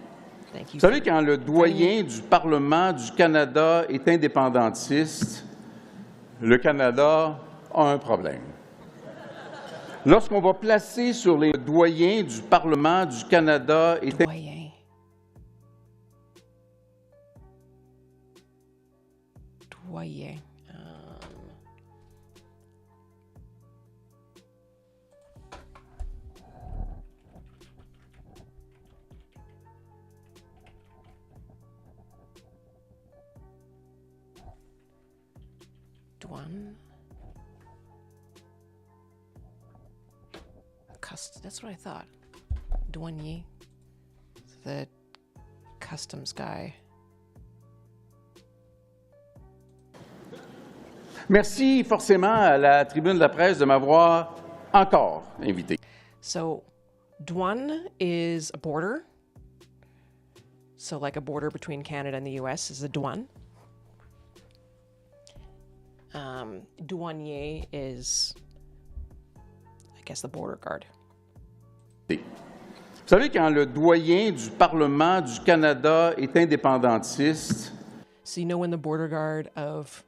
Vous savez, quand le doyen du Parlement du Canada est indépendantiste, le Canada a un problème. Lorsqu'on va placer sur les doyens du Parlement du Canada est Doyen. Douane. That's what I thought. Douanier. The customs guy. Merci forcément à la tribune de la presse de m'avoir encore invité. So, douane is a border. So, like a border between Canada and the US is a douane. Douanier is, I guess, the border guard. Vous savez, quand le doyen du Parlement du Canada est indépendantiste, so you know when the border guard of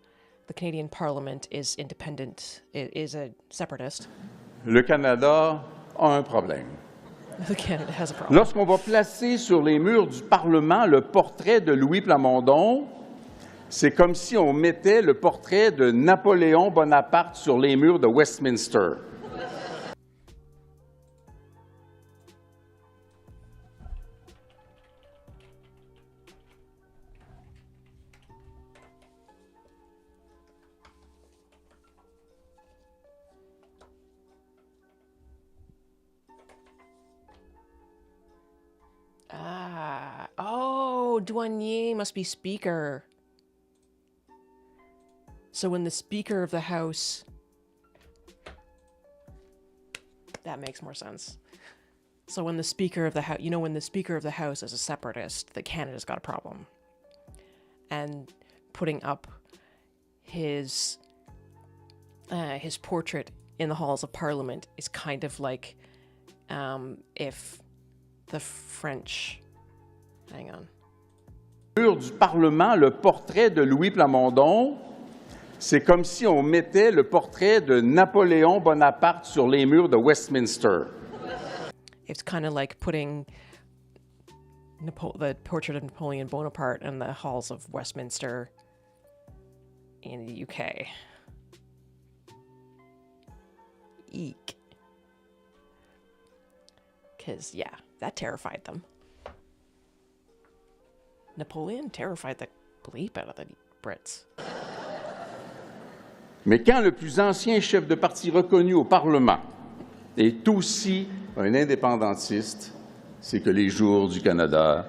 the Canadian Parliament is independent, it is a separatist. le Canada a un problème. Canada has a problem. Lorsqu'on va placer sur les murs du Parlement le portrait de Louis Plamondon, c'est comme si on mettait le portrait de Napoléon Bonaparte sur les murs de Westminster. Oh, douanier must be speaker. So when the Speaker of the House... That makes more sense. So when the Speaker of the House... You know, when the Speaker of the House is a separatist, that Canada's got a problem. And putting up his portrait in the halls of Parliament is kind of like if the French... Hang on. Mur du Parlement, le portrait de Louis Plamondon, c'est comme si on mettait le portrait de Napoléon Bonaparte sur les murs de Westminster. It's kind of like putting the portrait of Napoleon Bonaparte in the halls of Westminster in the UK. Eek. Because, yeah, that terrified them. Napoleon terrified the bleep out of the Brits. Mais quand le plus ancien chef de parti reconnu au Parlement est aussi un indépendantiste, c'est que les jours du Canada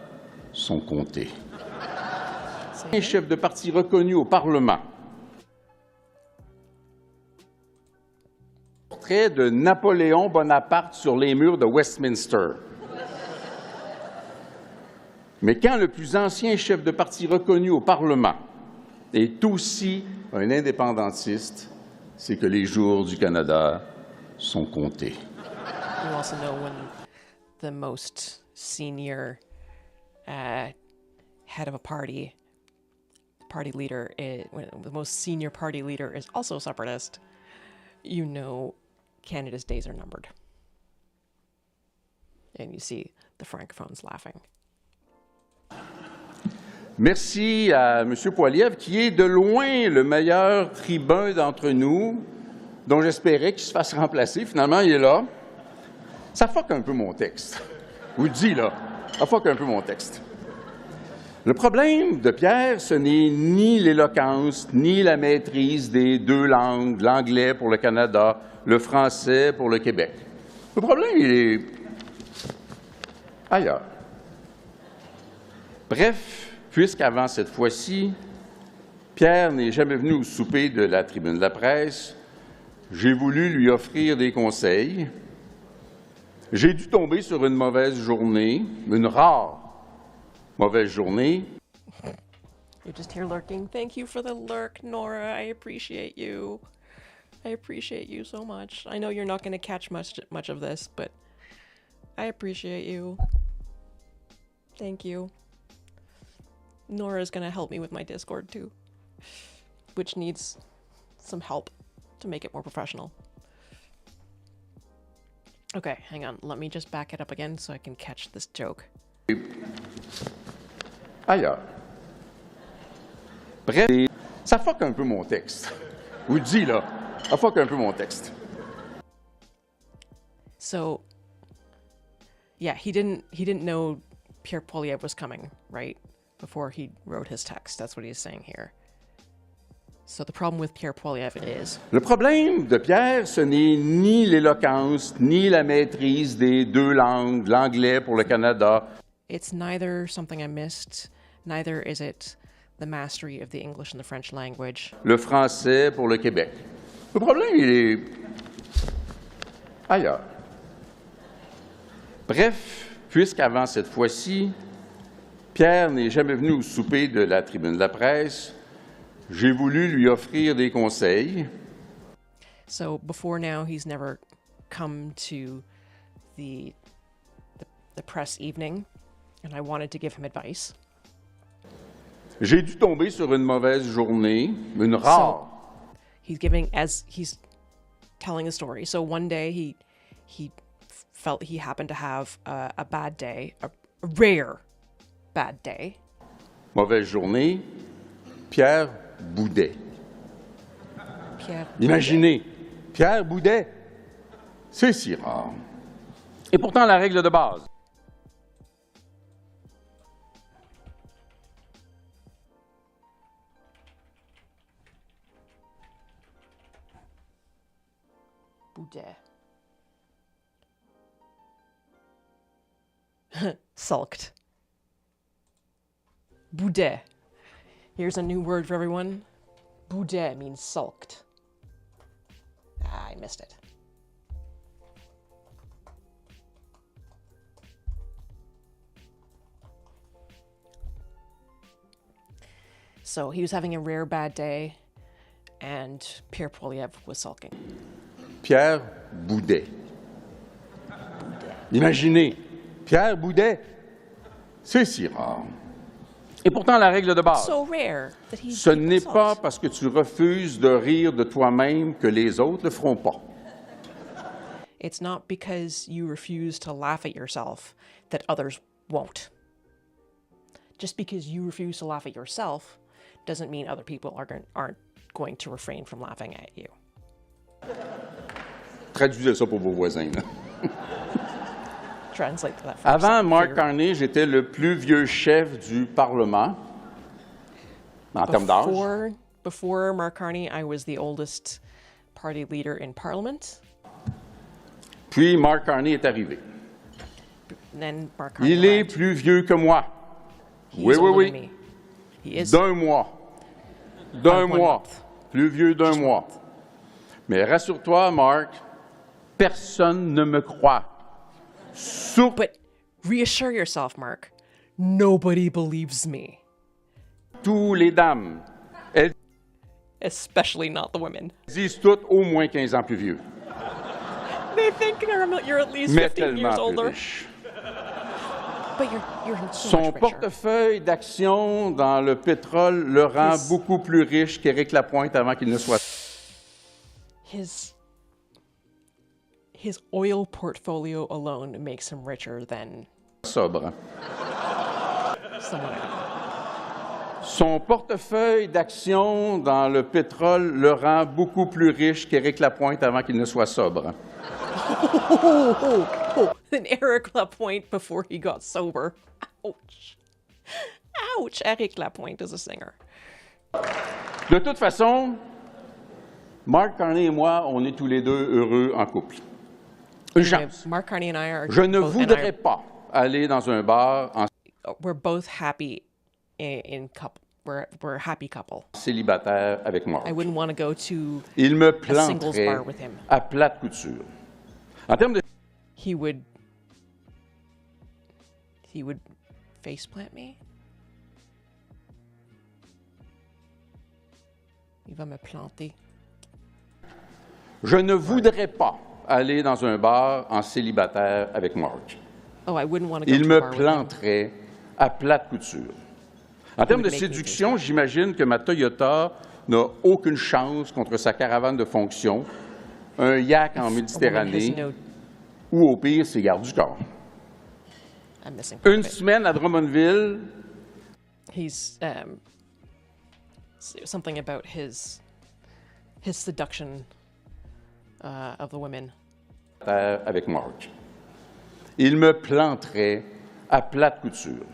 sont comptés. Un chef de parti reconnu au Parlement. Portrait de Napoléon Bonaparte sur les murs de Westminster. Mais quand le plus ancien chef de parti reconnu au Parlement est aussi un indépendantiste, c'est que les jours du Canada sont comptés. You also know when the most senior head of a party leader, when the most senior party leader is also a separatist, you know Canada's days are numbered. And you see the francophones laughing. Merci à M. Poilievre, qui est de loin le meilleur tribun d'entre nous, dont j'espérais qu'il se fasse remplacer. Finalement, il est là. Ça fuck un peu mon texte. Je vous le dis, là. Ça fuck un peu mon texte. Le problème de Pierre, ce n'est ni l'éloquence, ni la maîtrise des deux langues, l'anglais pour le Canada, le français pour le Québec. Le problème, il est ailleurs. Bref, puisqu'avant cette fois-ci, Pierre n'est jamais venu au souper de la tribune de la presse, j'ai voulu lui offrir des conseils. J'ai dû tomber sur une mauvaise journée, une rare mauvaise journée. You're just here lurking. Thank you for the lurk, Nora. I appreciate you. I appreciate you so much. I know you're not going to catch much of this, but I appreciate you. Thank you. Nora's going to help me with my Discord too, which needs some help to make it more professional. Okay, hang on. Let me just back it up again so I can catch this joke. Ailleurs. Bref, ça fuck un peu mon texte. Je vous le dis, là. Ça fuck un peu mon texte. So, yeah, he didn't know Pierre Poilievre was coming, right? Before he wrote his text. That's what he's saying here. So the problem with Pierre Poilievre is... Le problème de Pierre, ce n'est ni l'éloquence, ni la maîtrise des deux langues, l'anglais pour le Canada. It's neither something I missed, neither is it the mastery of the English and the French language. Le français pour le Québec. Le problème, il est ailleurs. Bref, puisqu'avant cette fois-ci, Pierre n'est jamais venu au souper de la tribune de la presse, j'ai voulu lui offrir des conseils. So before now, he's never come to the press evening, and I wanted to give him advice. J'ai dû tomber sur une mauvaise journée, une rare. He's giving, as he's telling a story. So one day he felt he happened to have a bad day, a rare bad day. Mauvaise journée, Pierre boudait. Pierre Imaginez, Pierre boudait. C'est si rare. Et pourtant, la règle de base. Boudet. Sulked. Boudet. Here's a new word for everyone. Boudet means sulked. Ah, I missed it. So he was having a rare bad day, and Pierre Poilievre was sulking. Pierre boudait. Imaginez, Pierre boudait. C'est si rare. Et pourtant, la règle de base. So rare that he Ce n'est pas parce que tu refuses de rire de toi-même que les autres ne le feront pas. It's not because you refuse to laugh at yourself that others won't. Just because you refuse to laugh at yourself doesn't mean other people aren't going to refrain from laughing at you. Traduisez ça pour vos voisins. Là. Translate that for Avant yourself. Mark Carney, j'étais le plus vieux chef du Parlement en termes d'âge. Before Mark Carney, I was the oldest party leader in Parliament. Puis Mark Carney est arrivé. Then Mark Carney Il est arrived. plus vieux que moi. He Oui, is oui, older oui. than me. He is D'un mois. D'un By 1 mois. month. Plus vieux d'un Just 1 mois. month. Mais rassure-toi, Mark, personne ne me croit. But reassure yourself, Mark. Nobody believes me. Tous les dames, elles Especially not the women. disent toutes au moins 15 ans plus vieux. They think you're at least Mais 15 tellement years plus older. riche. But you're so Son much richer. portefeuille d'actions dans le pétrole le rend beaucoup plus riche qu'Éric Lapointe avant qu'il ne soit. His oil portfolio alone makes him richer than Sobre. someone else. Son portefeuille d'actions dans le pétrole le rend beaucoup plus riche qu'Éric Lapointe avant qu'il ne soit sobre. Than Eric Lapointe before he got sober. Ouch. Ouch. Eric Lapointe is a singer. De toute façon, Mark Carney et moi, on est tous les deux heureux en couple. Une chance. Mark Carney and I are. Je ne both- and voudrais pas aller dans un bar en We're both happy in couple. We're a happy couple. célibataire avec Mark. I wouldn't want to go to Il me a singles planterait bar with him. à plate couture. En termes de He would faceplant me. Il va me planter. Je ne voudrais pas aller dans un bar en célibataire avec Mark. Oh, I wouldn't want to go Il to me a bar with him. planterait à plate couture. En termes de would make me séduction, j'imagine que ma Toyota n'a aucune chance contre sa caravane de fonction, un yak en A woman has Méditerranée, no- ou au pire, ses gardes du corps. I'm missing part Une of it. semaine à Drummondville, He's something about his seduction of the women. avec Mark. Il me planterait à plate couture.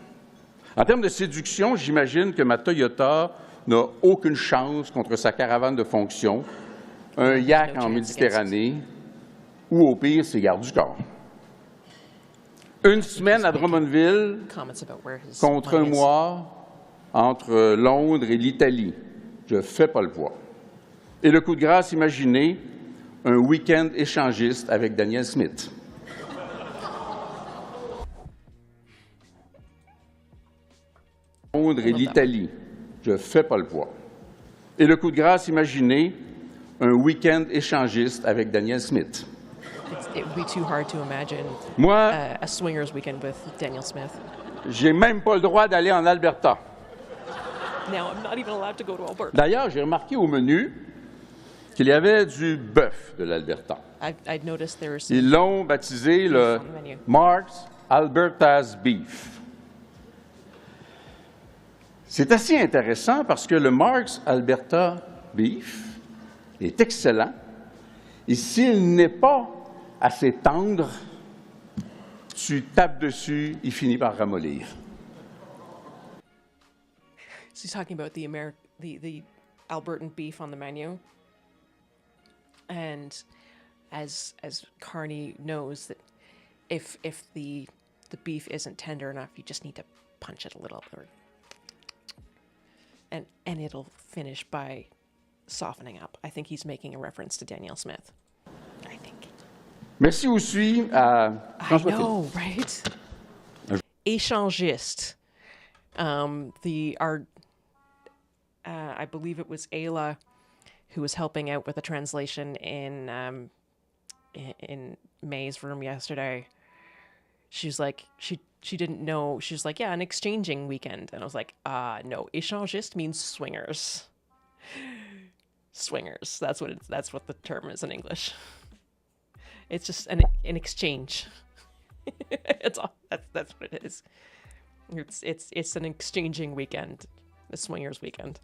En termes de séduction, j'imagine que ma Toyota n'a aucune chance contre sa caravane de fonction, un yak No en chance Méditerranée, ou au pire, ses gardes du corps. Une semaine à Drummondville comments about where his contre un money is. mois entre Londres et l'Italie. Je ne fais pas le poids. Et le coup de grâce, imaginez un week-end échangiste avec Daniel Smith. Londres et l'Italie. Je ne fais pas le poids. Et le coup de grâce, imaginez un week-end échangiste avec Daniel Smith. It would be too hard to imagine Moi, a swingers weekend with Daniel Smith. j'ai même pas le droit d'aller en Alberta. Now I'm not even allowed to go to Alberta. D'ailleurs, j'ai remarqué au menu qu'il y avait du bœuf de l'Alberta. I'd noticed there was some Ils l'ont baptisé le on the menu. Mark's Alberta's Beef. C'est assez intéressant parce que le Mark's Alberta Beef est excellent et s'il n'est pas assez tendre, tu tapes dessus, il finit par ramollir. So he's talking about the Albertan beef on the menu. And as Carney knows that if the beef isn't tender enough, you just need to punch it a little, and it'll finish by softening up. I think he's making a reference to Daniel Smith. I think. Merci aussi à François I know, right? Échangiste. I believe it was Ayla who was helping out with the translation in May's room yesterday. She's like, she didn't know. She's like, yeah, an exchanging weekend. And I was like, no, échangiste means swingers. Swingers. That's what the term is in English. It's just an exchange. That's what it is. It's an exchanging weekend, a swingers weekend.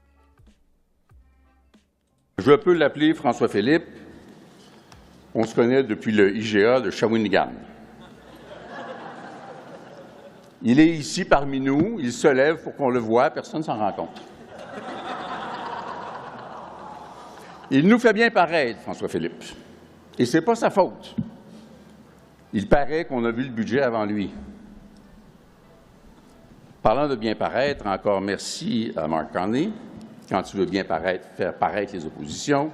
Je peux l'appeler François-Philippe. On se connaît depuis le IGA de Shawinigan. Il est ici parmi nous, il se lève pour qu'on le voie, personne ne s'en rend compte. Il nous fait bien paraître, François-Philippe. Et ce n'est pas sa faute. Il paraît qu'on a vu le budget avant lui. Parlant de bien paraître, encore merci à Mark Carney. Quand tu veux bien faire paraître les oppositions,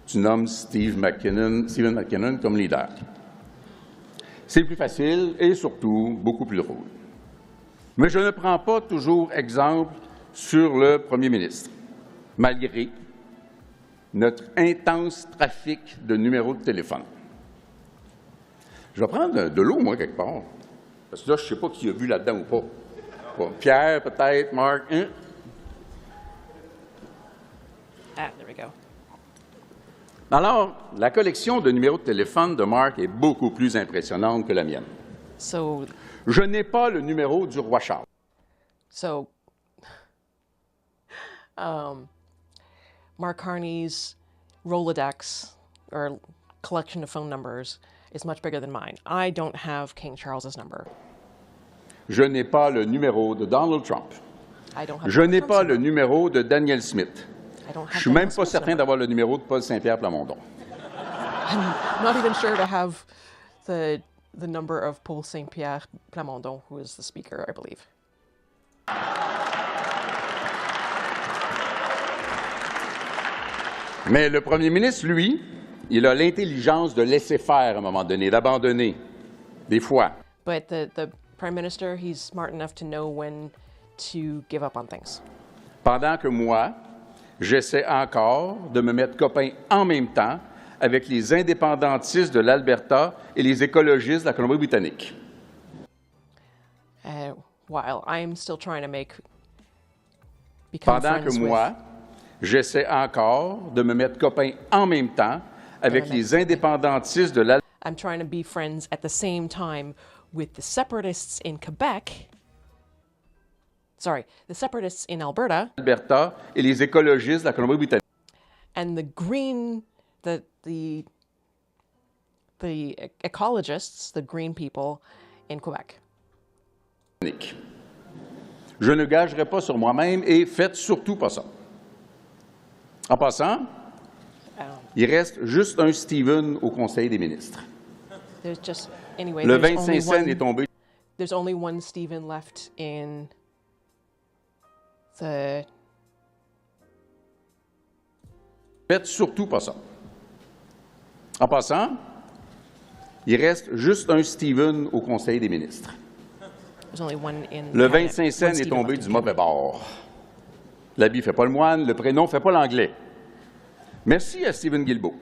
tu nommes Stephen McKinnon comme leader. C'est le plus facile et surtout beaucoup plus drôle. Mais je ne prends pas toujours exemple sur le premier ministre, malgré notre intense trafic de numéros de téléphone. Je vais prendre de l'eau, moi, quelque part. Parce que là, je ne sais pas qui a vu là-dedans ou pas. Bon, Pierre, peut-être, Marc, hein? Ah, there we go. Alors, la collection de numéros de téléphone de Marc est beaucoup plus impressionnante que la mienne. So, Je n'ai pas le numéro du roi Charles. so, Mark Carney's Rolodex, or collection of phone numbers, is much bigger than mine. I don't have King Charles's number. Je n'ai pas le numéro de Donald Trump. I don't have Je n'ai Donald pas Trump's le number. numéro de Daniel Smith. I don't Je have suis même Daniel pas Smith's certain number. d'avoir le numéro de Paul Saint-Pierre Plamondon. I'm not even sure to have the number of Paul Saint-Pierre Plamondon, who is the speaker, I believe. Mais le premier ministre, lui, il a l'intelligence de laisser faire à un moment donné, d'abandonner, des fois. But the Prime Minister, he's smart enough to know when to give up on things. Pendant que moi, j'essaie encore de me mettre copain en même temps avec les indépendantistes de l'Alberta et les écologistes de la Colombie-Britannique. While I'm still trying to become Pendant que friends moi, j'essaie encore de me mettre copain en même temps avec les indépendantistes de l'Alberta. I'm trying to be friends at the same time with the separatists in Quebec. Sorry, the separatists in Alberta Et les écologistes de la Colombie-Britannique. and the ecologists, the green people in Quebec. Je ne gagerai pas sur moi-même et faites surtout pas ça. En passant, il reste juste un Stephen au Conseil des ministres. There's just anyway. Le there's 25 only cents one est tombé. there's only one Stephen left in the... Faites surtout pas ça. En passant, il reste juste un Stephen au Conseil des ministres. There's only one in Le cabinet, 25 one cents est Stephen tombé left du in mauvais cabinet. bord. L'habit fait pas le moine, le prénom fait pas l'anglais. Merci à Stephen Guilbeault.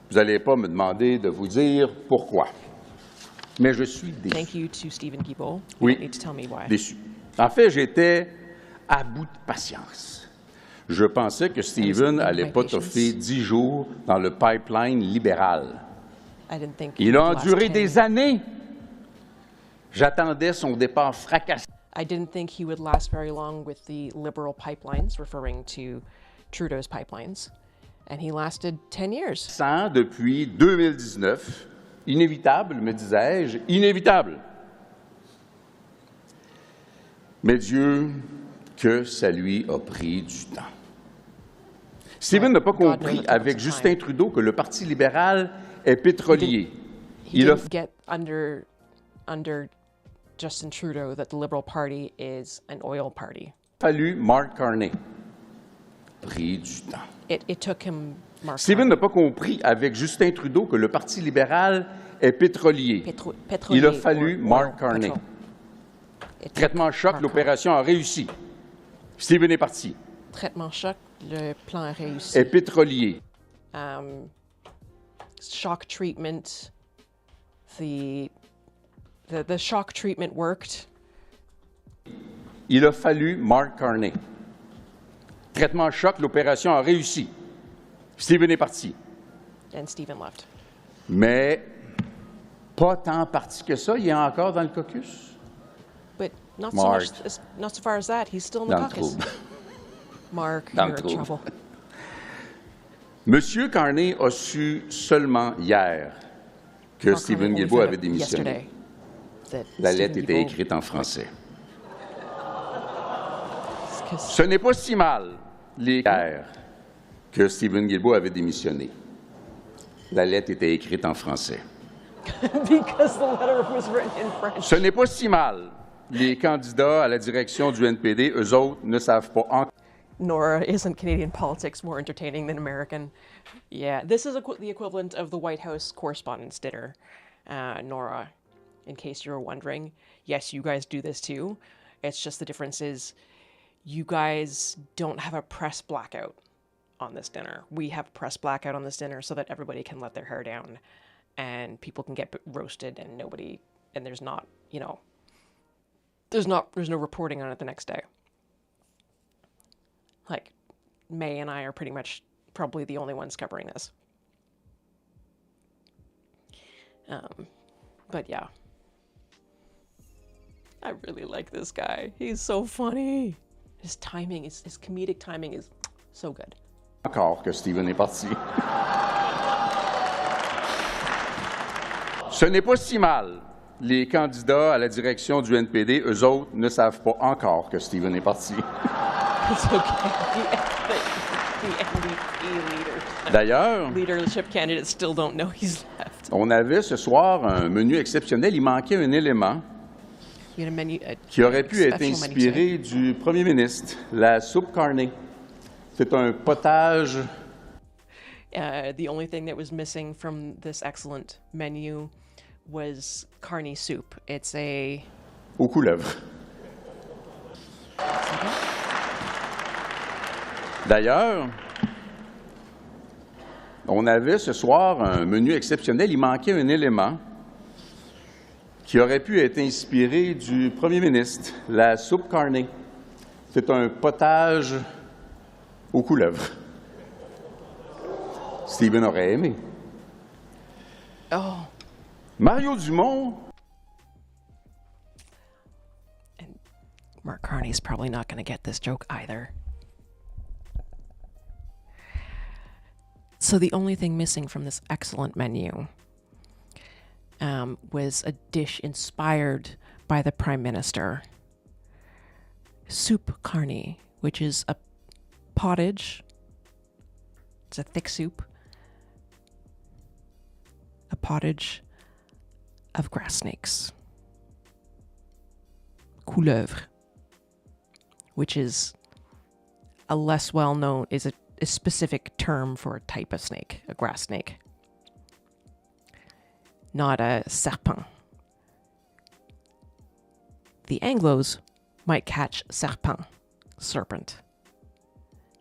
Vous n'allez pas me demander de vous dire pourquoi. Mais je suis déçu. Thank you to Stephen Guilbeault. You Oui, don't need to tell me why. déçu. En fait, j'étais à bout de patience. Je pensais que Stephen allait pas toffer 10 jours dans le pipeline libéral. I didn't think Il he a would last enduré 10. des années. J'attendais son départ fracassé. I didn't think he would last very long with the liberal pipelines, referring to Trudeau's pipelines. And he lasted 10 years. Sans depuis 2019. Inévitable, me disais-je, inévitable. Mais Dieu, que ça lui a pris du temps. Stephen n'a pas compris avec Justin Trudeau que le Parti libéral est pétrolier. He didn't get under Justin Trudeau that the Liberal Party is an oil party. Fallu Mark Carney. Pris du temps. It took him Mark Stephen Carney. n'a pas compris avec Justin Trudeau que le Parti libéral est pétrolier. Pétrolier Il a fallu or Mark oil, Carney. petrol. It Traitement choc, Mark l'opération a réussi. Stephen est parti. Traitement choc, le plan a réussi. Est pétrolier. Shock treatment, the shock treatment worked. Il a fallu Mark Carney. Traitement choc, l'opération a réussi. Stephen est parti. And Stephen left. Mais pas tant parti que ça. Il est encore dans le caucus. But not Mark. not so far as that. He's still in the Dans le caucus. trouble. Mark, Dans le you're in trouble. trouble. Monsieur Carney a su seulement hier que Mark Stephen Carney only Guilbeault found avait out démissionné. yesterday that La Stephen lettre était Guilbeault- écrite en français. 'cause Ce n'est pas si mal, hier, que Stephen Guilbeault avait démissionné. La lettre était écrite en français. because the letter was written in French. Ce n'est pas si mal. Les candidats à la direction du NPD, eux autres, ne savent pas encore. Nor isn't Canadian politics more entertaining than American. Yeah, this is the equivalent of the White House Correspondents' Dinner, Nora, in case you were wondering. Yes, you guys do this too. It's just the difference is you guys don't have a press blackout on this dinner. We have press blackout on this dinner so that everybody can let their hair down and people can get roasted and there's not, there's no reporting on it the next day. Like, May and I are pretty much probably the only ones covering this. But yeah. I really like this guy. He's so funny. His comedic timing is so good. Encore que Stephen est parti. Ce n'est pas si mal. Les candidats à la direction du NPD, eux autres, ne savent pas encore que Stephen est parti. It's okay. The NDP D'ailleurs, leadership candidates still don't know he's left. on avait ce soir un menu exceptionnel. Il manquait un élément We had a menu, qui aurait pu être special menu inspiré du premier ministre, la soupe Carney. C'est un potage. The only thing that was missing from this excellent menu was carney soup. It's a... Aux couleuvres. D'ailleurs, on avait ce soir un menu exceptionnel. Il manquait un élément qui aurait pu être inspiré du premier ministre, la soupe Carney. C'est un potage aux couleuvres. Stephen aurait aimé. Oh, Mario Dumont. and Mark Carney's probably not going to get this joke either. So the only thing missing from this excellent menu was a dish inspired by the Prime Minister. Soup carney, which is a pottage. It's a thick soup. A pottage of grass snakes. couleuvre, which is a less well-known, is a specific term for a type of snake, a grass snake, not a serpent. The Anglos might catch serpent.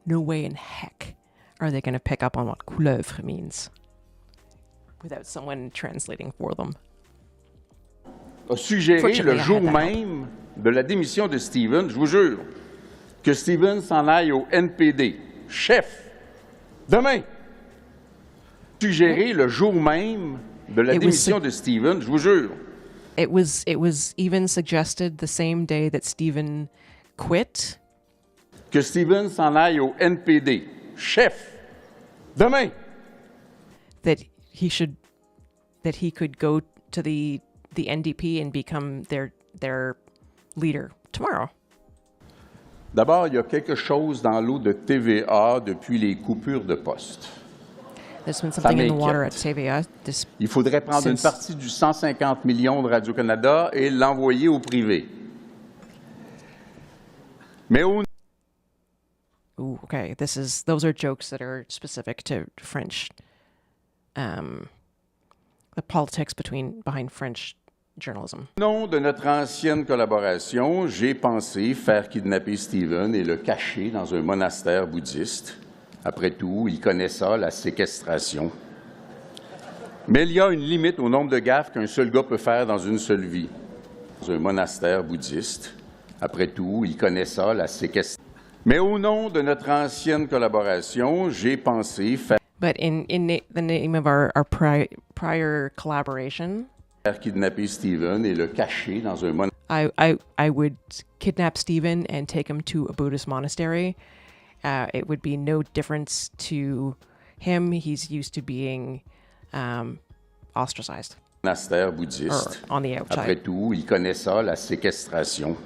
No way in heck are they going to pick up on what couleuvre means without someone translating for them. A suggéré le jour même de la démission de Stephen, je vous jure, que Stephen s'en aille au NPD. Chef, demain. Suggéré le jour même de la démission de Stephen, je vous jure. It was even suggested the same day that Stephen quit. Que Stephen s'en aille au NPD. Chef, demain. That he could go to the NDP and become their leader tomorrow. D'abord, il y a quelque chose dans l'eau de TVA depuis les coupures de poste. There's been something in the water at TVA. Il faudrait prendre une partie du 150 millions de Radio-Canada et l'envoyer au privé. Mais au... Ooh, okay. Those are jokes that are specific to French. The politics behind French journalism. Au nom de notre ancienne collaboration, j'ai pensé faire kidnapper Stephen et le cacher dans un monastère bouddhiste. Après tout, il connaît ça, la séquestration. Mais il y a une limite au nombre de gaffes qu'un seul gars peut faire dans une seule vie. Dans un monastère bouddhiste. Après tout, il connaît ça, la séquestration. Mais au nom de notre ancienne collaboration, j'ai pensé faire... But in the name of our prior collaboration, faire kidnapper Stephen et le cacher dans un monastère. I would kidnap Stephen and take him to a Buddhist monastery. It would be no difference to him. He's used to being ostracized. Monastère bouddhiste. On the outside. Après tout, il connaît ça, la séquestration.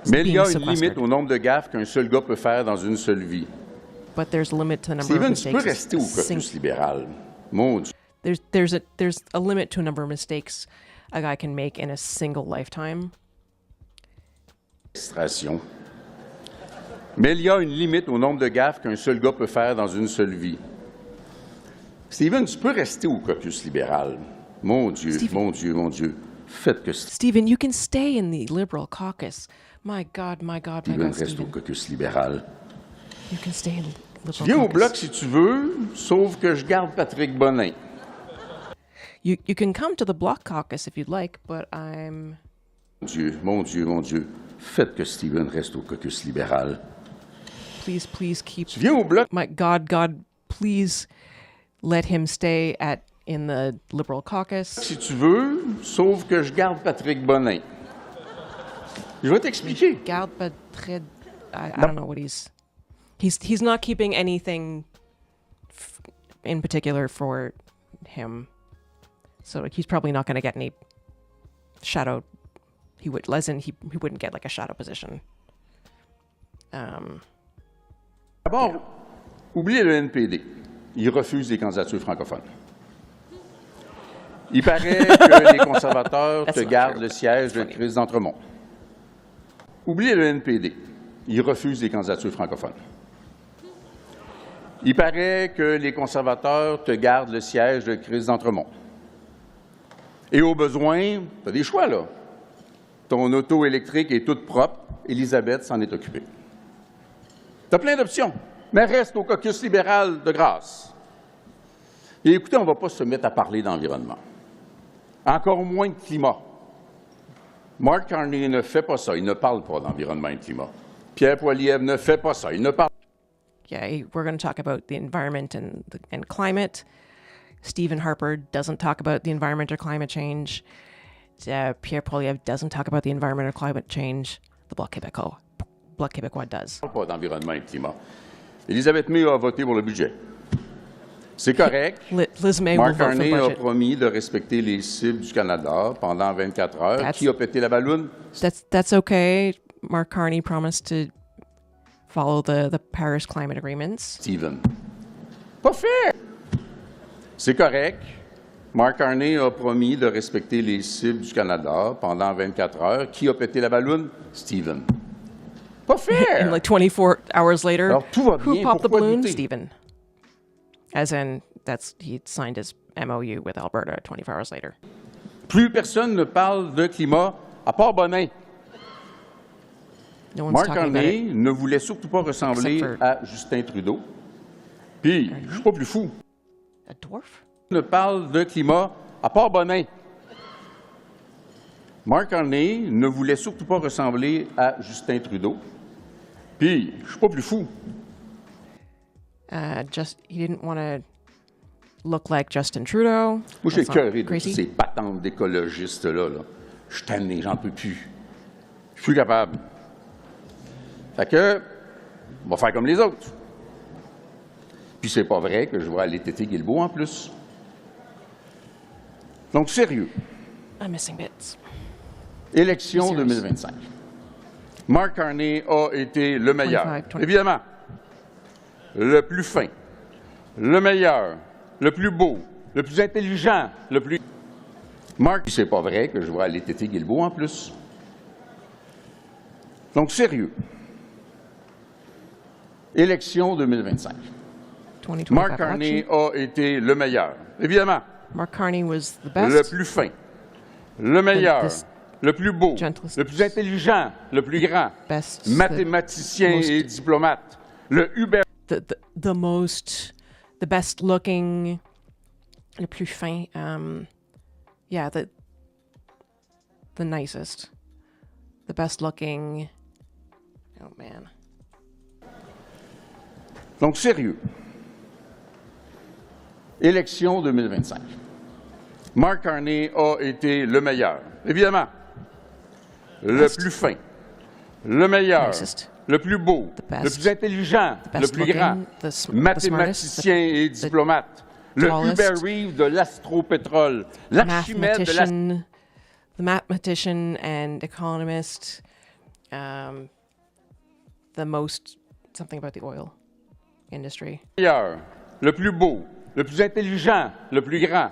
Mais il y a une limite au nombre de gaffes qu'un seul gars peut faire dans une seule vie. But there's a limit to the number Stephen, of mistakes. tu peux rester au caucus libéral. Mon Dieu. There's a limit to a number of mistakes a guy can make in a single lifetime. Mais il y a une limite au nombre de gaffes qu'un seul gars peut faire dans une seule vie. Stephen, tu peux rester au caucus libéral. Mon Dieu, Stephen. mon Dieu, mon Dieu. Faites que Stephen, you can stay in the Liberal caucus. My God, my God, my Stephen God, reste Stephen. au caucus libéral. You can stay in Liberal Tu viens au caucus. bloc si tu veux, sauf que je garde Patrick Bonin. You can come to the Bloc caucus if you'd like, but I'm... Mon Dieu, mon Dieu, mon Dieu. Faites que Stephen reste au caucus libéral. Please keep... Tu viens au bloc... My God, please let him stay in the Liberal caucus. Si tu veux, sauf que je garde Patrick Bonin. Je vais t'expliquer. Garde Patrick... I don't know what he's not keeping anything in particular for him. So he's probably not going to get any shadow. He wouldn't get like a shadow position. D'abord, oubliez le NPD. Il refuse les candidatures francophones. Il paraît que les conservateurs te gardent le siège de Chris d'Entremont. Oubliez le NPD. Il refuse les candidatures francophones. Il paraît que les conservateurs te gardent le siège de Chris d'Entremont. Et au besoin, tu as des choix, là. Ton auto électrique est toute propre. Élisabeth s'en est occupée. Tu as plein d'options, mais reste au caucus libéral de grâce. Et écoutez, on ne va pas se mettre à parler d'environnement. Encore moins de climat. Mark Carney ne fait pas ça. Il ne parle pas d'environnement et de climat. Pierre Poilievre ne fait pas ça. Il ne parle pas. Yeah, we're going to talk about the environment and climate. Stephen Harper doesn't talk about the environment or climate change. Pierre Poilievre doesn't talk about the environment or climate change. The Bloc Québécois does. Pas d'environnement et de climat. Élisabeth May a voté pour le budget. C'est correct. Liz May Mark will vote for Carney the a budget. promis de respecter les cibles du Canada pendant 24 heures. Qui a pété la balloune? That's okay. Mark Carney promised to follow the Paris climate agreements. Stephen. Pas fait. C'est correct. Mark Carney a promis de respecter les cibles du Canada pendant 24 heures. Qui a pété la balloune? Stephen. Pas fair! And like 24 hours later, Alors, tout va who bien, popped the pourquoi balloon? douter? Stephen. As in, he signed his MOU with Alberta 24 hours later. Plus personne ne parle de climat, à part Bonin. No one's Mark talking about Carney it. ne voulait surtout pas ressembler Except for- à Justin Trudeau. Puis, je suis pas plus fou. A dwarf? Ne parle de climat, à part Bonin. Mark Carney ne voulait surtout pas ressembler à Justin Trudeau. Puis, je suis pas plus fou. He didn't want to look like Justin Trudeau. Moi, je suis That's not écœuré de crazy. toutes ces patentes d'écologistes-là. Là. Je suis tanné, j'en peux plus. Je suis plus capable. Fait que, on va faire comme les autres. Puis c'est pas vrai que je vais aller téter Guilbeault en plus. Donc, sérieux. I'm missing bits. Élection Serious. 2025. Mark Carney a été le meilleur. 25, 20. Évidemment. Le plus fin. Le meilleur. Le plus beau. Le plus intelligent. Le plus... Mark, c'est pas vrai que je vais aller téter Guilbeault en plus. Donc, sérieux. Élection 2025. 2025 Mark Carney election. a été le meilleur. Évidemment. Mark Carney was the Le best. plus fin. Le meilleur. this Le plus beau. gentlest- Le plus intelligent. Le plus grand. Best. Mathématicien most- et diplomate. Le Uber. The best looking, le plus fin. Yeah, the nicest, the best looking. Oh man. Donc, sérieux. Élection 2025. Mark Carney a été le meilleur. Évidemment. Le Best. plus fin. Le meilleur. Nicest. Le plus beau. best. Le plus intelligent. The Le best plus grand. looking, the Mathématicien et diplomate. Le tallest. Uber Reeve de l'astropétrole. L'archimède de la... the mathematician and economist, the most something about the oil industry. meilleur, le plus beau, le plus intelligent, le plus grand,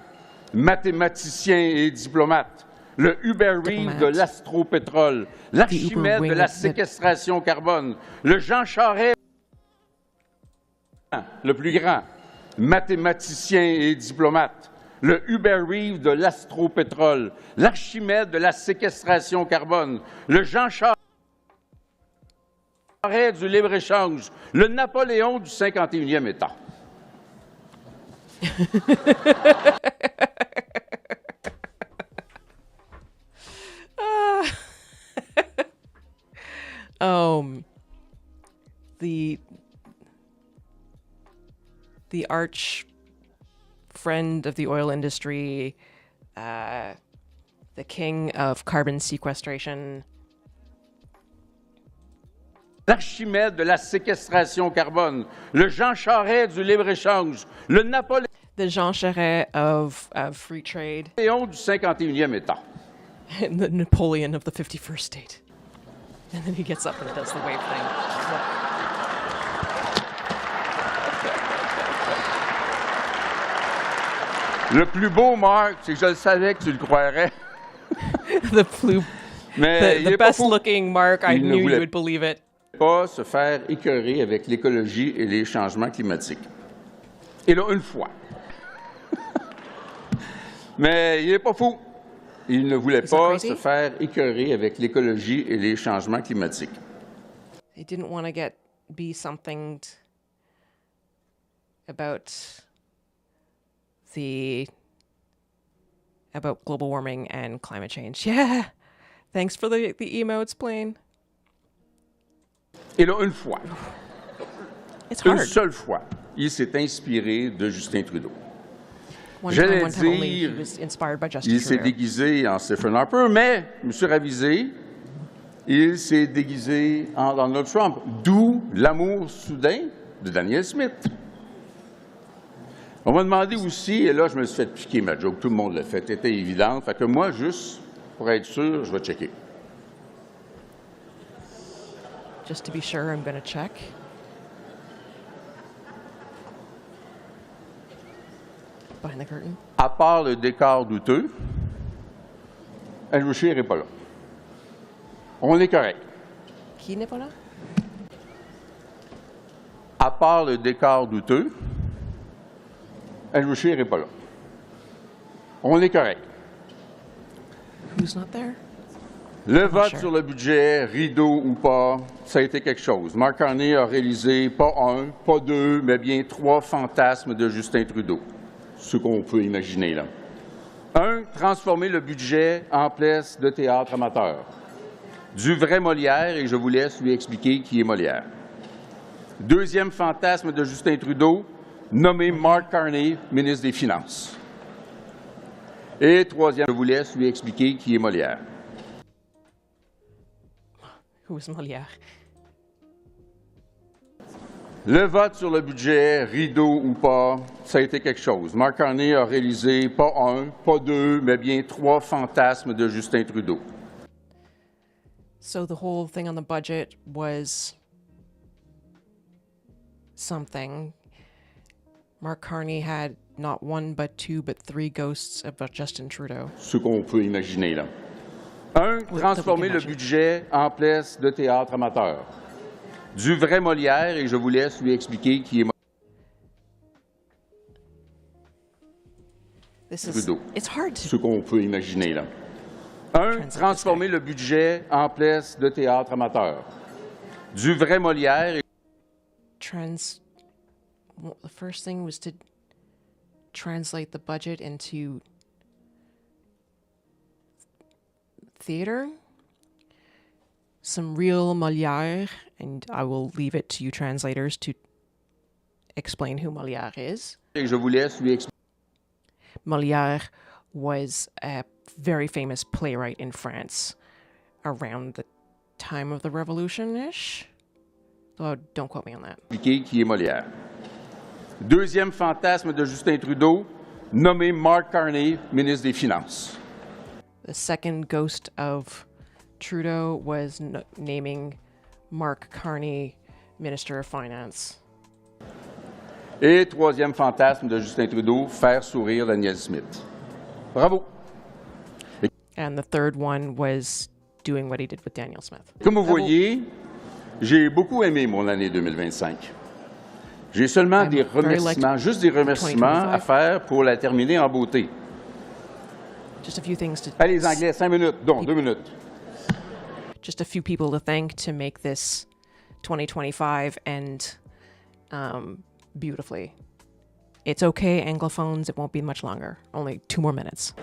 mathématicien et diplomate, le Uber Reeve de l'astropétrole, l'archimède de la séquestration carbone, le Jean Charest, le plus grand, mathématicien et diplomate, le Uber Reeve de l'astropétrole, l'archimède de la séquestration carbone, le Jean Charest du libre-échange, le Napoléon du 51e État. The arch friend of the oil industry, the king of carbon sequestration. L'archimède de la séquestration carbone, le Jean Charest du libre-échange, le Napoléon The Jean Charest of free trade, du 51e État. and the Napoleon of the 51st state. And then he gets up and does the wave thing. Le plus beau, Marc, c'est que je le savais que tu le croirais. Mais il The est pas best fou. looking Mark, I Il ne knew you voulait would believe it. pas se faire écœurer avec l'écologie et les changements climatiques. Et là, une fois. Mais il n'est pas fou. Il ne voulait Is that pas crazy? se faire écœurer avec l'écologie et les changements climatiques. He didn't want to be something about global warming and climate change. Yeah. Thanks for the emotes, Blaine. Et là, une fois. It's Une hard. seule fois, il s'est inspiré de Justin Trudeau. One J'allais time only, he dire, was inspired by Justin il s'est Trudeau. déguisé en Stephen Harper, mais, je me suis ravisé, il s'est déguisé en Donald Trump. D'où l'amour soudain de Daniel Smith. On m'a demandé aussi, et là, je me suis fait piquer ma joke, tout le monde l'a fait, c'était évident. Fait que moi, juste pour être sûr, je vais checker. Just to be sure, I'm going to check. behind the curtain. À part le décor douteux, Andrew Scheer n'est pas là. On est correct. Qui n'est pas là? À part le décor douteux, Andrew Scheer n'est pas là. On est correct. Who's not there? Le vote sur le budget, rideau ou pas, ça a été quelque chose. Mark Carney a réalisé pas un, pas deux, mais bien 3 fantasmes de Justin Trudeau. Ce qu'on peut imaginer, là. 1, transformer le budget en pièce de théâtre amateur. Du vrai Molière, et je vous laisse lui expliquer qui est Molière. Deuxième fantasme de Justin Trudeau, nommer Mark Carney ministre des Finances. Et troisième, je vous laisse lui expliquer qui est Molière. Who is Molière? Le vote sur le budget, rideau ou pas, ça a été quelque chose. Mark Carney a réalisé pas un, pas deux, mais bien 3 fantasmes de Justin Trudeau. So the whole thing on the budget was something. Mark Carney had not 1 but 2 but 3 ghosts of Justin Trudeau. Ce qu'on peut imaginer, là. 1, transformer le budget en pièce de théâtre amateur. Du vrai Molière, et je vous laisse lui expliquer qui est Trudeau. It's hard to... Ce qu'on peut imaginer, là. 1, transformer le budget en pièce de théâtre amateur. Du vrai Molière... Well, the first thing was to translate the budget into theater, some real Molière, and I will leave it to you translators to explain who Molière is. Et je vous laisse lui expliquer. Molière was a very famous playwright in France around the time of the Revolution-ish. So don't quote me on that. Expliquer qui est Molière. Deuxième fantasme de Justin Trudeau, nommer Mark Carney ministre des Finances. The second ghost of Trudeau was naming Mark Carney Minister of Finance. Et troisième fantasme de Justin Trudeau, faire sourire Daniel Smith. Bravo. And the third one was doing what he did with Daniel Smith. Comme vous voyez, j'ai beaucoup aimé mon année 2025. J'ai seulement des remerciements, juste des remerciements à faire pour la terminer en beauté. Just a few things to... Allez, les Anglais, 5 minutes, donc 2 minutes. Just a few people to thank to make this 2025 end beautifully. It's okay, Anglophones, it won't be much longer. Only 2 more minutes.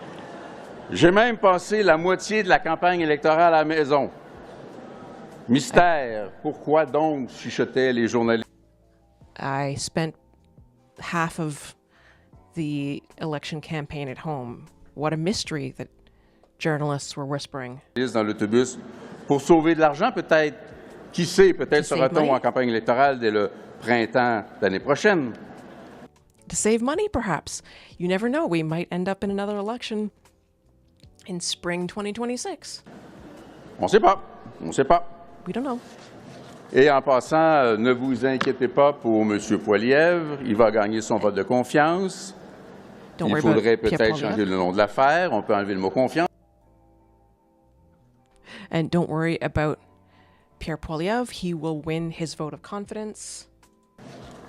J'ai même passé la moitié de la campagne électorale à la maison. Mystère, pourquoi donc chuchotaient les journalistes? I spent half of the election campaign at home. What a mystery that journalists were whispering. Dans l'autobus pour sauver de l'argent, peut-être. Qui sait, peut-être sera-t-on en campagne électorale dès le printemps de l'année prochaine. To save money, perhaps. You never know. We might end up in another election in spring 2026. On ne sait pas. On ne sait pas. We don't know. Et en passant, ne vous inquiétez pas pour M. Poilievre. Il va gagner son vote de confiance. Il faudrait peut-être changer le nom de l'affaire. On peut enlever le mot confiance. And don't worry about Pierre Poilievre. He will win his vote of confidence.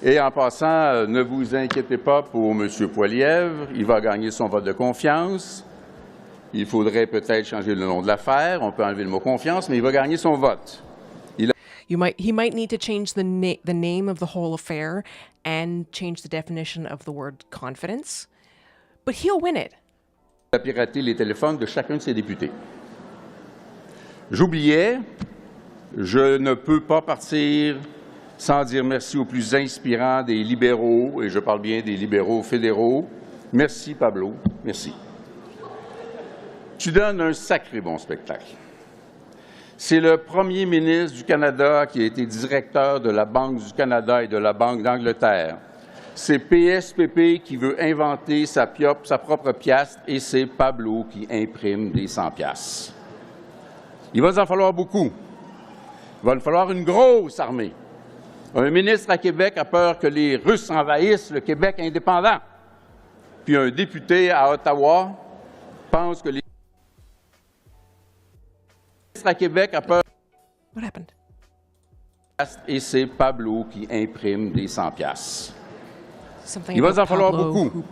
Et en passant, ne vous inquiétez pas pour M. Poilievre. Il va gagner son vote de confiance. Il faudrait peut-être changer le nom de l'affaire. On peut enlever le mot confiance, mais il va gagner son vote. He might need to change the name of the whole affair and change the definition of the word confidence, but he'll win it. Il a piraté les téléphones de chacun de ses députés. J'oubliais, je ne peux pas partir sans dire merci aux plus inspirants des libéraux, et je parle bien des libéraux fédéraux. Merci, Pablo. Merci. Tu donnes un sacré bon spectacle. C'est le premier ministre du Canada qui a été directeur de la Banque du Canada et de la Banque d'Angleterre. C'est PSPP qui veut inventer sa propre piastre et c'est Pablo qui imprime des 100 piastres. Il va nous en falloir beaucoup. Il va nous falloir une grosse armée. Un ministre à Québec a peur que les Russes envahissent le Québec indépendant. puis un député à Ottawa pense que les ministres à Québec a peur. What happened? Et c'est Pablo qui imprime des 100 piastres. Something Il va about en falloir Pablo beaucoup. who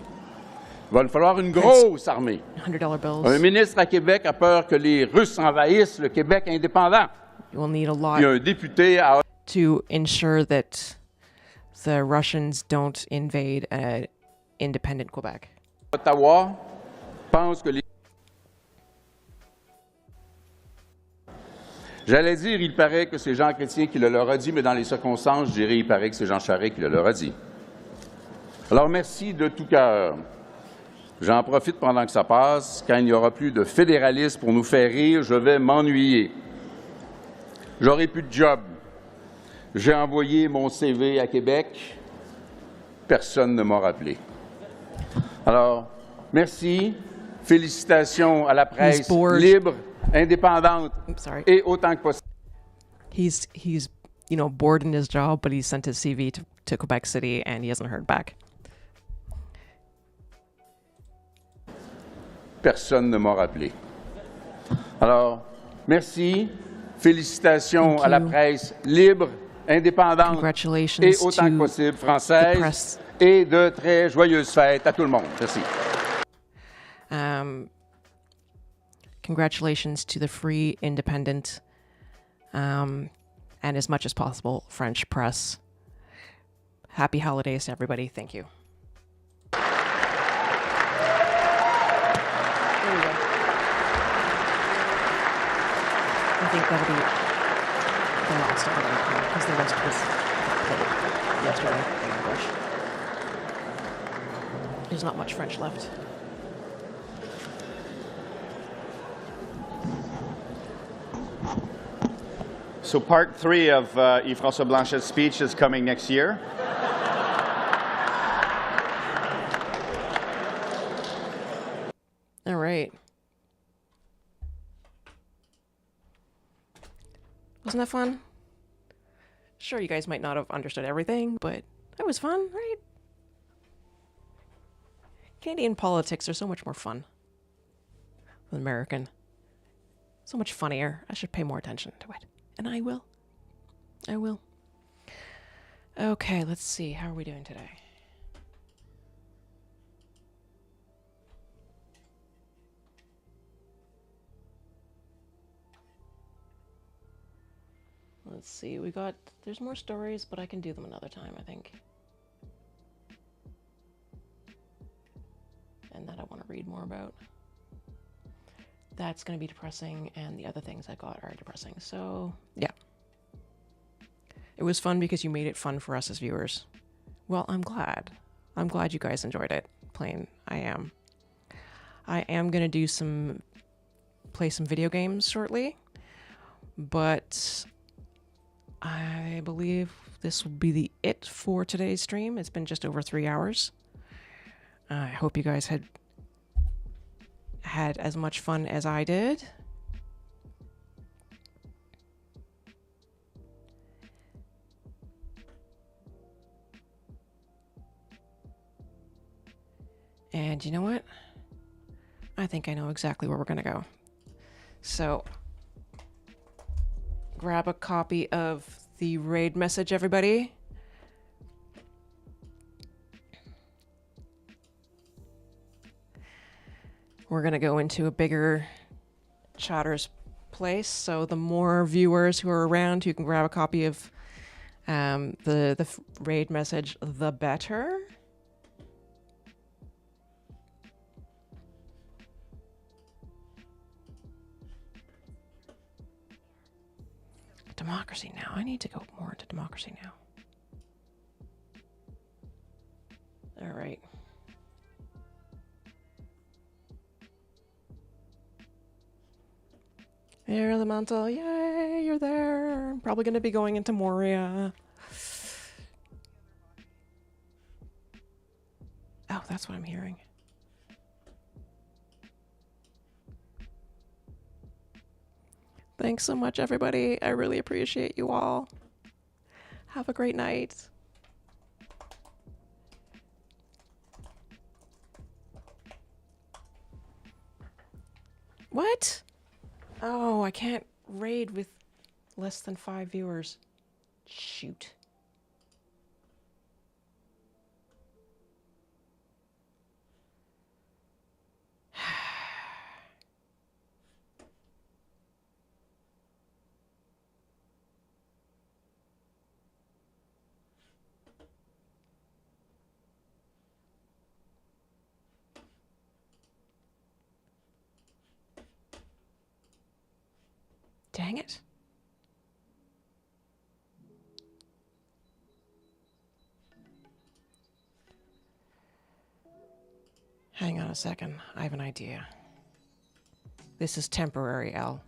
Il va nous falloir une grosse armée. $100 bills. Un ministre à Québec a peur que les Russes envahissent le Québec indépendant. You will need a lot Puis un député à to ensure that the Russians don't invade independent Quebec. Ottawa pense que les... J'allais dire, il paraît que c'est Jean Chrétien qui le leur a dit, mais dans les circonstances, je dirais, il paraît que c'est Jean Charest qui le leur a dit. Alors, merci de tout cœur. J'en profite pendant que ça passe. Quand il n'y aura plus de fédéralistes pour nous faire rire, je vais m'ennuyer. J'aurai plus de job. J'ai envoyé mon CV à Québec. Personne ne m'a rappelé. Alors, merci. Félicitations à la presse libre, indépendante et autant que possible. He's bored in his job, but he sent his CV to Quebec City and he hasn't heard back. Personne ne m'a rappelé. Alors, merci. Félicitations à la presse libre, indépendante et autant que possible française. Et de très joyeuses fêtes à tout le monde. Merci. Congratulations to the free, independent, and as much as possible, French press. Happy holidays to everybody. Thank you. I think that'll be the last of it because the rest was played yesterday in English. There's not much French left. So part 3 of Yves-François Blanchet's speech is coming next year. All right. Wasn't that fun? Sure, you guys might not have understood everything, but that was fun, right? Canadian politics are so much more fun than American. So much funnier. I should pay more attention to it. And I will. I will. Okay, let's see. How are we doing today? Let's see. There's more stories, but I can do them another time, I think. And that I want to read more about. That's going to be depressing, and the other things I got are depressing. So, yeah. It was fun because you made it fun for us as viewers. Well, I'm glad. I'm glad you guys enjoyed it. Plain, I am. I am going to play some video games shortly, but I believe this will be it for today's stream. It's been just over 3 hours. I hope you guys had as much fun as I did. And you know what? I think I know exactly where we're going to go. So, grab a copy of the raid message, everybody. We're going to go into a bigger chatter's place. So the more viewers who are around who can grab a copy of the raid message, the better. Democracy now. I need to go more into democracy now. All right. Hey, Elemental. Yay, you're there. I'm probably going to be going into Moria. Oh, that's what I'm hearing. Thanks so much, everybody. I really appreciate you all. Have a great night. What? Oh, I can't raid with less than 5 viewers. Shoot. Dang it. Hang on a second. I have an idea. This is temporary, Al.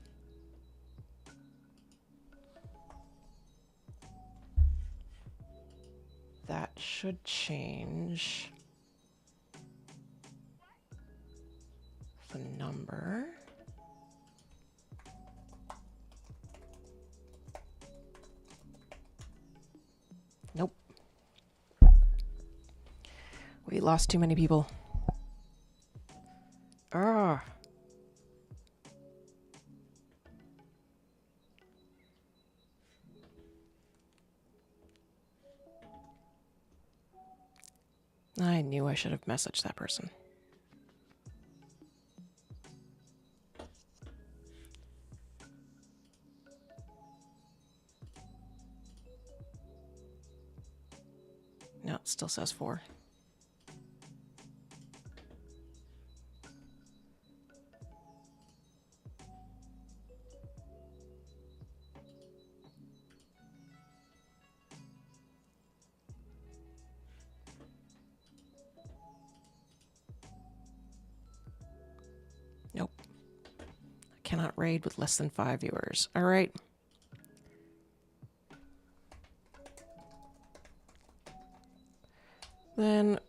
That should change the number. Nope. We lost too many people. Ah. I knew I should have messaged that person. No, it still says 4. Nope. I cannot raid with less than 5 viewers. All right. Then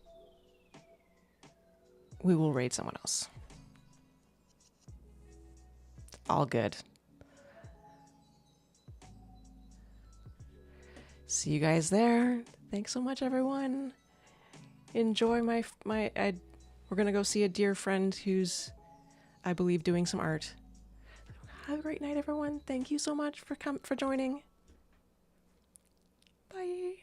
we will raid someone else. All good. See you guys there. Thanks so much, everyone. Enjoy we're gonna go see a dear friend who's, I believe, doing some art. Have a great night, everyone. Thank you so much for joining. Bye.